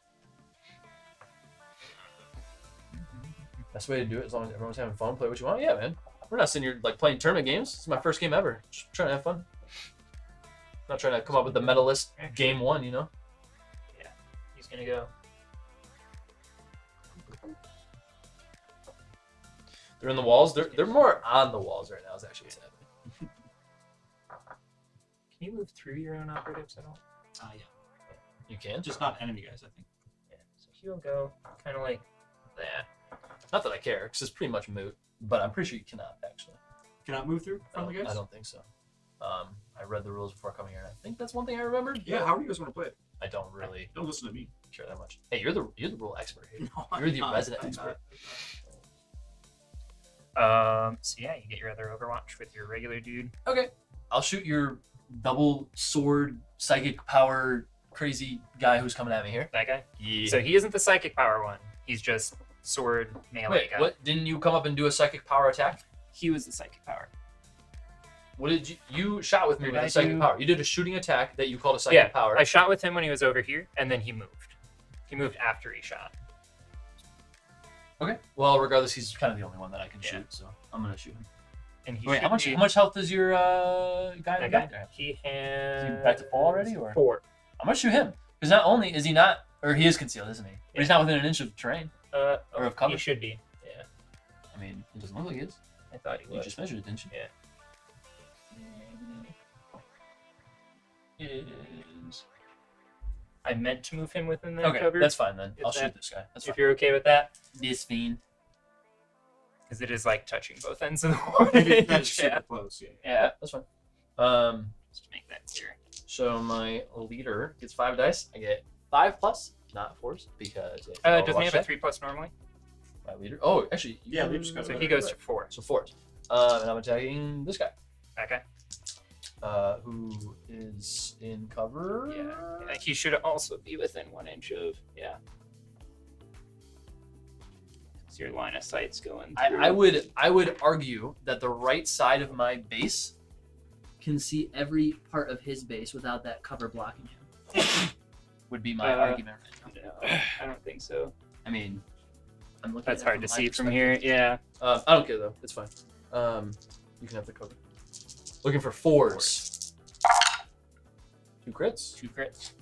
Best way to do it, as long as everyone's having fun, play what you want. Yeah, man. We're not sitting here like playing tournament games. This is my first game ever. Just trying to have fun. Not trying to come up with the medalist game 1, you know? He's gonna go. They're in the walls. They're more on the walls right now, is actually what's happening. Can you move through your own operatives at all? Yeah. You can. Just not enemy guys, I think. Yeah. So he'll go kind of like that. Not that I care, because it's pretty much moot. But I'm pretty sure you cannot, actually. Cannot move through friendly guys? I don't think so. I read the rules before coming here, and I think that's one thing I remembered. Yeah, how do you guys want to play it? I don't really Don't listen to me. care that much. Hey, you're the rule expert here. No, You're the I'm not. resident I'm expert. So yeah, you get your other Overwatch with your regular dude. Okay, I'll shoot your double sword psychic power crazy guy who's coming at me here. That guy. Yeah. So he isn't the psychic power one. He's just sword melee Wait, guy. what? Didn't you come up and do a psychic power attack? He was the psychic power. What did you shot with me Did with I a psychic do- power? You did a shooting attack that you called a psychic power. I shot with him when he was over here, and then he moved. He moved after he shot. Okay. Well, regardless, he's kind of the only one that I can Yeah. shoot, so I'm gonna shoot him. And he Wait, should how be- much health does your guy That back guy? there? He Is has. he back to full already, or? 4. I'm gonna shoot him because not only is he not, or he is concealed, isn't he? But he's not within an inch of terrain or of cover. He should be. Yeah, I mean, it doesn't look like he is. I thought he You was. just measured it, didn't you? Yeah. Is... I meant to move him within the Okay, cover. that's fine then. If I'll shoot that- this guy. That's If fine. you're okay with that, This fiend. because it is like touching both ends of the wood. That's super Yeah. close. Yeah. Yeah, that's fine. Just to make that clear. So my leader gets 5 dice. I get 5 plus, not 4s, because it's Doesn't he Overwatch have a check. 3+ normally? My leader. Oh, actually, Yeah, leader's got So it. he goes to 4. So 4s. And I'm attacking this guy, Okay. who is in cover. Yeah. He should also be within 1 inch of. Yeah. So your line of sight's going through. I would argue that the right side of my base can see every part of his base without that cover blocking him. Would be my argument right now. No, I don't think so. I mean, I'm looking. That's at it hard to my see from perspective. here. Yeah. I don't care though. It's fine. You can have the cover. Looking for 4s. 2 crits. 2 crits.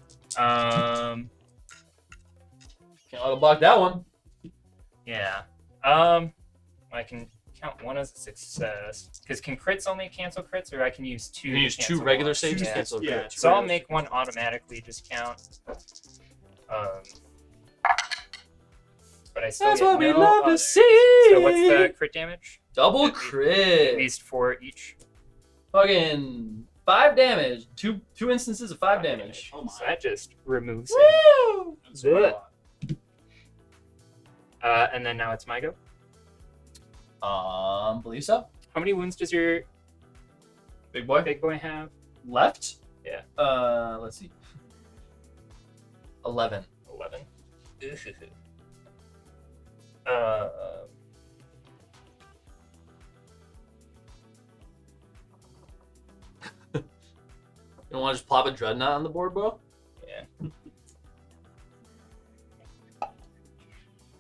Can't auto block that one. Yeah. I can count 1 as a success because can crits only cancel crits, or I can use 2. You can use to 2 cancel regular one? saves to Yeah. cancel a Yeah. crit. So I'll make 1 automatically just count. But I still That's get what we no love to others. see. So what's the crit damage? Double At crit. least 4 each. Fucking 5 damage. Two instances of 5 damage. Oh my. So that just removes it. Woo! That's quite a lot. And then now it's my go. Believe so. How many wounds does your Big boy. big boy have? Left? Yeah. Let's see. 11. 11. You don't want to just plop a dreadnought on the board, bro? Yeah.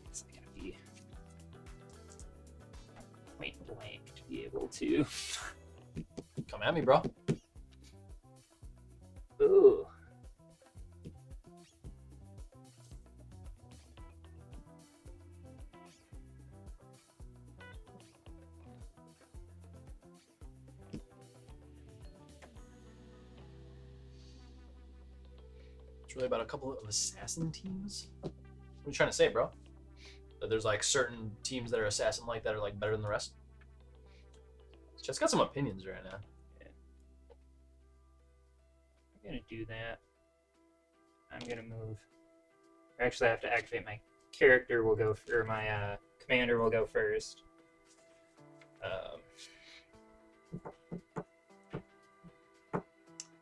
It's gotta be point blank to be able to. Come at me, bro. Ooh. It's really about a couple of assassin teams. What are you trying to say, bro? That there's like certain teams that are assassin like that are like better than the rest? Just got some opinions right now. I'm gonna do that. I'm gonna move. Actually, I have to activate my character. Will go or my commander will go first.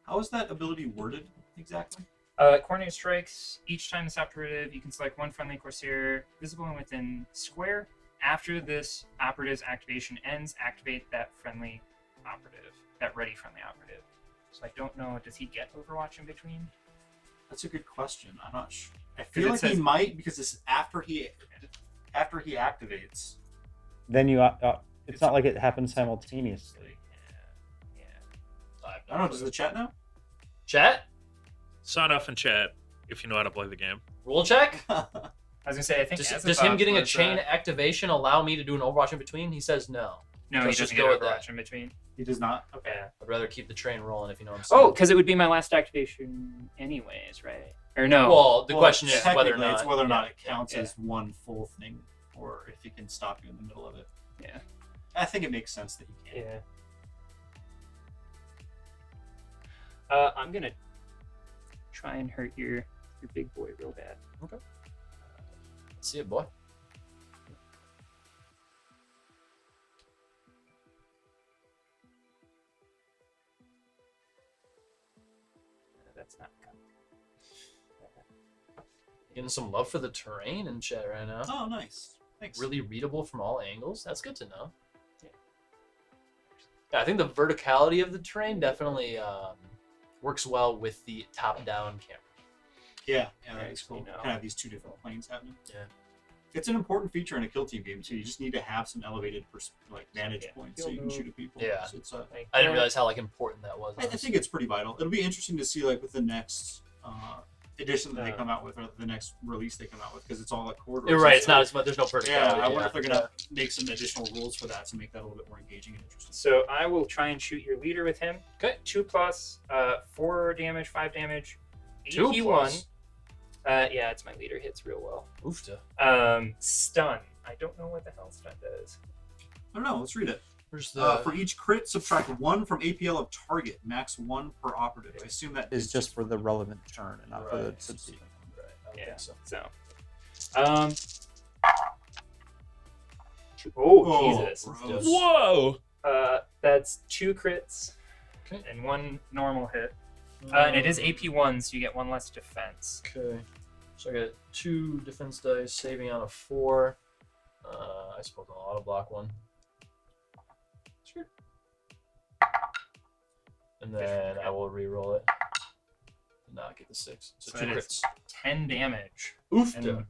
How is that ability worded exactly? Coordinate strikes. Each time this operative, you can select 1 friendly Corsair visible and within square. After this operative's activation ends, activate that friendly operative, that ready friendly operative. So I don't know. Does he get Overwatch in between? That's a good question. I'm not sure. I 'Cause feel it like he says- might because it's after he activates. Then you, it's not like it happens simultaneously. Yeah. I don't know. Does the chat know? Chat? Sign off in chat if you know how to play the game. Rule check? I was gonna say I think Does him getting a chain activation allow me to do an Overwatch in between? He says no. No, Let's he just doesn't go get with that. Overwatch in between. He does not. Okay. Yeah. I'd rather keep the train rolling if you know what I'm saying. Oh, because it would be my last activation anyways, right? Or no? Well, the question is whether or technically, not. it's whether or not it counts Yeah. as one full thing, or if he can stop you in the middle of it. Yeah. I think it makes sense that you can. Yeah. I'm gonna try and hurt your big boy real bad. Okay. Let's see it, boy. That's not good. Getting some love for the terrain in chat right now. Oh, nice. Thanks. Really readable from all angles. That's good to know. Yeah. Yeah, I think the verticality of the terrain definitely works well with the top-down camera. Yeah, Yeah, that's cool. you know. Kind of have these two different planes happening. Yeah. It's an important feature in a kill team game too. You just need to have some elevated vantage points so you can shoot at people. Yeah. So it's, Like, I didn't realize how important that was. I think it's pretty vital. It'll be interesting to see with the next edition that they come out with, or the next release they come out with, because it's all corridors. You're right. It's not as much. There's no verticality. Yeah, I wonder if they're gonna make some additional rules for that to make that a little bit more engaging and interesting. So I will try and shoot your leader with him. Okay. 2+, 4 damage, 5 damage, 2+. AP1. Yeah, it's my leader. Hits real well. Oofta. Stun. I don't know what the hell stun does. I don't know. Let's read it. Where's the? For each crit, subtract 1 from APL of target, max 1 per operative. I assume that Is just for the relevant turn and not for the Right. subsequent. Right, I don't Yeah. think so. Oh, Jesus. gross. Whoa! That's 2 crits Okay. and 1 normal hit. And it is AP1, so you get 1 less defense. Okay. So I got 2 defense dice, saving on a 4. I suppose I'll auto block 1. Sure. And then I will re-roll it. And not get the 6. So So 2 that is crits. 10 damage. Oofta. And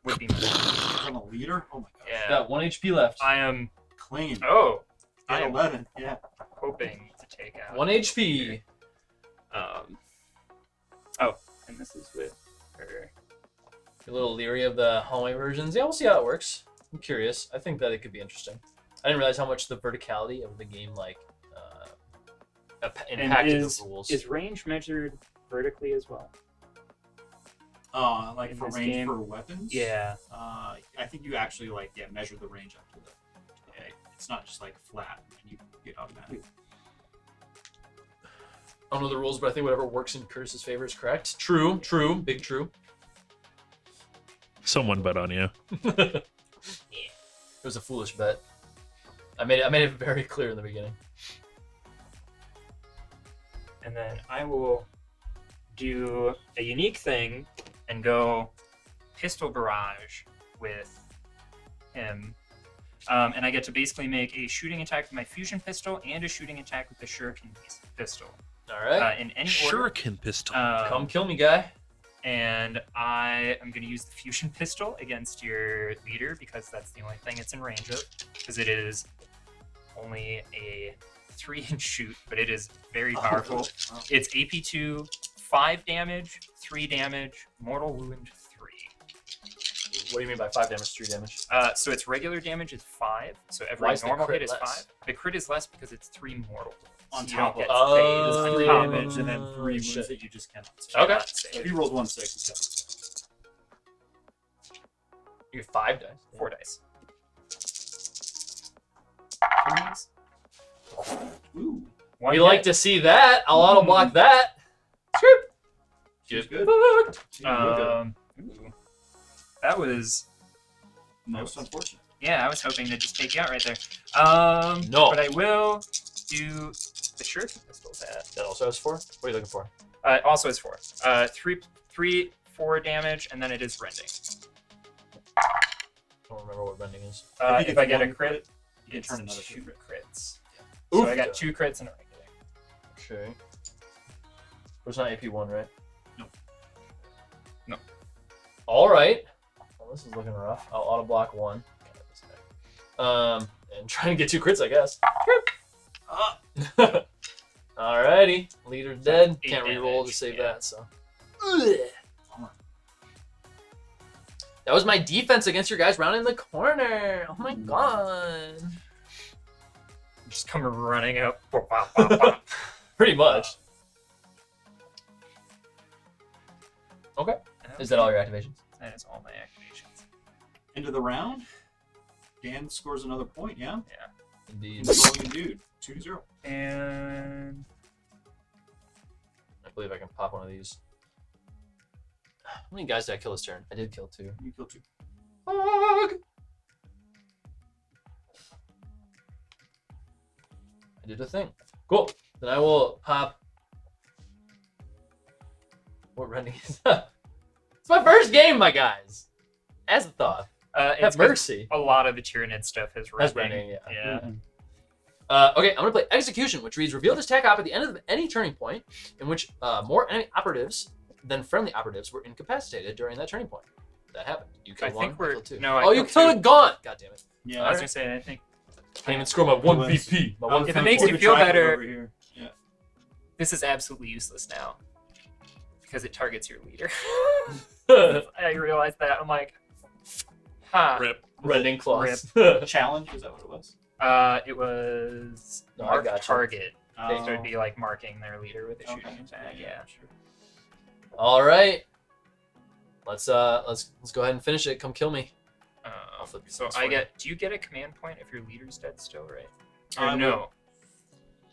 would be my On a leader? Oh my god. Yeah. Got 1 HP left. I am. Clean. Oh, I At am 11. Yeah. hoping to take out. 1 HP. Oh, and this is with her. A little leery of the hallway versions. Yeah, we'll see how it works. I'm curious. I think that it could be interesting. I didn't realize how much the verticality of the game impacted the rules. Is range measured vertically as well? Like In for this range game? for weapons? Yeah. I think you actually measure the range up to the head. It's not just flat and you get automatic. I don't know the rules, but I think whatever works in Curtis's favor is correct. True, big true. Someone bet on you. It was a foolish bet. I made it very clear in the beginning. And then I will do a unique thing and go pistol barrage with him. And I get to basically make a shooting attack with my fusion pistol and a shooting attack with the shuriken pistol. All right. In any order. Shuriken pistol. Come kill me, guy. And I am going to use the fusion pistol against your leader because that's the only thing it's in range of. Because it is only a 3-inch shoot, but it is very powerful. Oh. It's AP2, 5 damage, 3 damage, mortal wound 3. What do you mean by 5 damage, 3 damage? So its regular damage is 5. So Why every is the normal crit hit is less? 5. The crit is less because it's 3 mortal wounds. On So top you of don't get phased Oh, on 3 top of damage and then 3 wounds shit. that you just cannot save. Okay. So if he rolls 1 6, it's You get 5 dice. 4 dice. Please. Ooh. We like to see that. I'll auto block that. She's Good. good. She's really good. Ooh. That was Most unfortunate. yeah. I was hoping to just take you out right there. No. But I will do the shuriken pistols at. That also has 4? What are you looking for? Also has 4. 4 damage, and then it is rending. I don't remember what bending is. I think If I get a one crit, you can it's turn another 2 crit. crits. Oof. So I got 2 crits and a regular. Okay. It's not AP1, right? No. All right. Well, this is looking rough. I'll auto block 1. And try and get 2 crits, I guess. Alrighty. Leader's dead. 8 Can't re-roll to damage, save yeah. that, so. That was my defense against your guys rounding the corner. Oh my god. Just come running up. Pretty much. Okay. Is that all your activations? That is all my activations. End of the round. Dan scores another point, yeah? Indeed. Controlling dude. 2-0. And Can't believe I can pop one of these. How many guys did I kill this turn? I did kill 2. You killed 2. Fuck! I did a thing. Cool. Then I will pop. What rending is that? It's my first game, my guys. As a thought. It's Have mercy. A lot of the Tyranid stuff has Has rending. rending, yeah. Yeah. Mm-hmm. Okay, I'm going to play Execution, which reads, reveal this attack op at the end of any turning point in which more enemy operatives than friendly operatives were incapacitated during that turning point. That happened. You I killed 1, think we're I killed 2. no. I Oh, you killed killed a Gaunt! God damn it. Yeah. I was gonna say I think Can't even score my 1 was- VP. My I 1 was If it gonna makes pull you the feel tripod better- over here. Yeah. this is absolutely useless now because it targets your leader. VP. I realized that. I'm like, huh. Rip. Rending claws. Challenge, is that what it was? It was No, I mark gotcha. target. So Oh. it'd be like marking their leader with a shooting Okay. attack. Yeah. Sure. All right. Let's go ahead and finish it. Come kill me. I'll flip So this I for get. Do you get a command point if your leader's dead still, right? Or I no?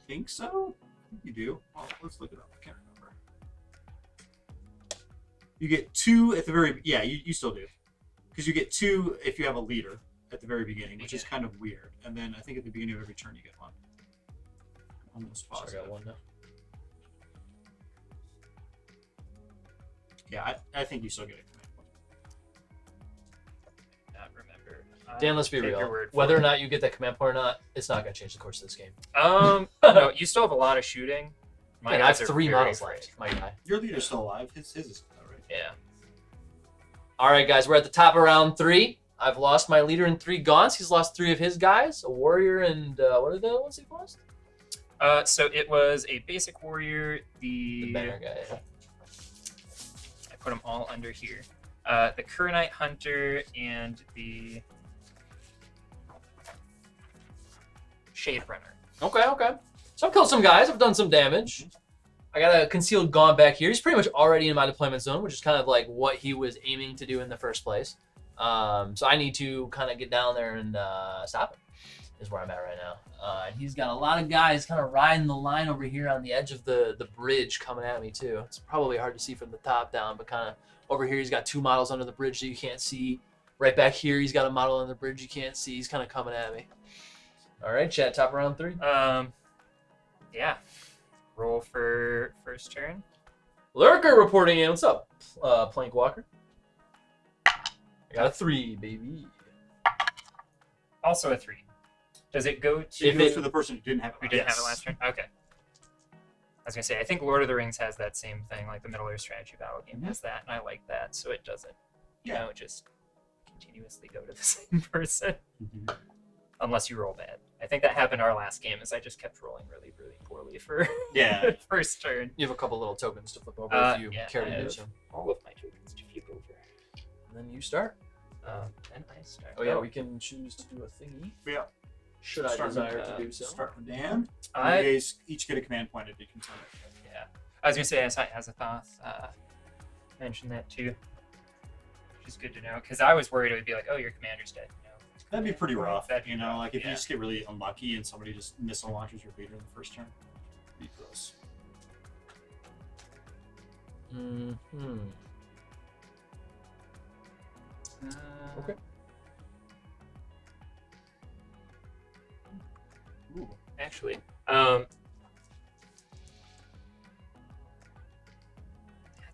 Think so? I think you do. Oh, let's look it up. I can't remember. You get 2 at the very... Yeah, you still do. Because you get 2 if you have a leader at the very beginning, which is kind of weird. And then I think at the beginning of every turn you get 1. Almost So I positive. got 1 now. Yeah, I think you still get a command point. Not remember. Dan, let's be Take your real. word for Whether or it. not you get that command point or not, it's not going to change the course of this game. No, you still have a lot of shooting. My And I have guys are 3 very models afraid. left, my guy. Your leader's still alive. His is still alive, right? Yeah. All right, guys, we're at the top of round 3. I've lost my leader in 3 Gaunts. He's lost 3 of his guys. A warrior and what are the other ones he lost? So it was a basic warrior. The banner guy. I put them all under here. The Kuranite Hunter and the Shade Runner. Okay. So I've killed some guys. I've done some damage. I got a concealed Gaunt back here. He's pretty much already in my deployment zone, which is kind of like what he was aiming to do in the first place. So I need to kind of get down there and stop him, is where I'm at right now. And he's got a lot of guys kind of riding the line over here on the edge of the bridge coming at me, too. It's probably hard to see from the top down, but kind of over here he's got 2 models under the bridge that you can't see. Right back here he's got a model on the bridge you can't see. He's kind of coming at me. All right, chat, top of round 3. Yeah. Roll for first turn. Lurker reporting in. What's up, Plank Walker? I got a 3, baby. Also a 3. Does it go to It goes for the person who didn't have it. who didn't have it last turn? Okay. I was gonna say I think Lord of the Rings has that same thing, like the Middle Earth strategy battle game has that, and I like that, so it doesn't, just continuously go to the same person unless you roll bad. I think that happened our last game, is I just kept rolling really, really poorly for Yeah. first turn. You have a couple little tokens to flip over if you Yeah, care I to do have so. all of my tokens to flip over. And then you start. Then I start. Oh yeah, we can choose to do a thingy. Yeah. Should I Start with, desire to do so? Start with Dan. You I guys each get a command point if you can tell it. I was gonna say Azathoth mentioned that too, which is good to know because I was worried it would be like, oh, your commander's dead. You know, That'd be pretty rough. That'd be You know, rough, like if yeah. you just get really unlucky and somebody just missile launches your leader in the first turn, it'd be gross. Mm-hmm. Okay. Ooh. Actually, that's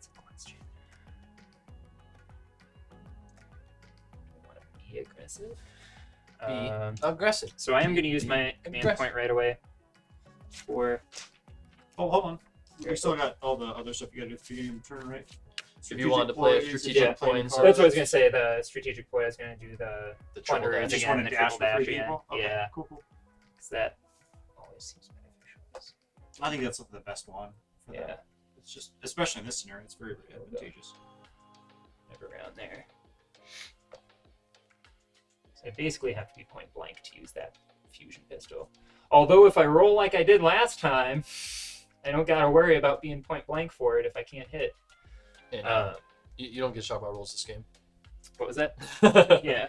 a question. I want to be aggressive. Aggressive. So I am going to use my command Aggressive. point right away. For Oh, hold on. We still got all the other stuff you got to do at the beginning of the turn, right? If you wanted to play a Strategic strategic playing points, cards. that's what I was going to say. The strategic play. I was going to do the the triple Plunderers dash. Just again, want to the dash triple for 3 dash again. people? Okay, Yeah. cool. because that always seems beneficial. I think that's the best one for Yeah. that. It's just, especially in this scenario, it's very advantageous. Never around there. So I basically have to be point blank to use that fusion pistol. Although if I roll like I did last time, I don't gotta worry about being point blank for it if I can't hit. And, you don't get shot by rolls this game. What was that? Yeah,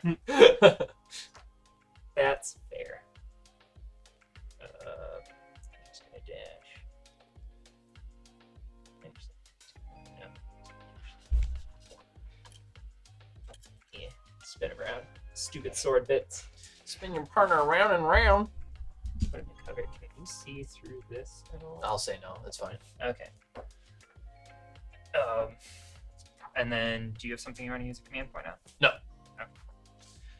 that's fair. I'm just gonna dash. And Spin around. Stupid sword bits. Spin your partner around and round. Put it in cover. Can you see through this at all? I'll say no. That's fine. Okay. And then, do you have something you want to use a command point on? No. Oh.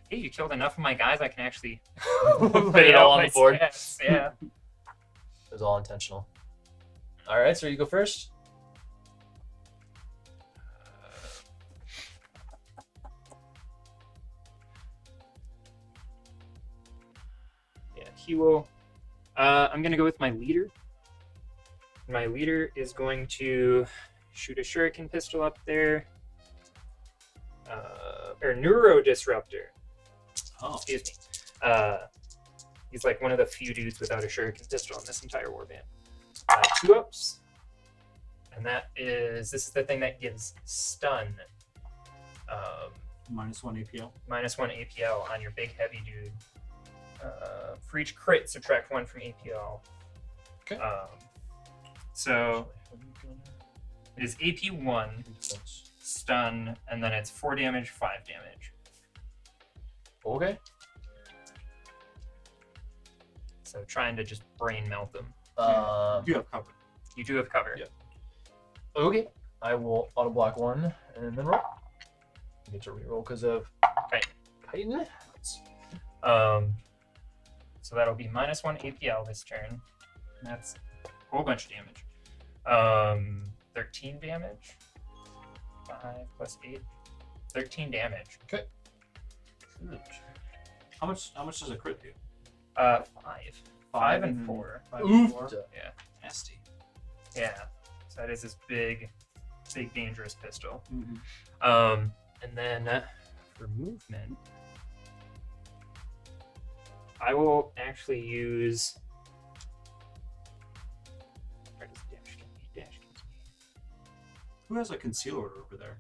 Hey, you killed enough of my guys. I can actually Put lay it all out on my the board. stats. Yeah. It was all intentional. All right, so you go first. Yeah, he will. I'm gonna go with my leader. My leader is going to shoot a shuriken pistol up there. Or neuro disruptor. Oh, Excuse me. He's like one of the few dudes without a shuriken pistol in this entire warband. 2 ups. And this is the thing that gives stun. -1 APL. -1 APL on your big heavy dude. For each crit, subtract 1 from APL. Okay. So it is AP 1, stun, and then it's 4 damage, 5 damage. Okay. So trying to just brain melt them. You have cover. You do have cover. Yeah. Okay. I will auto block 1 and then roll. You get to reroll because of Chitin. So that'll be -1 APL this turn. And that's a whole bunch of damage. 13 damage. 5 plus 8. 13 damage. Okay. How much does a crit do? 5. 5 and 4. 5 and 4. Yeah. Nasty. Yeah. So that is this big dangerous pistol. Mm-hmm. And then for movement, I will actually use. Where does dash get me? Dash gives me. Who has a conceal order over there?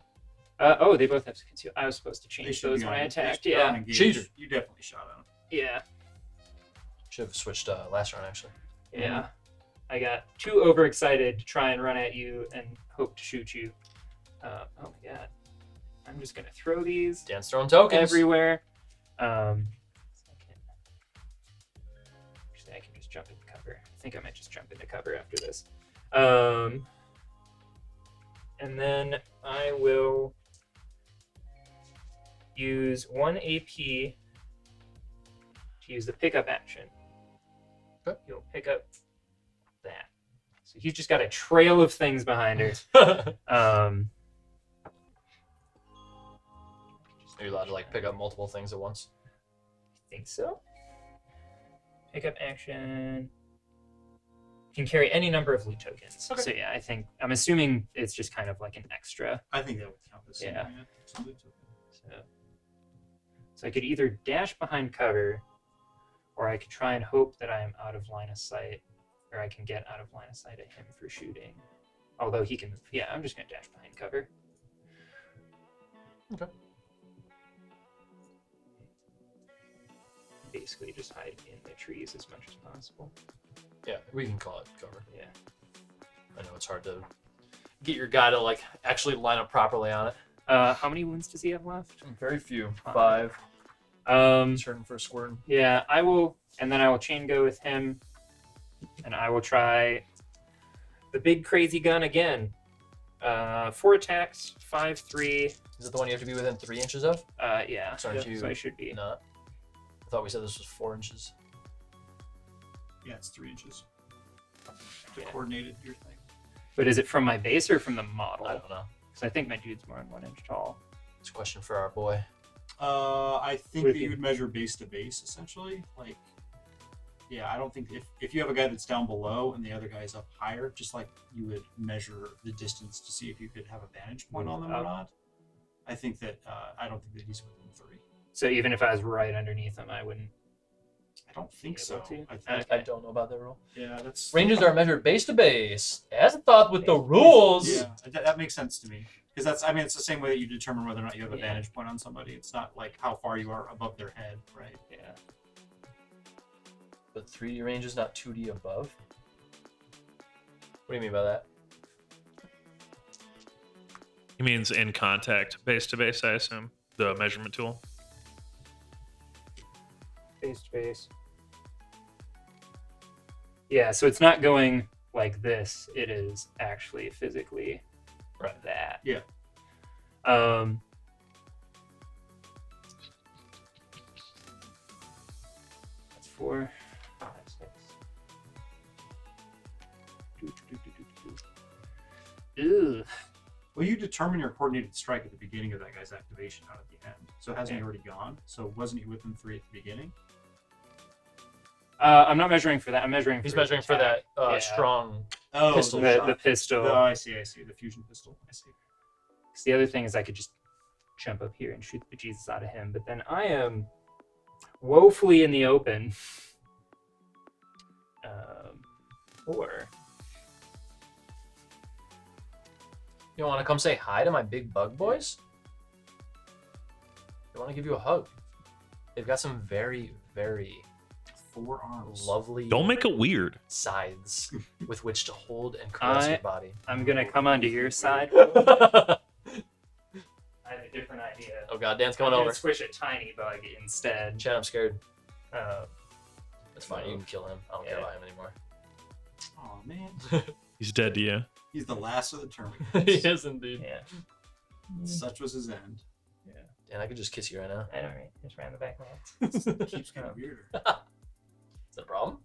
Oh, they both have conceal. I was supposed to They change should those be when on- I they should attacked. be on Yeah. engaged. Cheater. You definitely shot at him. Yeah. Should have switched last round actually. Yeah. I got too overexcited to try and run at you and hope to shoot you. Oh my god. I'm just gonna throw these Dance throwing tokens. everywhere. Actually, I can just jump into cover. I think I might just jump into cover after this. And then I will use 1 AP to use the pickup action. Okay. You'll pick up that. So he's just got a trail of things behind her. Are you allowed to like pick up multiple things at once? I think so. Pickup action can carry any number of loot tokens. Okay. So yeah, I'm assuming it's just kind of like an extra. I think that would count as Yeah. Absolutely. So I could either dash behind cover, or I could try and hope that I am out of line of sight, or I can get out of line of sight at him for shooting. Although he can move. Yeah, I'm just gonna dash behind cover. Okay. Basically just hide in the trees as much as possible. Yeah, we can call it cover. Yeah. I know it's hard to get your guy to like actually line up properly on it. How many wounds does he have left? Very few. 5. 5. Turn for a squirt. Yeah, I will, and then I will chain go with him, and I will try the big crazy gun again. 4 attacks, 5-3. Is it the one you have to be within 3 inches of? Yeah. So aren't you I should be. not? I thought we said this was 4 inches. Yeah, it's 3 inches. Yeah. Coordinated your thing. But is it from my base or from the model? I don't know. Because I think my dude's more than 1 inch tall. It's a question for our boy. I think What if that you would measure base to base essentially. Like, yeah, I don't think if you have a guy that's down below and the other guy's up higher, just like you would measure the distance to see if you could have a vantage point on them or not. I think that I don't think that he's within 3. So even if I was right underneath him, I wouldn't. I don't think so. able to? I think, I don't know about that rule. yeah, that's Ranges are measured base to base, as a thought with the rules. Yeah, that makes sense to me. Because that's, I mean, it's the same way that you determine whether or not you have a Yeah. vantage point on somebody. It's not like how far you are above their head, right? Yeah. But 3D range is not 2D above. What do you mean by that? He means in contact, base to base, I assume. The measurement tool. Face to face. Yeah, so it's not going like this. It is actually physically that. Yeah. That's 4, 5, 6. Ew. Well, you determine your coordinated strike at the beginning of that guy's activation, not at the end. So hasn't he already gone? So wasn't he within 3 at the beginning? I'm not measuring for that. I'm measuring. He's for measuring for that strong pistol the shot. pistol. Oh, I see. The fusion pistol. I see. 'Cause the other thing is I could just jump up here and shoot the bejesus out of him, but then I am woefully in the open. Or You want to come say hi to my big bug boys? They want to give you a hug. They've got some very, very 4 arms. lovely Don't make it weird. scythes with which to hold and caress your body. I'm gonna come onto your side. I have a different idea. Oh god, Dan's coming I'm over. gonna squish a tiny bug instead. Chad, I'm scared. Uh, That's fine, you can kill him. I don't care about him anymore. Oh man, He's dead to you. he's the last of the termites. He is indeed. yeah. Such was his end. Dan, I could just kiss you right now. I don't know. Just ran the back line. Keeps getting weirder. Is that a problem?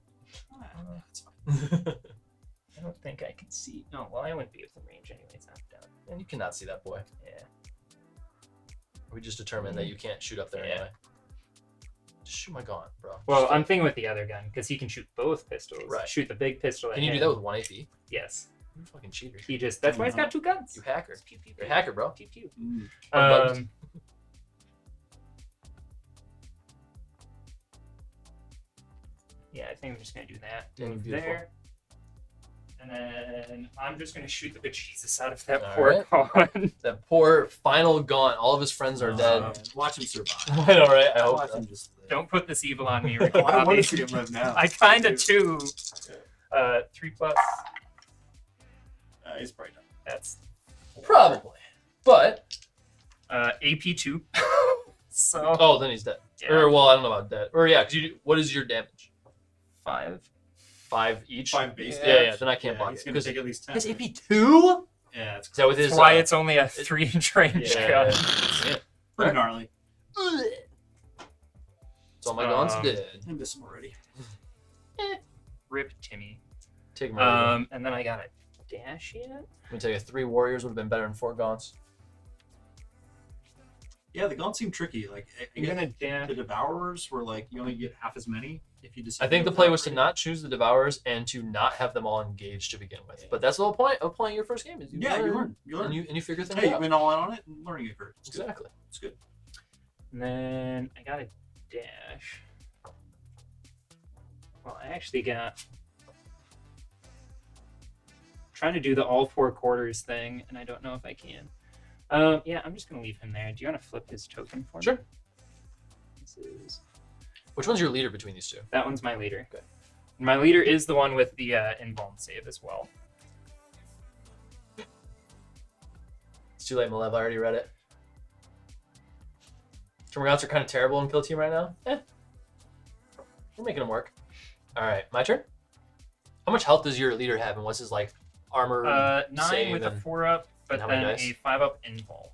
That's fine. I don't think I can see. No, well, I wouldn't be within range anyways. I'm done. And you cannot see that boy. Yeah. We just determined that you can't shoot up there Yeah. anyway. Just shoot my gun, bro. Well, Just I'm thinking with the other gun because he can shoot both pistols. Right. Shoot the big pistol. Can at you do him. that with 1 AP? Yes. You're a fucking cheater. He just. That's why he's got 2 guns. You hacker. Pew, pew, You're a pew. hacker, bro. Pew, pew. Bugs. Yeah, I think I'm just gonna do that. Yeah, Move beautiful. there. And then I'm just gonna shoot the bejesus out of that All poor right. con. That poor final gaunt. All of his friends are dead. Watch him survive. I know, right? I hope Watch so. him just live. Don't put this evil on me, Oh, Ricky I want Bobby. to see him live now. I kinda too. 3+. He's probably done. That's Probably. But, AP2. So oh, then he's dead. Yeah. Or, well, I don't know about dead. Or, yeah, because what is your damage? 5. 5 each? 5 base. Yeah, then I can't block He's it. gonna Because take at least 10. his AP 2? Yeah, it's Is that with his... That's why it's only a 3-inch range yeah, gun. yeah. pretty gnarly. So my gun's Um, dead. I miss him already. Rip Timmy. Take him right And then I got a dash yet. Let me tell you, 3 warriors would have been better than 4 gaunts. Yeah, the guns seem tricky. Like, I'm gonna dash. the Devourers were like, you only get half as many if you decide. I think the play was to not choose the Devourers and to not have them all engaged to begin with. But that's the whole point of playing your first game. Is you Yeah, learn, you learn. You learn. And you figure things Hey, you out. went all in on it and learning it curve. It's good. Exactly. It's good. And then I got a dash. Well, I actually got. Trying to do the all 4 quarters thing, and I don't know if I can. Yeah, I'm just gonna leave him there. Do you want to flip his token for me? Sure. This is Which one's your leader between these two? that one's my leader. Okay. And my leader is the one with the invuln save as well. It's too late, Malev. I already read it. Termagants are kind of terrible in Kill Team right now. We're making them work. All right, my turn. How much health does your leader have, and what's his like armor? 9 save with a and 4-up, but how then many dice? a 5-up invul.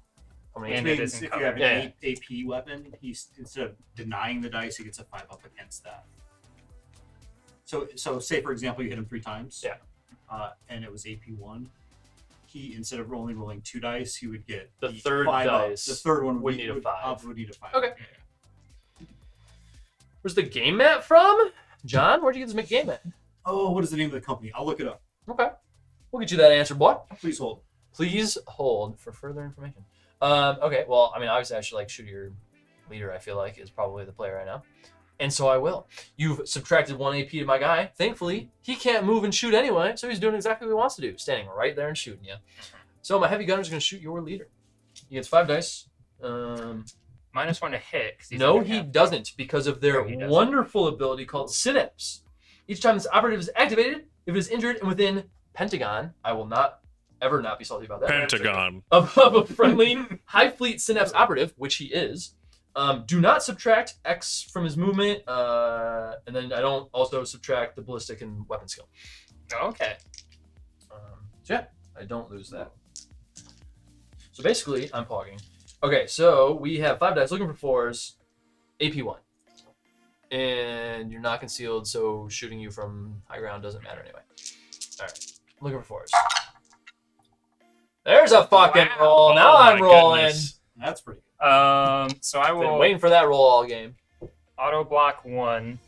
how many? and Which it means isn't if you have covered. an AP weapon, he's instead of denying the dice, he gets a 5-up against that. So say for example you hit him 3 times. Yeah. And it was AP 1. He instead of only rolling 2 dice, he would get The third 5-up. dice The third one would need a 5. Would need a 5. Okay. Yeah. Where's the game mat from? John, where'd you get this game mat? Oh, what is the name of the company? I'll look it up. Okay. We'll get you that answer, boy. Please hold. Please hold for further information. Okay, well, I mean, obviously I should like shoot your leader, I feel like, is probably the player right now. And so I will. You've subtracted 1 AP to my guy. Thankfully, he can't move and shoot anyway, so he's doing exactly what he wants to do, standing right there and shooting you. So my heavy gunner is going to shoot your leader. He gets 5 dice. -1 to hit. 'Cause he's No, under he half. doesn't, because of their No, he doesn't. wonderful ability called Synapse. Each time this operative is activated, if it is injured and within Pentagon, I will not ever not be salty about that. Pentagon. Of a friendly high fleet Synapse operative, which he is, Do not subtract X from his movement, and then I don't also subtract the ballistic and weapon skill. Okay. So yeah, I don't lose that. So basically, I'm pogging. Okay, so we have 5 dice looking for 4s, AP 1. And you're not concealed, so shooting you from high ground doesn't matter anyway. Alright, looking for 4s. There's a fucking roll. Now I'm rolling. Goodness. That's pretty good. So I Been will waiting for that roll all game. auto block 1.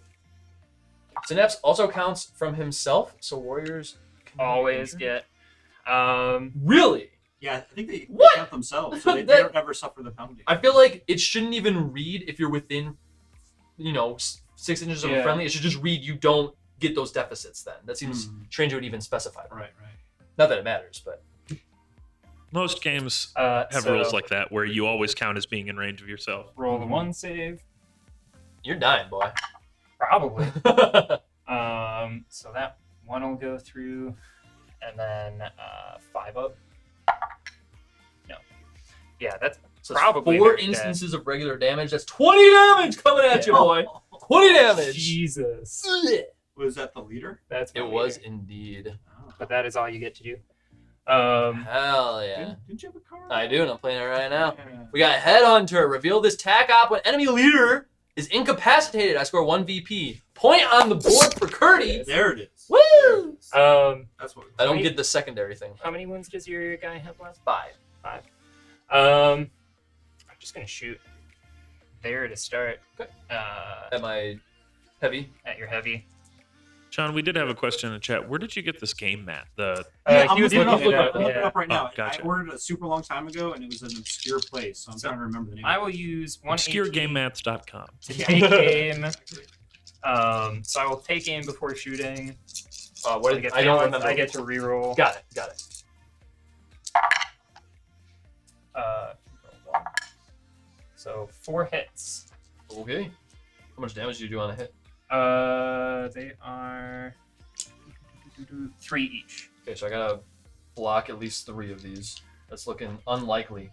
Synapse also counts from himself, so warriors can Always injure. get. Really? Yeah, I think they What? count themselves, so they That- don't ever suffer the penalty. I feel like it shouldn't even read if you're within, 6 inches of a Yeah. friendly. It should just read you don't get those deficits then. That seems strange to would even specify. Right. Not that it matters, but Most games Have have rules like that where you always count as being in range of yourself. Roll the 1 save. you're dying, boy. Probably. So that 1 will go through, and then 5 up. No. Yeah, that's So probably 4 very dead. instances of regular damage. That's 20 damage coming at you, boy. 20 damage. Jesus. Was that the leader? That's It my was leader. indeed. Oh. But that is all you get to do. Hell yeah. Didn't you have a card? I do, and I'm playing it right now. Yeah. We got Headhunter. Reveal this tac op when enemy leader is incapacitated. I score 1 VP. Point on the board for Curdy. There it is. Woo! There it is. That's what. I don't get the secondary thing. How many wounds does your guy have left? 5. 5. I'm just gonna shoot there to start. Okay. Am I heavy? At your heavy. John, we did have a question in the chat. Where did you get this game mat? Yeah, He I'm was looking looking it up. I'm looking it Yeah. up right now. Oh, gotcha. I ordered it a super long time ago, and it was an obscure place, so I'm trying to remember the name. I of will it. use 1 ObscureGameMats.com. to take aim. So I will take aim before shooting. What I get, I don't remember. I get to reroll. Got it. So 4 hits. Okay. How much damage do you do on a hit? They are 3 each. Okay, so I gotta block at least 3 of these. That's looking unlikely.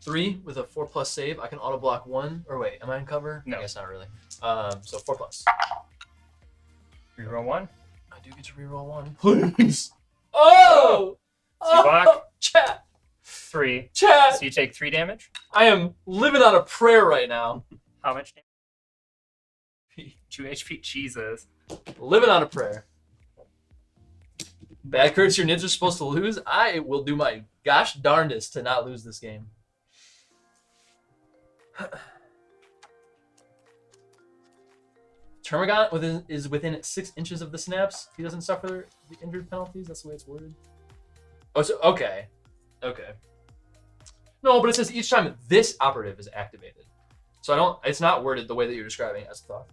3 with a 4+ save. I can auto block 1. Or wait, am I in cover? No. I guess not really. So 4+. Reroll 1. I do get to reroll 1. Please. Oh! So block. Chat. 3. Chat. So you take 3 damage. I am living on a prayer right now. How much damage? 2 HP. Jesus. Living on a prayer. Bad Curtis, your ninjas are supposed to lose. I will do my gosh darndest to not lose this game. Termagant is within 6 inches of the snaps. He doesn't suffer the injured penalties. That's the way it's worded. Oh, so okay. No, but it says each time this operative is activated. So I don't. It's not worded the way that you're describing it as a thought.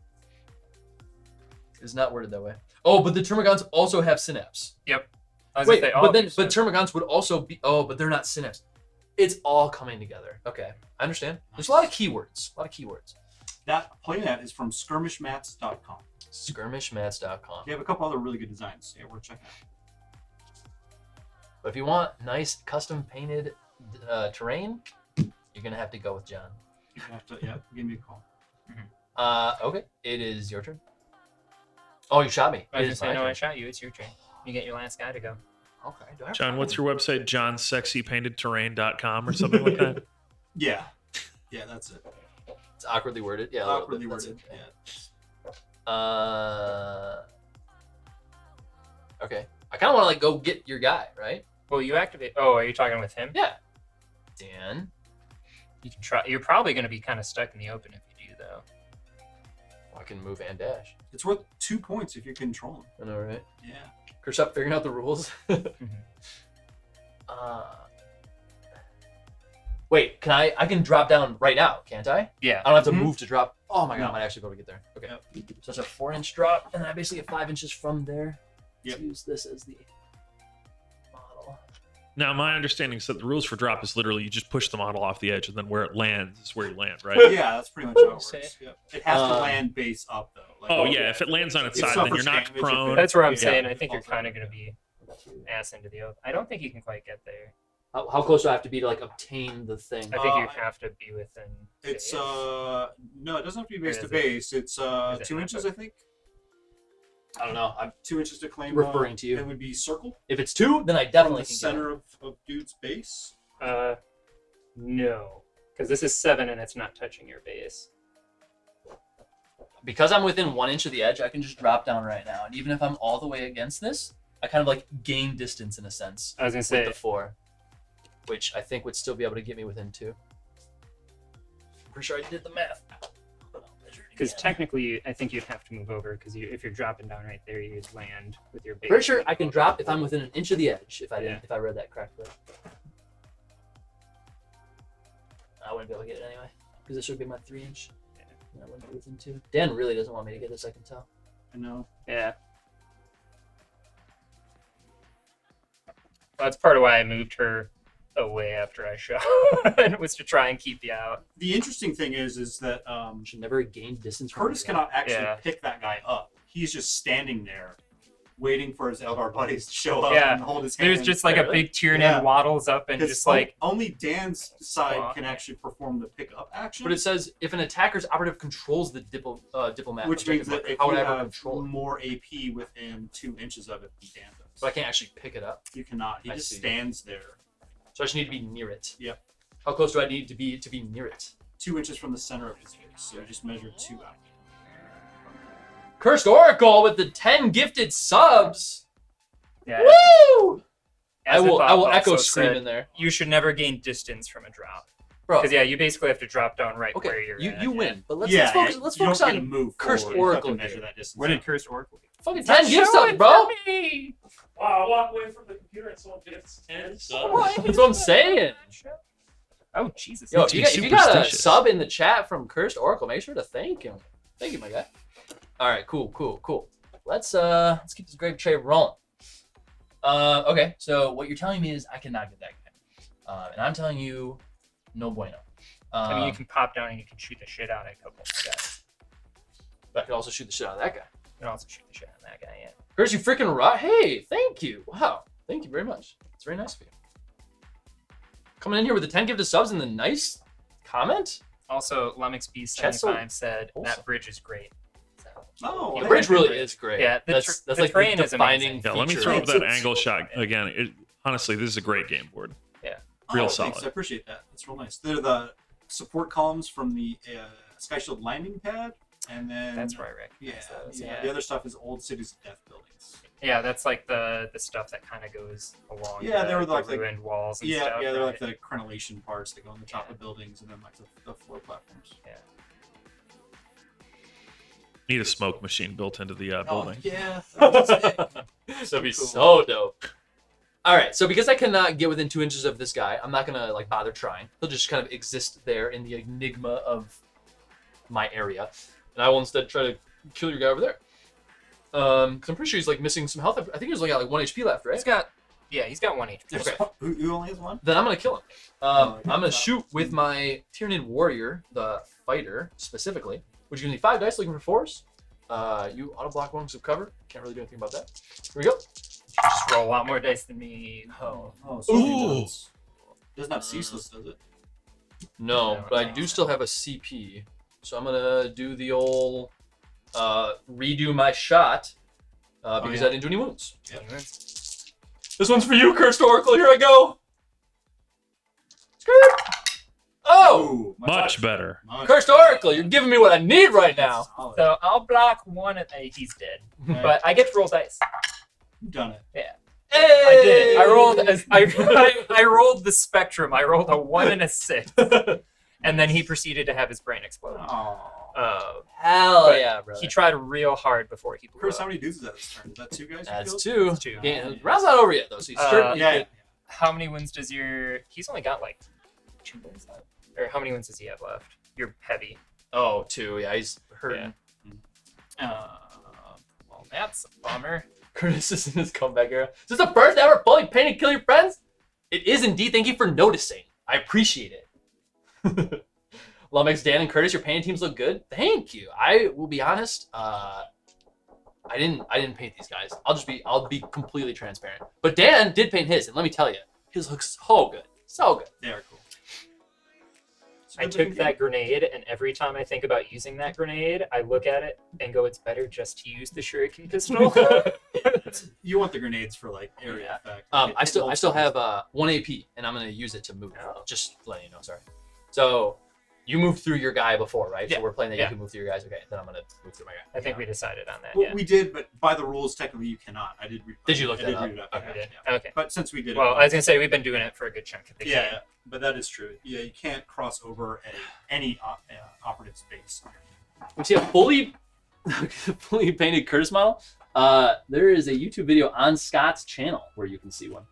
It's not worded that way. Oh, but the Termagants also have synapse. Yep. I was Wait, gonna say, but then you but said- Termagants would also be. Oh, but they're not synapse. It's all coming together. Okay, I understand. There's a lot of keywords. That playmat is from skirmishmats.com. Skirmishmats.com. They have a couple other really good designs. Yeah, we're checking out. But if you want nice custom painted terrain, you're gonna have to go with John. You have to, give me a call. Okay, it is your turn. Oh, you shot me. I It was is gonna say, my no, I turn. shot you. It's your turn. You get your last guy to go. Okay. Do I have John, what's time? your website? JohnSexyPaintedTerrain.com or something like that? Yeah, that's it. It's awkwardly worded. Yeah, a little Awkwardly bit. That's worded. it. Yeah. Okay. I kind of want to go get your guy, right? Well, you activate. Oh, are you talking with him? Yeah. Dan. You can try. You're probably going to be kind of stuck in the open if you do, though. I can move and dash. It's worth 2 points if you control him. I know, right? Yeah. Chris, up figuring out the rules. Wait, can I can drop down right now, can't I? Yeah. I don't have to Mhm. move to drop. Oh my god, No. I might actually be able to get there. Okay. Yep. So it's a 4-inch drop, and then I basically get 5 inches from there. Yep. To use this as the model. Now, my understanding is that the rules for drop is literally you just push the model off the edge, and then where it lands is where you land, right? Yeah, that's pretty much how it works. Say. Yep. It has to land base up, though. Like, Oh, yeah. If it lands on its It side, then suffers you're knocked damage if prone. it- That's what I'm Yeah. saying. I think you're Also- kind of going to be ass into the open. I don't think you can quite get there. How close do I have to be to like obtain the thing? I think you have to be within. It's base. no, it doesn't have to be base Or to is it- base. It's it 2 not? inches, I think. I don't know. I'm 2 inches to claim. referring to you. It would be circle If it's 2, then I from definitely the can center of dude's base. No, because this is 7 and it's not touching your base. get it. Because I'm within 1 inch of the edge, I can just drop down right now. And even if I'm all the way against this, I kind of like gain distance in a sense I was gonna with say the 4, which I think would still be able to get me within 2. I'm pretty sure I did the math. because technically, I think you'd have to move over because if you're dropping down right there, you'd land with your base. Pretty sure I can drop if I'm within an inch of the edge. If I didn't, Yeah. if I read that correctly, I wouldn't be able to get it anyway because this would be my 3 inch. Yeah. And I wouldn't be within 2. Dan really doesn't want me to get this. I can tell. I know. Yeah. Well, that's part of why I moved her away after I shot, and it was to try and keep you out. The interesting thing is that Should never gain distance. From Curtis the guy. cannot actually Yeah. pick that guy up. He's just standing there, waiting for his Eldar buddies to show up Yeah. and hold his hand. There's just like a Really? big Tyranid Yeah. waddles up and just like only Dan's side Squawk. can actually perform the pick up action. But it says if an attacker's operative controls the diplomat, which means that if how you would I ever have control it? more AP within 2 inches of it than Dan does. So I can't actually pick it up. You cannot. He I just see. stands there So I just need to be near it. Yep. How close do I need to be near it? 2 inches from the center of his face. So you just measure 2 out. Cursed Oracle with the 10 gifted subs. yeah. Woo! As I the will thought echo also scream said, in there. You should never gain distance from a drop. Bro, Because you basically have to drop down right where okay, you're you at. win. But let's yeah, focus, yeah, let's you focus don't get to on move Cursed forward. You have to Oracle measure here. that distance. What did out. Cursed Oracle do? fucking 10 gift subs, bro. Wow, I walk away from the computer and someone gets 10 That's what I'm saying. Oh, Jesus. Yo, Makes if me you got a superstitious. sub in the chat from Cursed Oracle, make sure to thank him. Thank you, my guy. All right, cool. Let's keep this grave trade rolling. Okay, so what you're telling me is I cannot get that guy, and I'm telling you, no bueno. I mean, you can pop down and you can shoot the shit out of a couple of guys. But I could also shoot the shit out of that guy. You can also shoot the shit out of that guy, yeah. Curse, you freaking rock! Hey, thank you. Wow, thank you very much. It's very nice of you. Coming in here with the 10 gifted subs and the nice comment. Also, Lumix Chat's so B75 said wholesome. that bridge is great. So, Oh, The hey. bridge really is great. Yeah, that's the like terrain the is defining amazing. Yeah, let me feature. throw up that It's- angle shot again. Honestly, this is a great game board. Real Oh, solid. Thanks. I appreciate that. That's real nice. They're the support columns from the Sky Shield landing pad, and then That's where I Yeah, recognize those. yeah. The other stuff is old Cities of Death buildings. Yeah, that's like the stuff that kind of goes along Yeah, they were the like the- ruined walls and Yeah, stuff. yeah, they're right? like the crenellation parts that go on the top of buildings, and then like the floor platforms. Need a smoke machine built into the building. yeah. That'd be so dope. All right, so because I cannot get within 2 inches of this guy, I'm not gonna like bother trying. He'll just kind of exist there in the enigma of my area, and I will instead try to kill your guy over there. Because I'm pretty sure he's like missing some health. I think he's only got like 1 HP left, right? He's got 1 HP. Okay. Who only has one? Then I'm gonna kill him. Oh, I'm gonna shoot with my Tyranid warrior, the fighter specifically, which gives me 5 dice, looking for 4s. You auto block 1 of cover. Can't really do anything about that. Here we go. Just roll a lot more dice than me. Oh. So Ooh. it doesn't have ceaseless, does it? No, No, but I no. do still have a CP, so I'm gonna do the old redo my shot because yeah. I didn't do any wounds. Yep. This one's for you, Cursed Oracle. Here I go. Skirt. Oh, Ooh, Much better. Cursed Oracle, you're giving me what I need right now. Solid. So I'll block 1 at he's dead. Okay. But I get to roll dice. You've done it. Hey! I did. I rolled I rolled the spectrum. I rolled a 1 and a 6. And then he proceeded to have his brain explode. Oh. Hell But yeah, brother. He tried real hard before he blew Chris, up. how many dudes is that this turn? Is that 2 guys? you That's killed? 2. That's 2. Yeah, round's not over yet though, so he's certainly Yeah. could- How many wins does your... He's only got like 2 wins left. Or how many wins does he have left? You're heavy. Oh, 2. Yeah, he's hurting. Well, that's a bummer. Curtis is in his comeback era. Is this the first ever fully painted Kill Your Friends? It is indeed. Thank you for noticing. I appreciate it. Lumix, Dan, and Curtis, your painting teams look good. Thank you. I will be honest. I didn't paint these guys. I'll be completely transparent. But Dan did paint his, and let me tell you, his looks so good. So good. They are cool. I took that grenade, and every time I think about using that grenade, I look at it and go, it's better just to use the shuriken pistol. You want the grenades for like area effect. I still have 1 AP, and I'm gonna use it to move. Oh. Just letting you know. Sorry. So you moved through your guy before, right? Yeah. So we're playing that Yeah. you can move through your guys. Okay, then I'm gonna move through my guy. I think we decided on that, Well, yeah. we did, but by the rules, technically you cannot. I did. Did you look I that did up? read it up. Okay. We did? Yeah. Okay. But since we did Well, it, I was going to say, we've been doing it for a good chunk of the game. yeah, but that is true. Yeah, you can't cross over any operative space. We see a fully painted Curtis model. There is a YouTube video on Scott's channel where you can see one.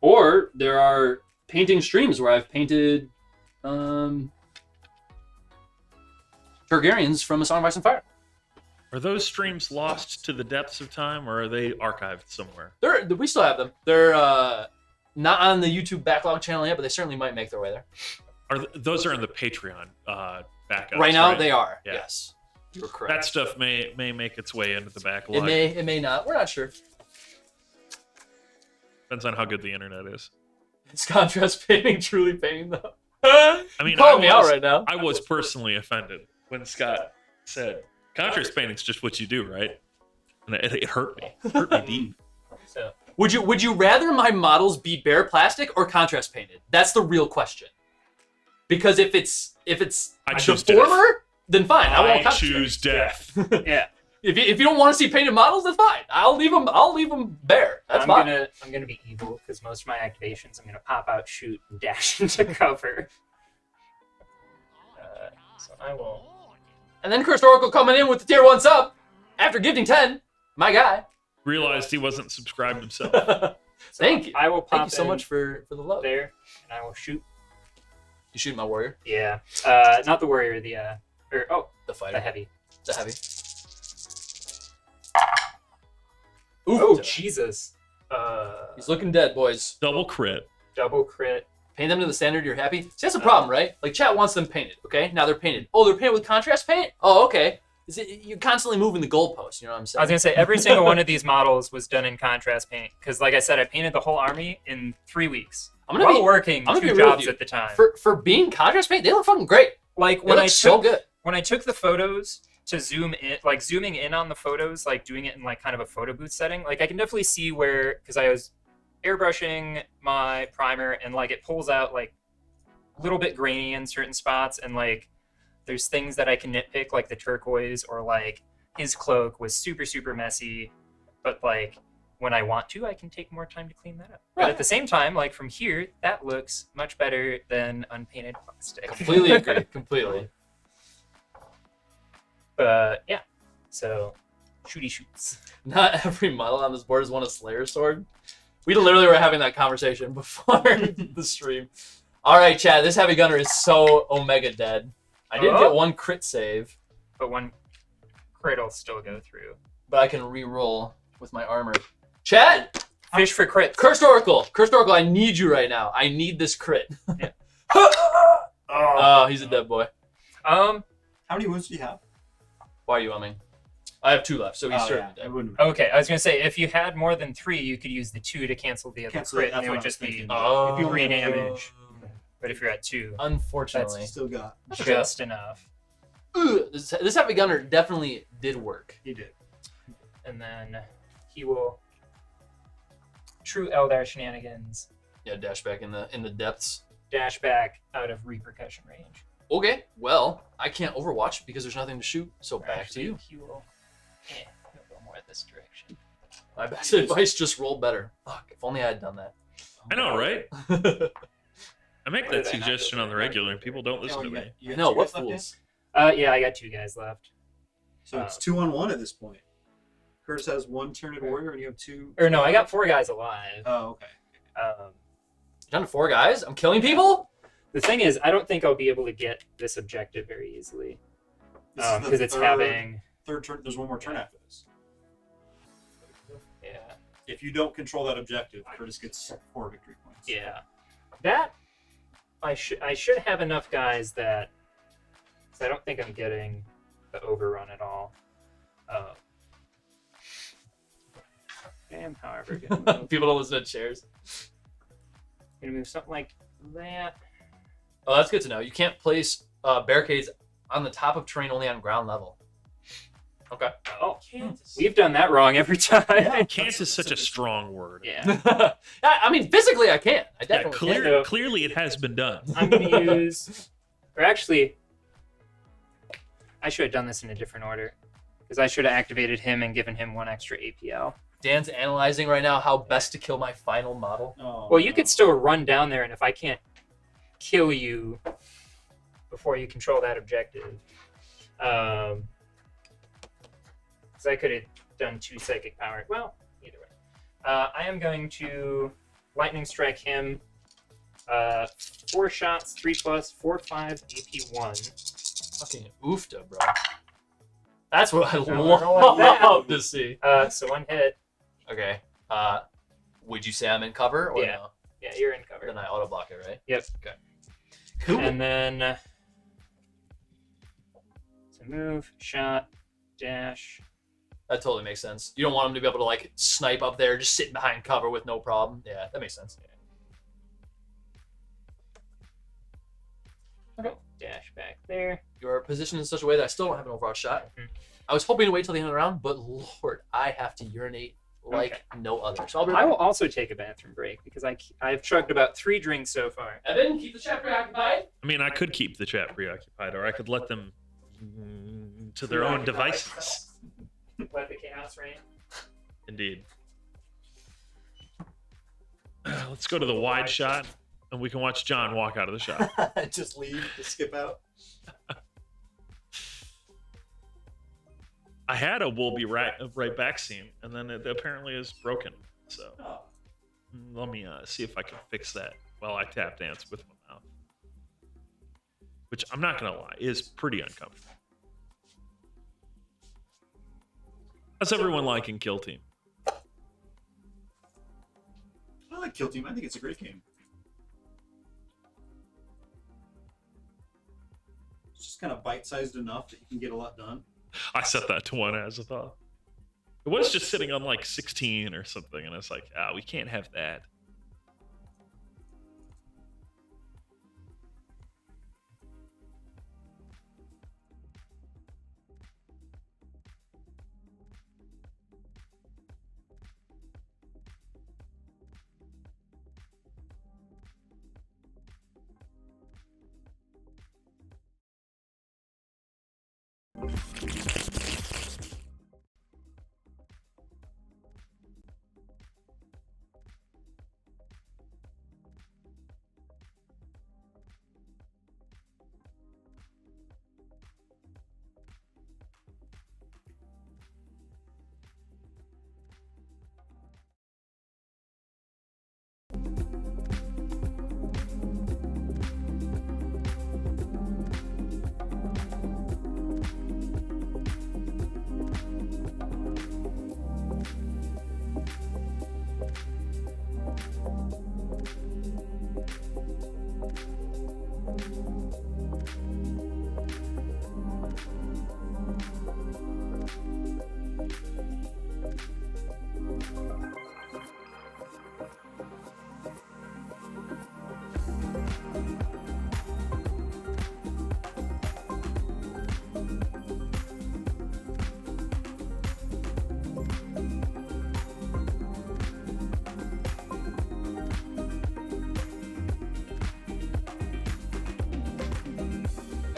Or there are painting streams where I've painted Targaryens from A Song of Ice and Fire. Are those streams lost to the depths of time, or are they archived somewhere? We still have them. They're not on the YouTube backlog channel yet, but they certainly might make their way there. Those are in the Patreon backups? Right now, they are. Yeah. Yes, you're correct. That stuff may make its way into the backlog. It may not. We're not sure. Depends on how good the internet is. It's contrast painting, truly painting though. I mean, Calling me out right now. I was personally offended when Scott said, contrast painting's just what you do, right? And it hurt me. It hurt me deep. So, Would you rather my models be bare plastic or contrast painted? That's the real question. Because if it's I the choose former, then fine. I won't I contrast choose death. yeah. If you don't want to see painted models, then fine. I'll leave them bare. That's I'm fine. gonna be evil because most of my activations I'm gonna pop out, shoot, and dash into cover. So I will. And then Cursed Oracle coming in with the tier 1 sub after gifting 10. My guy. Realized he wasn't subscribed himself. Thank you. I will pop Thank you so in much for the love. there, and I will shoot. You shoot my warrior, Yeah. Not the warrior. The the fighter, the heavy. the heavy. Oh Jesus. He's looking dead, boys. Double crit. Double crit. Paint them to the standard you're happy. See, that's the problem, right? Like, chat wants them painted, okay? Now they're painted. Oh, they're painted with contrast paint? Oh, okay. You're constantly moving the goalposts, you know what I'm saying? I was gonna say every single one of these models was done in contrast paint because, like I said, I painted the whole army in 3 weeks. I'm gonna be working I'm gonna 2 be real with jobs you. at the time. For being contrast paint, they look fucking great. Like They look so good. when I took the photos to zoom in, like zooming in on the photos, like doing it in like kind of a photo booth setting, like I can definitely see where, because I was airbrushing my primer and like it pulls out like a little bit grainy in certain spots, and like there's things that I can nitpick, like the turquoise, or like his cloak was super messy, but like when I want to, I can take more time to clean that up. But Right. at the same time, like from here, that looks much better than unpainted plastic. Completely agree. Completely. Yeah. So, shooty shoots. Not every model on this board has won a Slayer sword. We literally were having that conversation before the stream. All right, Chad, this heavy gunner is so Omega dead. I did get 1 crit save, But one crit will still go through. but I can re-roll with my armor. Chad! Fish for crits. Cursed Oracle, I need you right now. I need this crit. Yeah. Oh, he's a dead boy. Um. How many wounds do you have? Why are you umming? I have 2 left, so he's certainly I dead. wouldn't. Okay, I was gonna say if you had more than 3, you could use the 2 to cancel the other Cancel it, crit, and that's it what would I was just be thinking. Oh. if you re-damage. But if you're at 2, Unfortunately. Still got. just enough. Ugh, this heavy gunner definitely did work. He did. And then he will true Eldar shenanigans Yeah, dash back in the depths. dash back out of repercussion range. Okay, well, I can't Overwatch because there's nothing to shoot, so back to Actually, you. He will. Yeah, he'll go more this direction. My best advice, just roll better. Fuck, if only I had done that. I know, right? I make Why did that I not suggestion do on the that? regular, and people don't listen to you me. got- you got No, 2 what guys left in? fools? Yeah, I got 2 guys left. So it's 2-on-1 at this point. Curtis has 1 Tyranid warrior, and you have 2. Or no, I got 4 guys alive. Oh, okay. Down to 4 guys? I'm killing people? The thing is, I don't think I'll be able to get this objective very easily. This is the Because it's third- having... third turn. There's 1 more turn after this. Yeah. If you don't control that objective, Curtis gets 4 victory points. Yeah. That... I should have enough guys that... 'cause I don't think I'm getting the overrun at all. Damn, however. Good. People don't listen to chairs. Gonna move something like that. Oh, that's good to know. You can't place barricades on the top of terrain, only on ground level. Okay. Oh, we've done that wrong every time. Can't is such a strong word. Yeah. I mean, physically, I can. I definitely can. So- Clearly, it has been done. I'm gonna use, or actually, I should have done this in a different order because I should have activated him and given him 1 extra APL. Dan's analyzing right now how best to kill my final model. Oh, Well, you could still run down there, and if I can't kill you before you control that objective, because I could have done 2 psychic power. Well, either way. I am going to lightning strike him. 4 shots, 3+, 4/5 AP1. Fucking oofta, bro. That's what I No, I don't like that. love to see. So 1 hit. Okay. Would you say I'm in cover or Yeah. no? Yeah, you're in cover. Then I auto block it, right? Yep. Okay. Cool. And then so move, shot, dash. That totally makes sense. You don't want him to be able to like snipe up there, just sitting behind cover with no problem. Yeah, that makes sense. Okay. Dash back there. You're positioned in such a way that I still don't have an Overwatch shot. Mhm. I was hoping to wait till the end of the round, but Lord, I have to urinate like no other. So I'll be I will also take a bathroom break because I've chugged about 3 drinks so far. Evan, keep the chat preoccupied. I mean, I could keep the chat preoccupied, or I could let them to their own devices. Let the chaos reign. Indeed. Let's go to the wide shot, and we can watch John walk out of the shot. Just leave, just skip out. I had a "we'll be right back" scene, and then it apparently is broken. So Oh. let me see if I can fix that while I tap dance with my mouth, which I'm not gonna lie is pretty uncomfortable. How's everyone liking Kill Team? I like Kill Team. I think it's a great game. It's just kind of bite-sized enough that you can get a lot done. I set that to 1 as a thought. It was just sitting on like 16 or something, and it's like, we can't have that.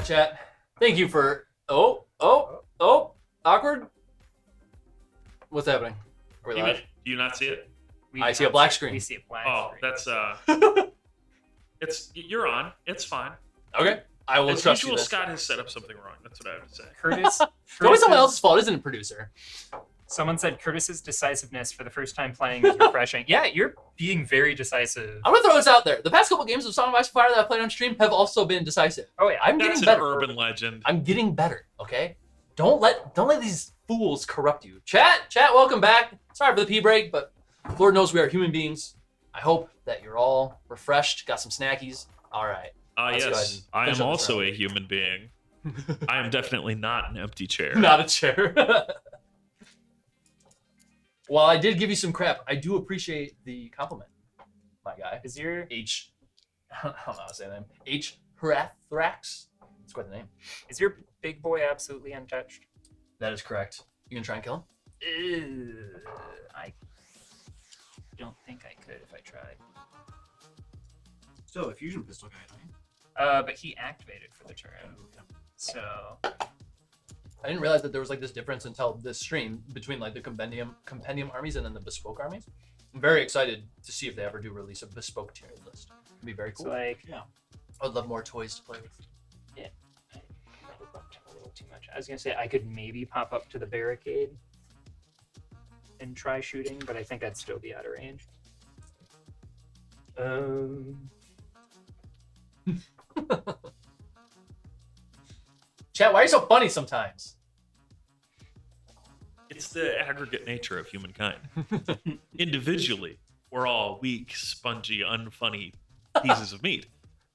Chat. Thank you for. Oh, awkward. What's happening? Are we live? Do you not see it? I see a black screen. We see a black Oh, screen. that's you're on. It's fine. Okay, I will As trust you. usual, then. Scott has set up something wrong. That's what I have to say. Curtis. It's always someone else's fault, isn't it, producer? Someone said Curtis's decisiveness for the first time playing is refreshing. Yeah, you're being very decisive. I'm gonna throw this out there. The past couple games of Song of Ice and Fire that I've played on stream have also been decisive. Oh yeah, I'm That's getting an better. urban legend. I'm getting better. Okay. Don't let these fools corrupt you. Chat, welcome back. Sorry for the pee break, but Lord knows we are human beings. I hope that you're all refreshed, got some snackies. All right. Let's go ahead Yes, and I finish am up this also round. a human being. I am definitely not an empty chair. Not a chair. While I did give you some crap, I do appreciate the compliment, my guy. Is your H. I don't know how to say the name. H. Hrathrax. That's quite the name. is your big boy absolutely untouched? That is correct. You gonna try and kill him? I don't think I could if I tried. Still a fusion pistol guy, don't you? But he activated for the turn, so I didn't realize that there was like this difference until this stream between like the compendium armies and then the bespoke armies. I'm very excited to see if they ever do release a bespoke tier list. It'd be very cool. so like I would love more toys to play with. I probably bumped him a little too much. I was gonna say I could maybe pop up to the barricade and try shooting, but I think I'd still be out of range. Chat, why are you so funny sometimes? It's the aggregate nature of humankind. Individually, we're all weak, spongy, unfunny pieces of meat.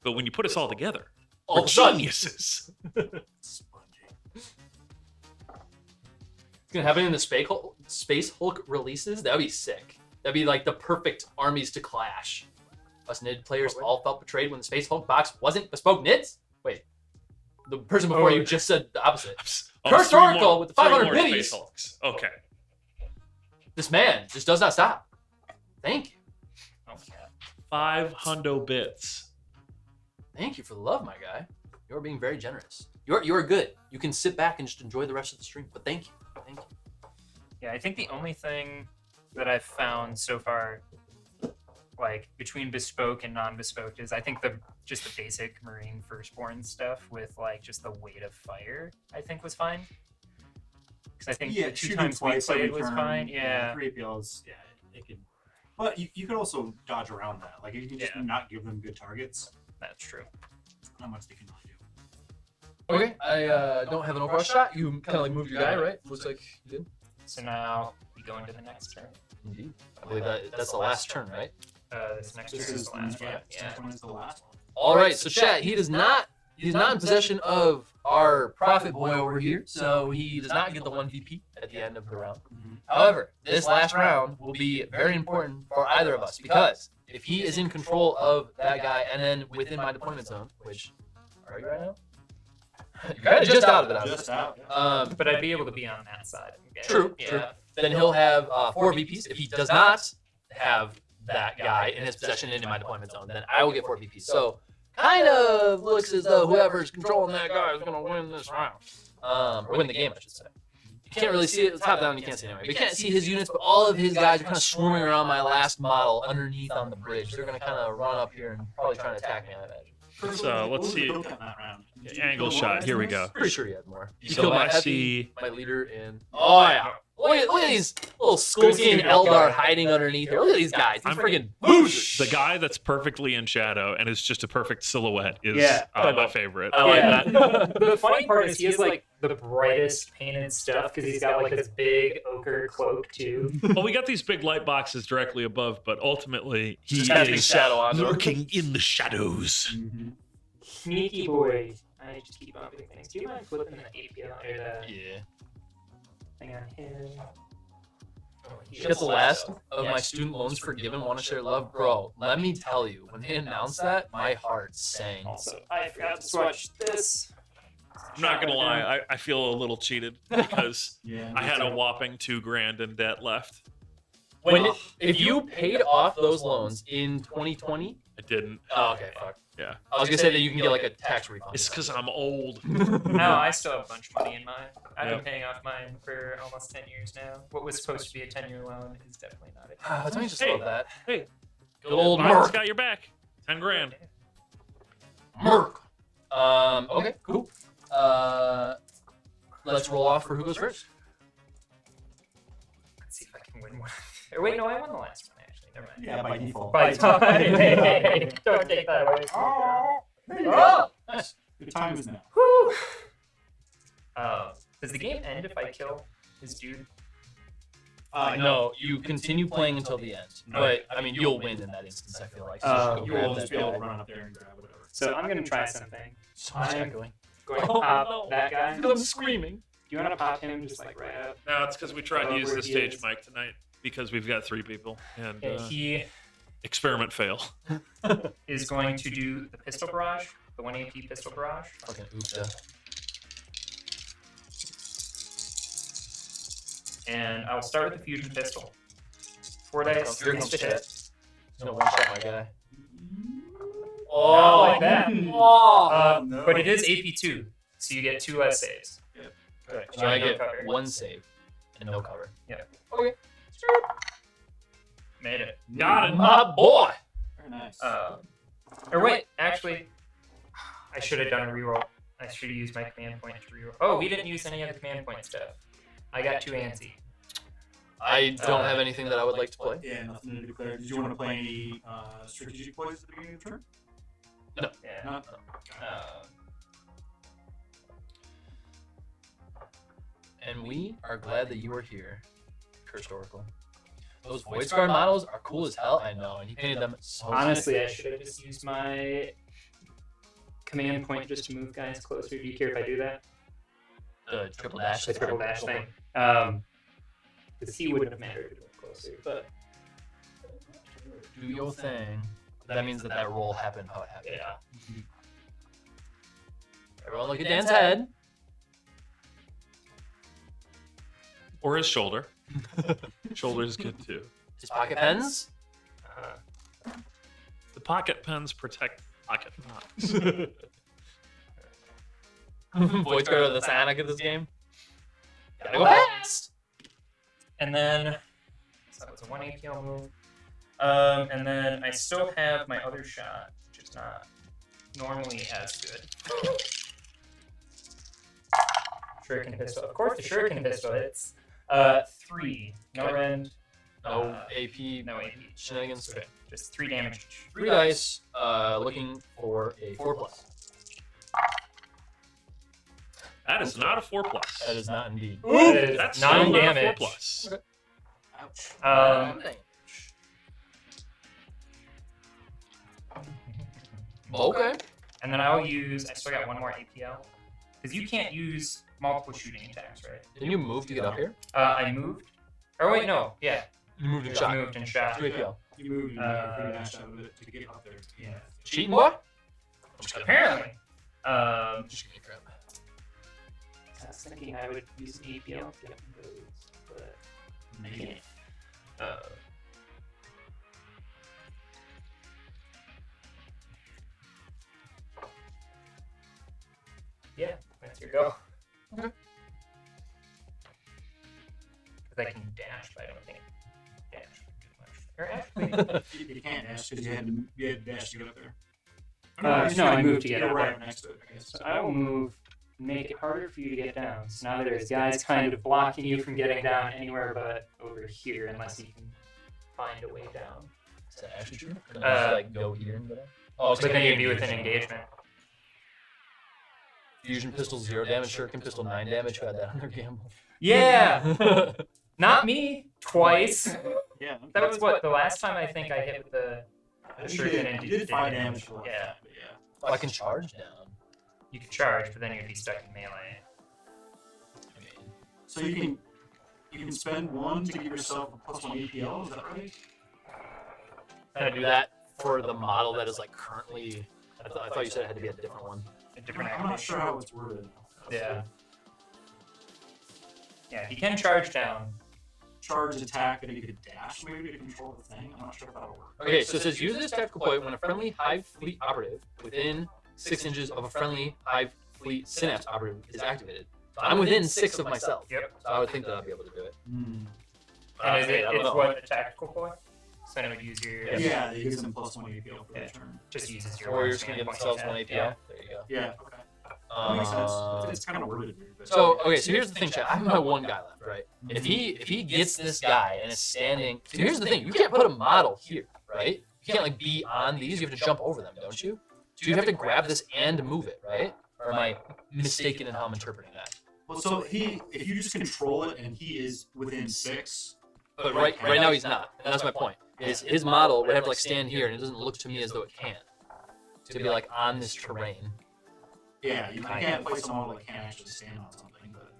But when you put us all together, All we're of a sudden, geniuses. it's gonna happen in the Space Hulk releases. That'd be sick. That'd be like the perfect armies to clash. Us NID players all felt betrayed when the Space Hulk box wasn't bespoke NIDs. Wait, the person before you just said the opposite. Cursed Oracle with the 500 biddies. Okay. This man just does not stop. Thank you. Okay. 500 bits. Thank you for the love, my guy. You're being very generous. You're good. You can sit back and just enjoy the rest of the stream. But thank you. Thank you. Yeah, I think the only thing that I've found so far, like between bespoke and non-bespoke, is I think just the basic Marine Firstborn stuff with like just the weight of fire, I think was fine. Because I think the 2 shooting times we twice every played was turn, fine. Yeah. 3 APLs, it could. But you could also dodge around that. Like, if you can just not give them good targets, That's true. not much they can really do. Okay, I don't have an Overwatch shot. You kind of like moved your guy, right? Looks like you did. So now we go into the next turn. Indeed. I believe that's the last turn, right? This next This turn is is the last one. this one is the last one. All right, so chat, he's not in possession of our Prophet Boy over here, so he does not get the 1 VP at the end of the round. However, this last round will be very important for either of us because if he is in control of that guy and then within my deployment zone, which are you right now? You're kind of just out of it. Just out. But I'd be able to be on that side. True. Then he'll have 4 VPs. If he does not have that guy in his possession and in my deployment zone, then I will get 4 VPs. So kind of looks as though whoever's controlling that guy is going to win this round. Or win the game, I should say. You can't really see it. Top down, you can't see it anyway. But you can't see his units, but all of his guys are kind of swarming around my last model underneath on the bridge. They're going to kind of run up here and probably try to attack me, I imagine. So let's see. Angle shot. Here we go. Pretty sure he had more. You So killed my I heavy, see- my leader in. Oh yeah. Look at these little Skullskin Eldar hiding underneath here. Look at these guys. These freaking boozers. The guy that's perfectly in shadow and is just a perfect silhouette is my favorite. I like that. The funny part is he has like the brightest painted stuff because he's got like this big ochre cloak too. Well, we got these big light boxes directly above, but ultimately he Just casting is shadow on them. lurking in the shadows. Sneaky boy. I just keep on big things. Do you mind flipping the APL or the Yeah. thing on him? Get the last of my student loans forgiven. Want to share love, bro? Let me tell you, when they announced that, my heart sank. Also, I forgot to swatch this. I'm not gonna lie, I feel a little cheated because Yeah. I had a whopping $2,000 in debt left. If you paid off those loans in 2020, I didn't. oh, okay, fuck. Yeah. I was gonna say that you can get like a tax refund. It's because I'm old. No, I still have a bunch of money in mine. I've been paying off mine for almost 10 years now. What was supposed to be a 10-year loan is definitely not it. Don't you just Hey. love that? Hey, Good old Mine's Merc. got your back. $10,000. Merc. Okay, cool. Let's roll off for who goes first. Let's see if I can win one. Or wait, no, I won the last one actually. Never mind. Yeah, by default. By time. Hey, don't take that away. Oh, nice. The time is now. Whew. Does the game end if I kill his dude? No, you continue playing until the end. But I mean, you'll win in that instance. I feel like. So just go You grab will that just be able to guy. run up there and grab whatever. So I'm gonna try something. So much I'm echoing. Going to pop that guy. I'm screaming. Do you want to pop him just like right up? No, it's because we tried to use Where the he stage is. mic tonight because we've got 3 people. And Okay, he Experiment fail. is going to do the pistol barrage, the 1 AP pistol barrage. Fucking oopda. And I'll start with the fusion pistol. 4 dice, Here 3 comes to shit. hit. He's gonna one shot my guy. Not like that. Oh. No. But it is AP2, so you get 2 less saves. Yep. Good. So I get cover. 1 save and no cover. Yeah. Okay. Made it. Got it. My boy. Very nice. Or wait, actually, I should have done a reroll. I should have used my command point to reroll. Oh, we didn't use any of the command point stuff. I got 2 antsy. I don't have anything that I would like to play. Yeah, nothing to declare. Did you want to play any strategic plays at the beginning of the turn? No. Yeah. No. And we are glad that you are here, Cursed Oracle. Those Voidscarred models are cool as hell, I know, and he painted them so Honestly, I should have just used my command point just to move guys closer. Do you care if I do that? The triple dash. The triple dash thing. Because he wouldn't have mattered if it went closer, but Do your thing. That means that that roll happened how it happened. yeah. Everyone look at Dan's head. Or his shoulder. Shoulder is good too. His pocket pens. The pocket pens protect pocket knives. Voidscarred are the Sonic of this game. Gotta go fast. And then, so it's a 1 APL move. And then I still have my other shot, which is not normally as good. Shuriken pistol. Of course, the Shuriken pistol hits. 3. No rend. No AP. No AP. Shenanigans. Okay. Just 3 damage each. 3 dice. Looking for a 4+. That is not a 4+. That is not indeed. That is That's 9 still not a damage. 4+. Ouch. Okay. And then I'll use. I still got 1 more APL. Because you can't use multiple shooting attacks, right? Didn't you move to get up here? I moved. Or wait, no. Yeah. You moved and I shot. moved and shot. 2 APL. You moved and you dashed out of it to get up there. Yeah. Cheating, boy? Apparently. Just give me crap. I was thinking I would use an APL to get those, but maybe. Yeah, that's your go. Okay. Because I can dash, but I don't think dash would do much. Or actually, You can't dash because you had to dash to get up there. no, I moved to get You're up right there. next to it, I guess. So I will move, make it harder for you to get down. So now there's guys kind of blocking you from getting down anywhere but over here, unless you can find a way down. Is that actually true? Can I just, like, go here and go down? Oh, But then you'd be within engagement. Fusion pistol 0 damage, Shuriken pistol 9 damage. Who had that on their gamble? Yeah! Not me! Twice! Yeah. That was what, the last time I think I hit with the I think Shuriken you and did 5 damage for Yeah. that, but yeah. Oh, I can charge down. You could charge, but then you'd be stuck in melee. Okay. So you can spend 1 to give yourself a +1 APL, is that right? Can I do that for the model that is like currently? I thought you said it had to be a different one. A different I'm not activation. sure how it's worded. Yeah. Yeah, he can charge down. Charge, attack, and you could dash maybe to control the thing. I'm not sure if that'll work. Okay, so it says use this tactical point when a friendly Hive Fleet operative within 6 inches of a friendly Hive Fleet Synapse operative is activated. So I'm within 6 of myself. Yep. So I would think that I'd be able to do it. And is Okay, it, I don't it's know. what, a tactical point? So then it would use your... Yeah, it gives them +1 APL for Yeah. the turn. Just uses your... Warriors can give themselves 1 APL. Yeah. There you go. Yeah, okay. That makes sense. Uh, It's kind of worded weird, but So okay, so here's the thing, chat. I have my 1 guy left, right? If he gets this guy and is standing, so here's the thing: you can't put a model here, right? You can't like be on these. You have to jump over them, don't you? So you have to grab this and move it, right? Or am I mistaken in how I'm interpreting that? Well, so if you just control it and he is within 6, But right now he's not, and that's my point. Is his model would have to like stand here, and it doesn't look to me as though it can. To be like on this terrain. yeah, you can't place a model that can't actually stand on something. But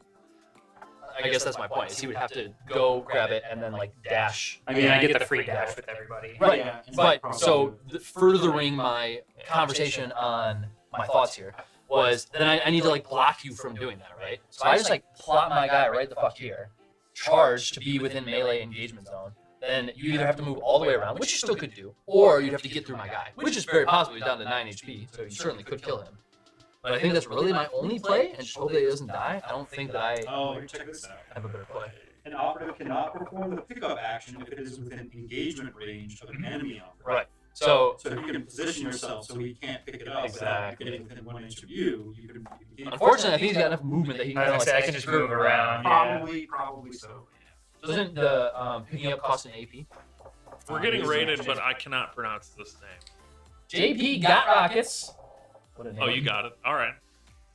I guess that's my point. Is he would have to go grab it and then like dash. I mean, I get the free dash with everybody. Right. Yeah, and But probably- so furthering my conversation on my thoughts here was then I need to like block you from doing that, right? So I just like plot my guy right the fuck here, charge to be within melee engagement zone. Then you either have to move all the way around, which you still could do, or you'd have to get through my guy, which is very possible. He's down to 9 HP, so you certainly could kill him. But I think that's really my only play, and just hope that he doesn't die. I don't think that I Oh, here, check this out. have a better play. An operative cannot perform the pickup action if it is within engagement range of an enemy operative. Right. So So if you can position yourself so he can't pick it up Exactly. without getting within 1 inch of you, you can. unfortunately, I think he's got enough movement that he can I was kind gonna of say I can just move around. Yeah. Probably so. Doesn't the picking up cost an AP? We're getting rated, but I cannot pronounce this name. JP got rockets. What a name. Oh, you got it. All right.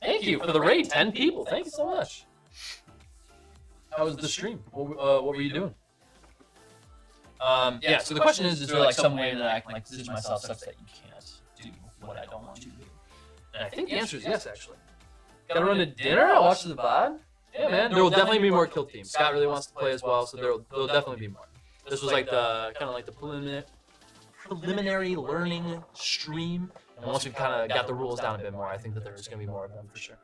Thank you for the raid. 10 people. Thank you so much. How was the stream? What were you doing? Yeah. So the question is there like some way that I can like position myself such that you can't do what I don't want you to do? And I think the answer is yes, actually. Gotta run to dinner. I'll watch the VOD. Yeah, man. There will definitely be more kill teams. Scott really wants to play as well, so there'll definitely be more. This was like the kind of like the preliminary learning stream, and once we've kind of got the rules down a bit more, I think that there's gonna be more of them for sure.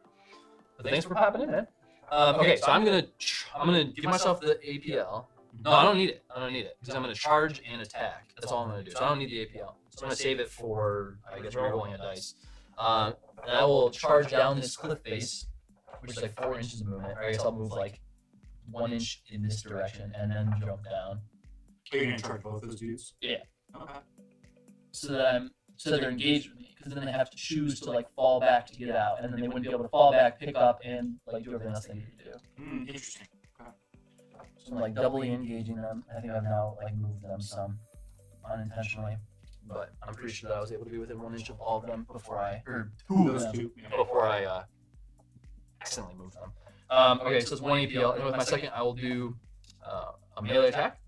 But thanks for popping in, man. Okay, so I'm gonna give myself the APL. No, I don't need it. I don't need it because I'm gonna charge and attack. That's all I'm gonna do. So I don't need the APL. So I'm gonna save it for I guess rolling a dice. And I will charge down this cliff face, which is like 4 inches of movement. Or I guess I'll move like 1 inch in this direction and then jump down. Are you gonna charge both those dudes? Yeah. Okay. So that they're engaged with me, because then they have to choose to like fall back to get out, and then they wouldn't be able to fall back, pick up, and like do everything else they need to do. Interesting. Okay. So I'm like doubly engaging them. I think I've now like moved them some unintentionally, but I'm pretty sure that I was able to be within 1 inch of all of them before or two of Those them two. Yeah. before I accidentally moved them. Okay, so it's 1 APL, and with my second, I will do a melee attack.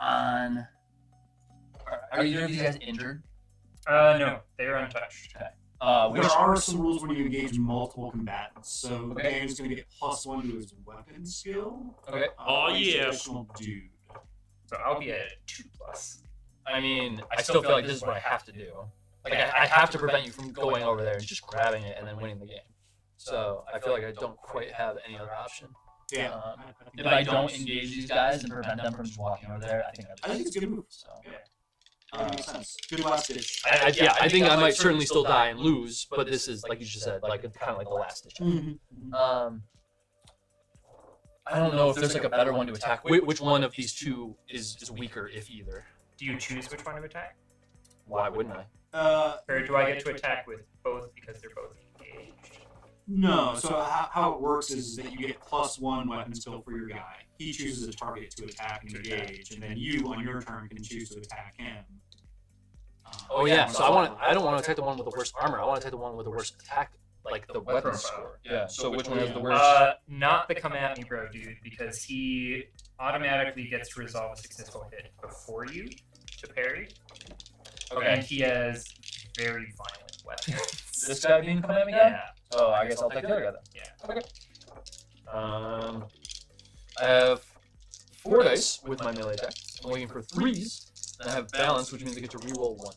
On. Are either of these guys injured? No, they are untouched. Okay. There are some rules when you engage multiple combatants. So Okay. Dan's going to get +1 to his weapon skill. Okay. Oh, He's an yeah. additional dude. So I'll be at 2+. I mean, I still feel like this is what I have to do. Like, I have to prevent you from going over there and just grabbing it and then winning the game. So I feel like I don't quite have any other option. Yeah. If I don't engage these guys and prevent them from just walking over there, I think I think it's a good move. So. That makes sense. Good last ditch. I think I might certainly still die and lose, but this is like you just said, like it's kind of like the last ditch. I don't know if there's like a better one to attack. Which one of these two is weaker, if either? Do you choose which one to attack? Why wouldn't I? Or do I get to attack with both because they're both engaged? No. So how it works is that you get +1 weapon skill for your guy. He chooses a target to attack and engage, and then you on your turn can choose to attack him. Oh yeah. So I don't want to attack the one with the worst armor. I want to attack the one with the worst attack, like the weapon score. Yeah. So which one has the worst? Not the come at me, bro, dude, because he automatically gets to resolve a successful hit before you to parry. Okay. And he has very violent weapons. This guy being come at me guy? Yeah. Oh, I guess I'll take the other guy then. Yeah. Okay. I have 4 dice with my melee attack. I'm looking for 3s. And I have balance, which means I get to reroll 1.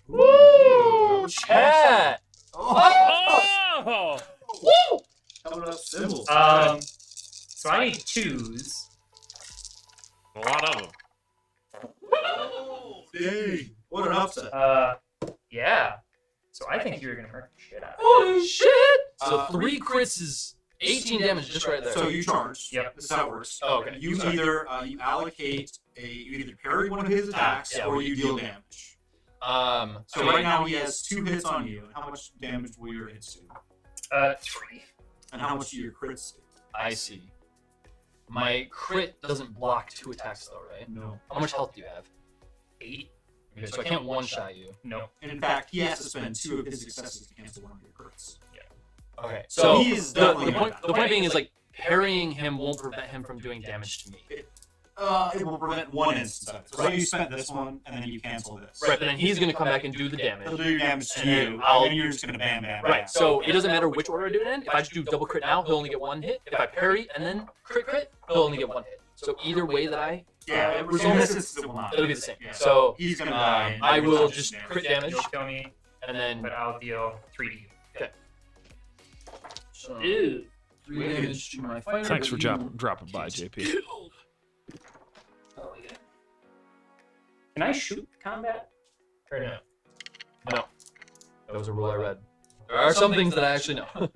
Woo! Chat! Oh! Woo! Coming up symbols. So I need 2s. A lot of them. Dang. What an upset. Yeah. So I think you're gonna hurt the shit out of Holy shit! So 3 crits is 18 damage just right there. So you charge. Yep. This is how it works. Oh, okay. You either you allocate you either parry one of his attacks Yeah, or you deal damage. So right now he has 2 hits on you. How much damage will your hits do? 3. And how much do your crits do? I see. My crit doesn't block 2 attacks though, right? No. How much health do you have? 8. Okay, so I can't one-shot you. No. And in fact, he has to spend 2 of his successes to cancel one of your crits. Okay. So So he is the definitely point gonna die. being is like parrying him won't prevent him from doing damage to me. It will prevent one instance of it. So you spent this one, and then you cancel this. Right, but then he's going to come back and do the damage. He'll do your damage to And you, then I'll- and you're just gonna bam, bam, Right, bam. so it doesn't matter which order I do it in. If I just do double crit now, he'll only get one hit. If I parry and then crit, he'll only get one hit. So either way that I Yeah, resolve in this, this instance, it will not. it'll be the same. Yeah. So He's gonna die. and I you'll will touch just his crit damage, You'll kill me, and then but I'll deal 3 to you. so, Ew. 3 damage to my fighter. Thanks for dropping by, JP. Oh, yeah. Can I shoot combat? Or no? No, that was a rule I read. There are some things that I actually know.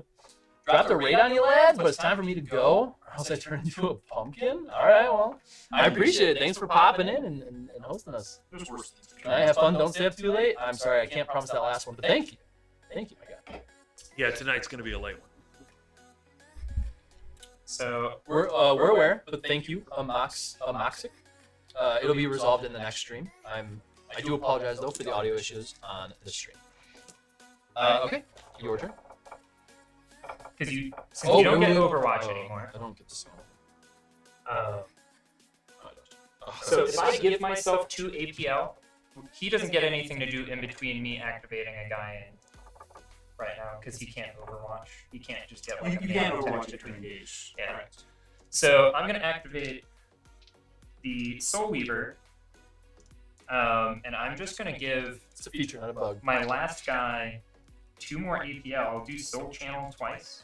Dropped a raid on you, lads, but it's time for me to go, or else I turn into a pumpkin. All right, well, I appreciate it. Thanks for popping in and hosting us. There's worse things. Can I have fun? Don't stay up too late. I'm sorry, I can't promise that last one, but thank you. Thank you, my guy. Yeah, tonight's gonna be a late one. So, We're aware, but thank you, Moxic. It'll be resolved in the next stream. I do apologize though for the audio issues on this stream. Okay, your turn. because since you don't get Overwatch anymore. I don't get to see. So if I give myself 2 APL, he doesn't get anything to do in between me activating a guy and right now because he can't Overwatch. He can't just get Well, like you a can't melee Overwatch attack it to between. engage. Yeah. Correct. So I'm gonna activate the Soul Weaver, and I'm just gonna give It's a feature, not a bug. my last guy 2 more APL. I'll do Soul Channel twice.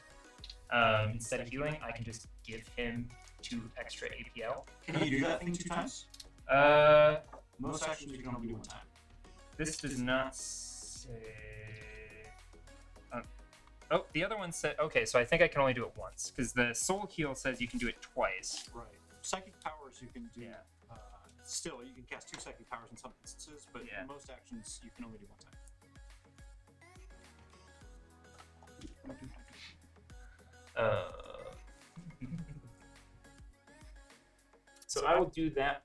Instead of healing, I can just give him 2 extra APL. Can you do that thing 2 times? Most actions you can only do 1 time. This does not say. Oh, the other one said. Okay, so I think I can only do it once because the Soul Heal says you can do it twice. Right. Psychic powers you can do. Yeah. Still, you can cast 2 psychic powers in some instances, but Yeah. in most actions you can only do 1 time. So I will do that,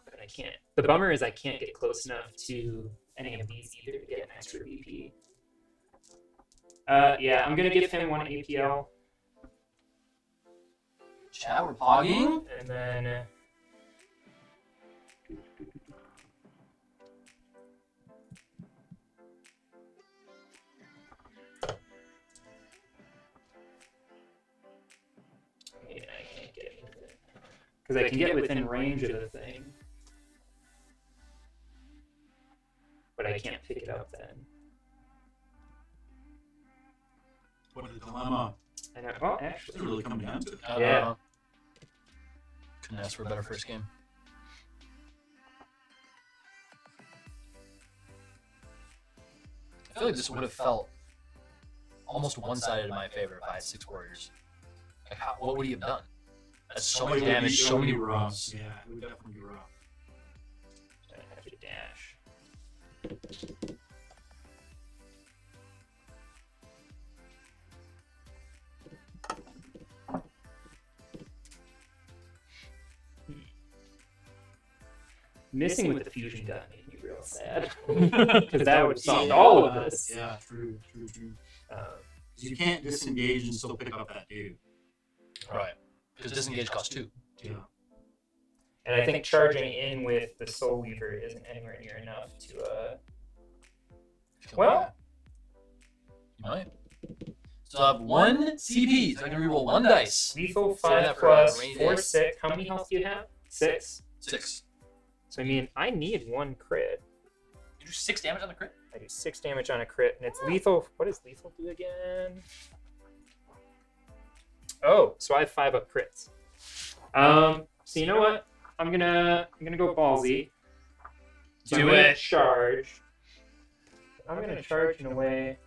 but I can't. The bummer is I can't get close enough to any of these either to get an extra VP. Yeah, I'm gonna give him 1 APL, Chat, we're pogging. and then. Yeah, I can't get it. Because I can get within range of the thing. But I can't pick it up then. What a dilemma. I know. Well, It's actually. really coming down to it. Yeah. Couldn't ask for a better first game. I feel like this would have felt almost one-sided in my favor if I had 6 warriors. Like, what would he have done? That's so much It would be- damage, it so would many be rough. runes. Yeah, it would definitely be rough. I have to dash. Missing with the fusion gun made me real sad. Because that would solve all of this. Yeah, true. Um, 'Cause you can't disengage and still pick up that dude. Right. Because disengage costs 2. Yeah. and I think charging in with the Soul Weaver isn't anywhere near enough to. Well, You might. So I have 1 CP, so I can reroll 1 dice. lethal Say 5 that for plus range 4, hits. 6. How many health do you have? 6. 6. So I mean, I need 1 crit. You do 6 damage on the crit? I do 6 damage on a crit, and it's lethal. What does lethal do again? Oh, so I have 5 up crits. So you know what? I'm gonna go ballsy. So I'm gonna charge. I'm gonna charge in a way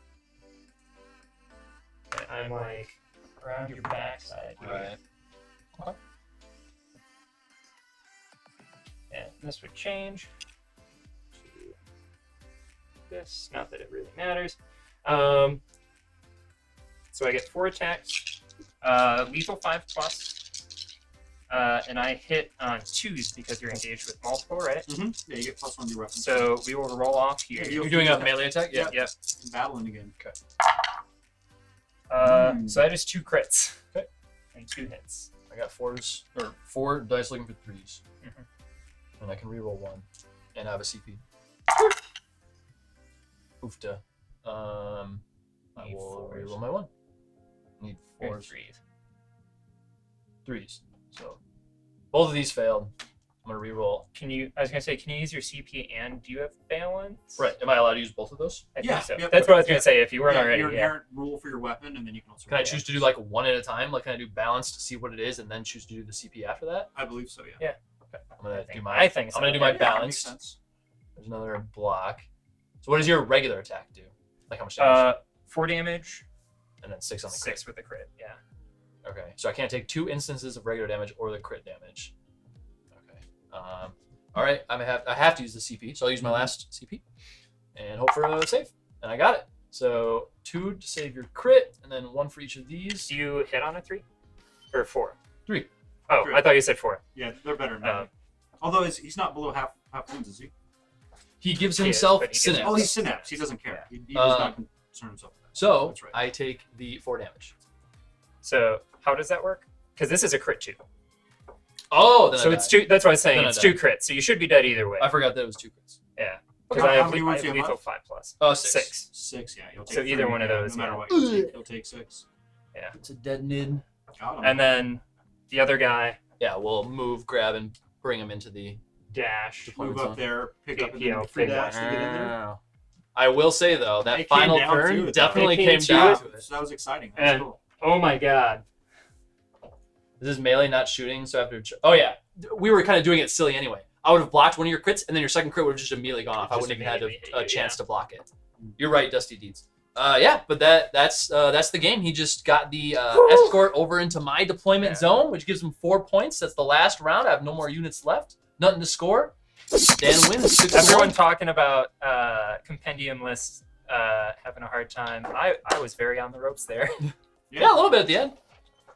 that I'm like around your backside. here. Right. And this would change to this. Not that it really matters. So I get 4 attacks, lethal 5 plus, and I hit on 2s because you're engaged with multiple, right? Mm-hmm. Yeah, you get +1 to your weapon. So we will roll off here. Yeah, You're doing a melee attack? Yeah. Yep. Battling again. So that is 2 crits and 2 hits. I got 4 dice looking for 3s. And I can reroll 1. And I have a CP. Oofta. I will reroll my 1. Need 4s. 3s. So both of these failed. I'm gonna reroll. I was gonna say, can you use your CP and do you have balance? Right. Am I allowed to use both of those? I Yeah, think so. yep. That's what I was gonna say. If you weren't already, your inherent rule for your weapon, and then you can also. Can I choose to do like one at a time? Like, can I do balance to see what it is, and then choose to do the CP after that? I believe so. Yeah. Yeah. Okay. I'm gonna do my. I think so. I'm gonna do my Yeah, that makes balance. sense. There's another block. So what does your regular attack do? Like how much damage? 4 damage, And then 6 on the crit. 6 with the crit. Yeah. Okay. So I can't take 2 instances of regular damage or the crit damage. Okay. All right. I have to use the CP, so I'll use my last CP and hope for a save. And I got it. So 2 to save your crit, and then 1 for each of these. Do you hit on a 3 or 4? 3. Oh, 3. I thought you said 4. Yeah, they're better now. Although he's not below half wounds, is he? He gives He is, himself but he gives synapse. Oh, he's synapse. He doesn't care. He does not concern himself with that. So That's right. I take the 4 damage. So how does that work? Because this is a crit too. Oh, then So I it's died. 2. That's what I was saying. Then I It's died. 2 crits. So you should be dead either way. I forgot that it was 2 crits. Yeah. Because How I have many wounds do you have lethal left? 5+. Oh, 6. 6. Yeah, you'll take. So either 3, one of those, No matter yeah. what, he'll take 6. It's a dead nid. Got him. And then the other guy Yeah, we'll move, grab, and bring him into the dash. move up there, pick up, and Yeah, then free big dash to get in there. I will say though that It came final down to turn it, though. definitely It came came to down it. to it. So that was exciting. That was And cool. oh my god. This is melee, not shooting. So after, oh yeah, we were kind of doing it silly anyway. I would have blocked one of your crits, and then your second crit would have just immediately gone off. I Just wouldn't even had immediately a hit you, chance to block it. You're right, Dusty Deeds. Yeah, but that's the game. He just got the escort over into my deployment zone, which gives him 4 points. That's the last round. I have no more units left. Nothing to score. Dan wins. 6-1. Everyone talking about compendium lists having a hard time. I was very on the ropes there. Yeah, a little bit at the end.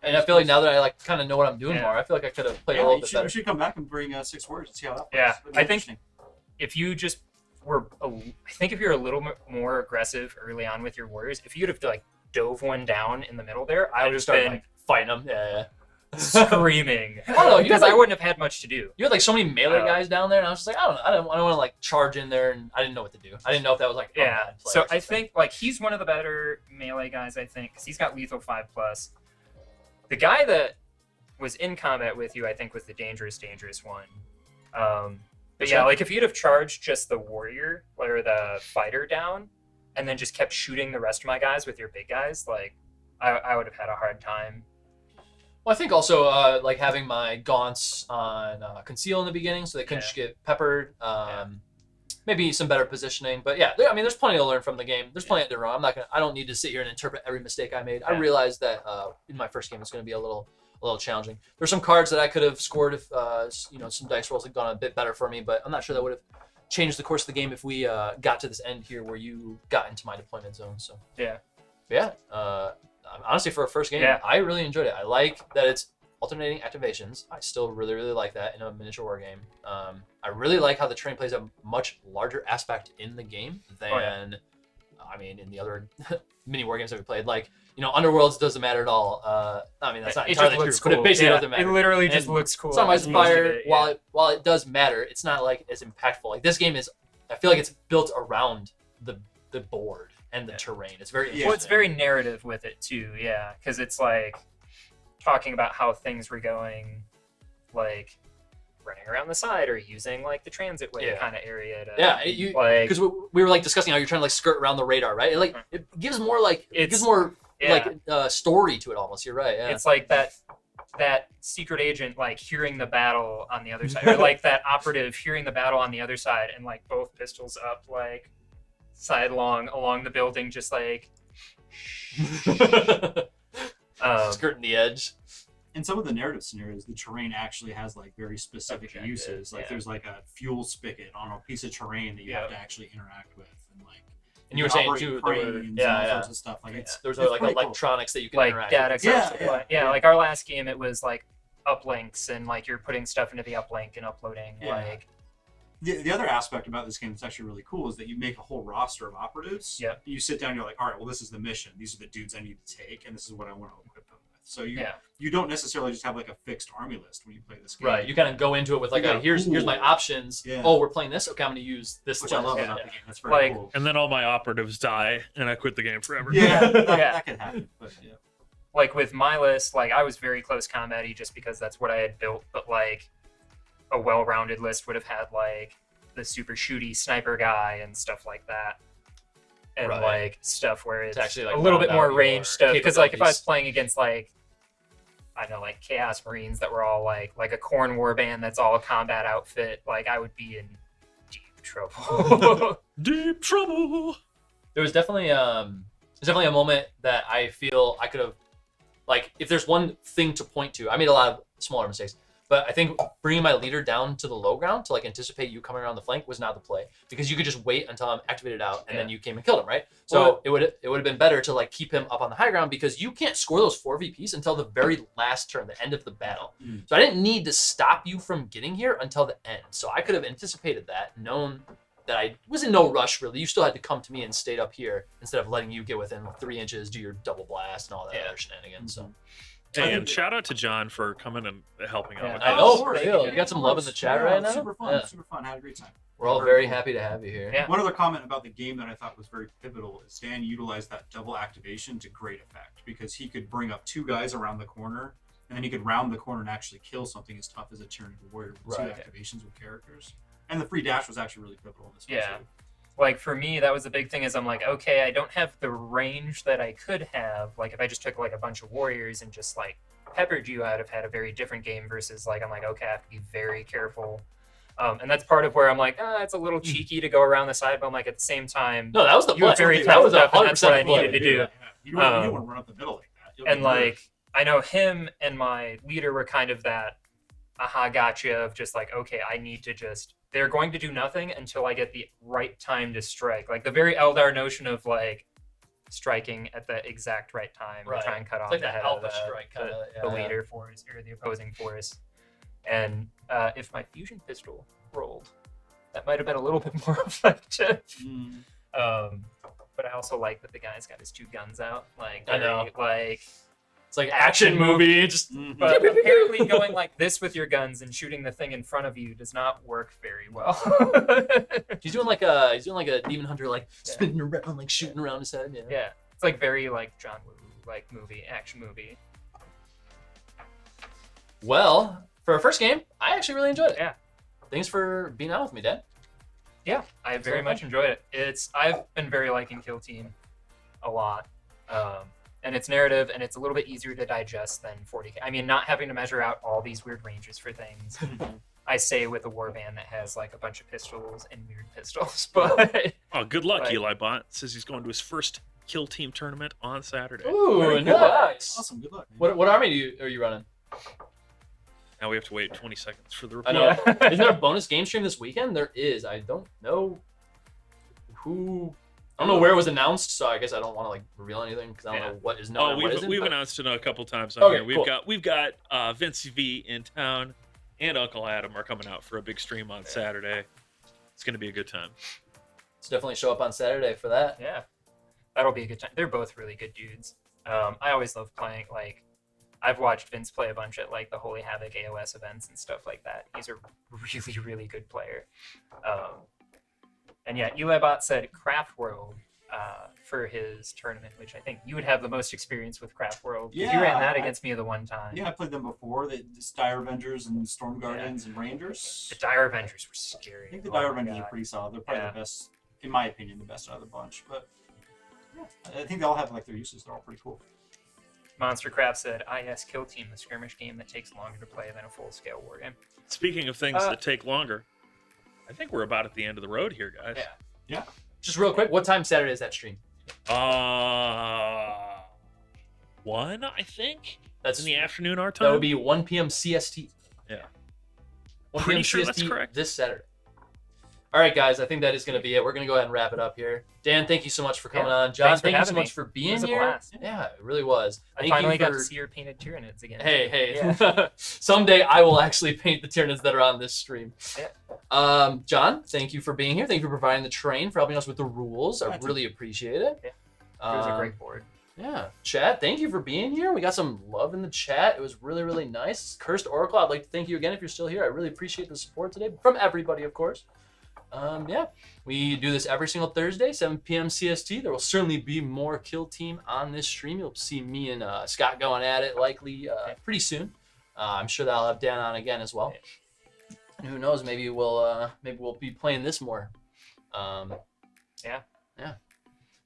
And I feel like now that I kind of know what I'm doing Yeah. more, I feel like I could have played a Yeah, little you bit should, better. we should come back and bring 6 words and see how that plays. Yeah, That'd be I think interesting. if you just were, I think if you're a little more aggressive early on with your warriors, if you'd have like dove one down in the middle there, I would have started been like fighting them. Yeah. screaming. I don't know, you because had, I like- wouldn't have had much to do. You had like so many melee guys down there, and I was just like, I don't want to like charge in there, and I didn't know what to do. I didn't know if that was like a Yeah. bad play So or I something. think like he's one of the better melee guys. I think because he's got lethal 5+. The guy that was in combat with you, I think, was the dangerous one. But yeah, like if you'd have charged just the warrior or the fighter down, and then just kept shooting the rest of my guys with your big guys, like I would have had a hard time. Well, I think also like having my gaunts on conceal in the beginning, so they couldn't just get peppered. Maybe some better positioning, but yeah, I mean, there's plenty to learn from the game. There's plenty to do wrong. I don't need to sit here and interpret every mistake I made. I realized that in my first game, it's going to be a little challenging. There's some cards that I could have scored if some dice rolls had gone a bit better for me, but I'm not sure that would have changed the course of the game if we got to this end here where you got into my deployment zone. So yeah, honestly, for a first game, I really enjoyed it. I like that it's alternating activations. I still really, really like that in a miniature war game. I really like how the terrain plays a much larger aspect in the game than, I mean, in the other mini war games that we played. Like, Underworlds doesn't matter at all. I mean, that's not entirely true, but it basically doesn't matter. It literally just And looks cool. Sunrise and Fire, it, while it does matter, it's not like as impactful. Like this game is, I feel like it's built around the board and the terrain. It's very interesting. Well, it's very narrative with it too, yeah, because it's like talking about how things were going, like running around the side or using like the transit way kind of area to because we were like discussing how you're trying to like skirt around the radar, right? It gives more story to it almost. You're right. Yeah. It's like that secret agent like hearing the battle on the other side, or like that operative hearing the battle on the other side, and like both pistols up, like sidelong along the building, just like skirting the edge. In some of the narrative scenarios, the terrain actually has like very specific uses. Like there's like a fuel spigot on a piece of terrain that you have to actually interact with, and you were saying too, there were, all sorts of stuff. Like there's like electronics that you can like interact data with. like our last game, it was like uplinks and like you're putting stuff into the uplink and uploading like. The other aspect about this game that's actually really cool is that you make a whole roster of operatives. Yeah. You sit down, you're like, all right, well, this is the mission. These are the dudes I need to take, and this is what I want to equip them with. So you don't necessarily just have like a fixed army list when you play this game. Right. You kind of go into it with like, here's my options. Yeah. Oh, we're playing this. Okay, I'm going to use this. Which I love list. about the game. That's very cool. And then all my operatives die, and I quit the game forever. Yeah, that can happen. But yeah. Like with my list, like I was very close combat-y just because that's what I had built, but like a well-rounded list would have had like the super shooty sniper guy and stuff like that. And like stuff where it's actually like a little bit more your range stuff. Because like if I was capabilities. playing against like, I don't know, like Chaos Marines that were all like a Khorne warband that's all a combat outfit, like I would be in deep trouble. Deep trouble. There was definitely a moment that I feel I could have, like, if there's one thing to point to, I made a lot of smaller mistakes, but I think bringing my leader down to the low ground to like anticipate you coming around the flank was not the play, because you could just wait until I'm activated out and then you came and killed him, right? So it would have been better to like keep him up on the high ground, because you can't score those 4 VPs until the very last turn, the end of the battle. So I didn't need to stop you from getting here until the end. So I could have anticipated that, known that I was in no rush really. You still had to come to me and stayed up here instead of letting you get within 3 inches, do your double blast and all that other shenanigans. So. Hey, and shout out to John for coming and helping out with I us. know, Of course. for real. You got some love in the chat right now? Super fun. Yeah. Super fun. Had a great time. We're all very happy to have you here. Yeah. One other comment about the game that I thought was very pivotal is Dan utilized that double activation to great effect, because he could bring up 2 guys around the corner, and then he could round the corner and actually kill something as tough as a Tyranid warrior with 2 activations with characters. And the free dash was actually really pivotal in this one. Yeah. too. Like for me, that was the big thing, is I'm like, okay, I don't have the range that I could have. Like if I just took like a bunch of warriors and just like peppered you, I'd have had a very different game versus like, I'm like, okay, I have to be very careful. And that's part of where I'm like, it's a little cheeky to go around the side, but I'm like, at the same time, No, that was the you were play. very That tough was enough, and 100% that's what I the play. needed to do. Yeah. You don't want to run up the middle like that. You'll And get murdered. like, I know him and my leader were kind of that aha gotcha of just like, okay, I need to just, they're going to do nothing until I get the right time to strike. Like the very Eldar notion of like striking at the exact right time to try and cut off like the that head alpha of strike kinda, the leader force or the opposing force. And if my fusion pistol rolled, that might have been a little bit more effective. But I also like that the guy's got his 2 guns out. Like, I know. like It's like action movie. Just but apparently going like this with your guns and shooting the thing in front of you does not work very well. he's doing like a demon hunter, like spinning around, like shooting around his head. Yeah. Yeah, it's like very like John Woo like movie, action movie. Well, for our first game, I actually really enjoyed it. Yeah. Thanks for being on with me, Dan. Yeah, I very much enjoyed it. I've been very liking Kill Team a lot. And it's narrative, and it's a little bit easier to digest than 40K. I mean, not having to measure out all these weird ranges for things. I say with a warband that has like a bunch of pistols and weird pistols, but Oh, good luck, Like- Eli Bot. Says he's going to his first Kill Team tournament on Saturday. Ooh, Very cool. nice. Awesome. Good luck. Man. What army are you running? Now we have to wait 20 seconds for the I report. know. Isn't there a bonus game stream this weekend? There is. I don't know who. I don't know where it was announced, so I guess I don't want to like reveal anything because I don't know what is known. Oh, and what isn't, we've but- announced it a couple times on Okay, here. cool. We've got Vince V in town, and Uncle Adam are coming out for a big stream on Saturday. It's going to be a good time. Let's definitely show up on Saturday for that. yeah, that'll be a good time. They're both really good dudes. I always love playing. Like, I've watched Vince play a bunch at like the Holy Havoc AOS events and stuff like that. He's a really, really good player. And yeah, Elibot said Craft World for his tournament, which I think you would have the most experience with Craft World. 'Cause you ran that against me the one time. Yeah, I played them before. The Dire Avengers and Storm Guardians and Rangers. The Dire Avengers were scary. I think the Oh Dire my Avengers God. are pretty solid. They're probably Yeah. the best, in my opinion, the best out of the bunch. But yeah, I think they all have like their uses. They're all pretty cool. Monstercraft said, IS Kill Team, the skirmish game that takes longer to play than a full-scale war game. Speaking of things that take longer, I think we're about at the end of the road here, guys. Yeah. Yeah. Just real quick, what time Saturday is that stream? 1, I think. That's in the afternoon our time. That would be 1 p.m. CST. Yeah. 1 Pretty p.m. sure CST that's correct. this Saturday. All right, guys, I think that is going to be it. We're going to go ahead and wrap it up here. Dan, thank you so much for coming on. John, Thanks for thank you so having much me. for It being was a here. blast. Yeah, it really was. I Thank finally you got for... to see your painted Tyranids again. Hey. Yeah. Someday I will actually paint the Tyranids that are on this stream. Yeah. John, thank you for being here. Thank you for providing the train, for helping us with the rules. I Gotcha. really appreciate it. Yeah. It was a great board. Yeah, chat, thank you for being here. We got some love in the chat. It was really, really nice. Cursed Oracle, I'd like to thank you again if you're still here. I really appreciate the support today from everybody, of course. Yeah, we do this every single Thursday, 7 p.m. CST. There will certainly be more Kill Team on this stream. You'll see me and Scott going at it likely pretty soon. I'm sure that I'll have Dan on again as well. And who knows, maybe we'll be playing this more. Yeah.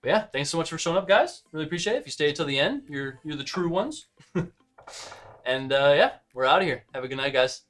But yeah, thanks so much for showing up, guys. Really appreciate it. If you stay till the end, you're the true ones. And yeah, we're out of here. Have a good night, guys.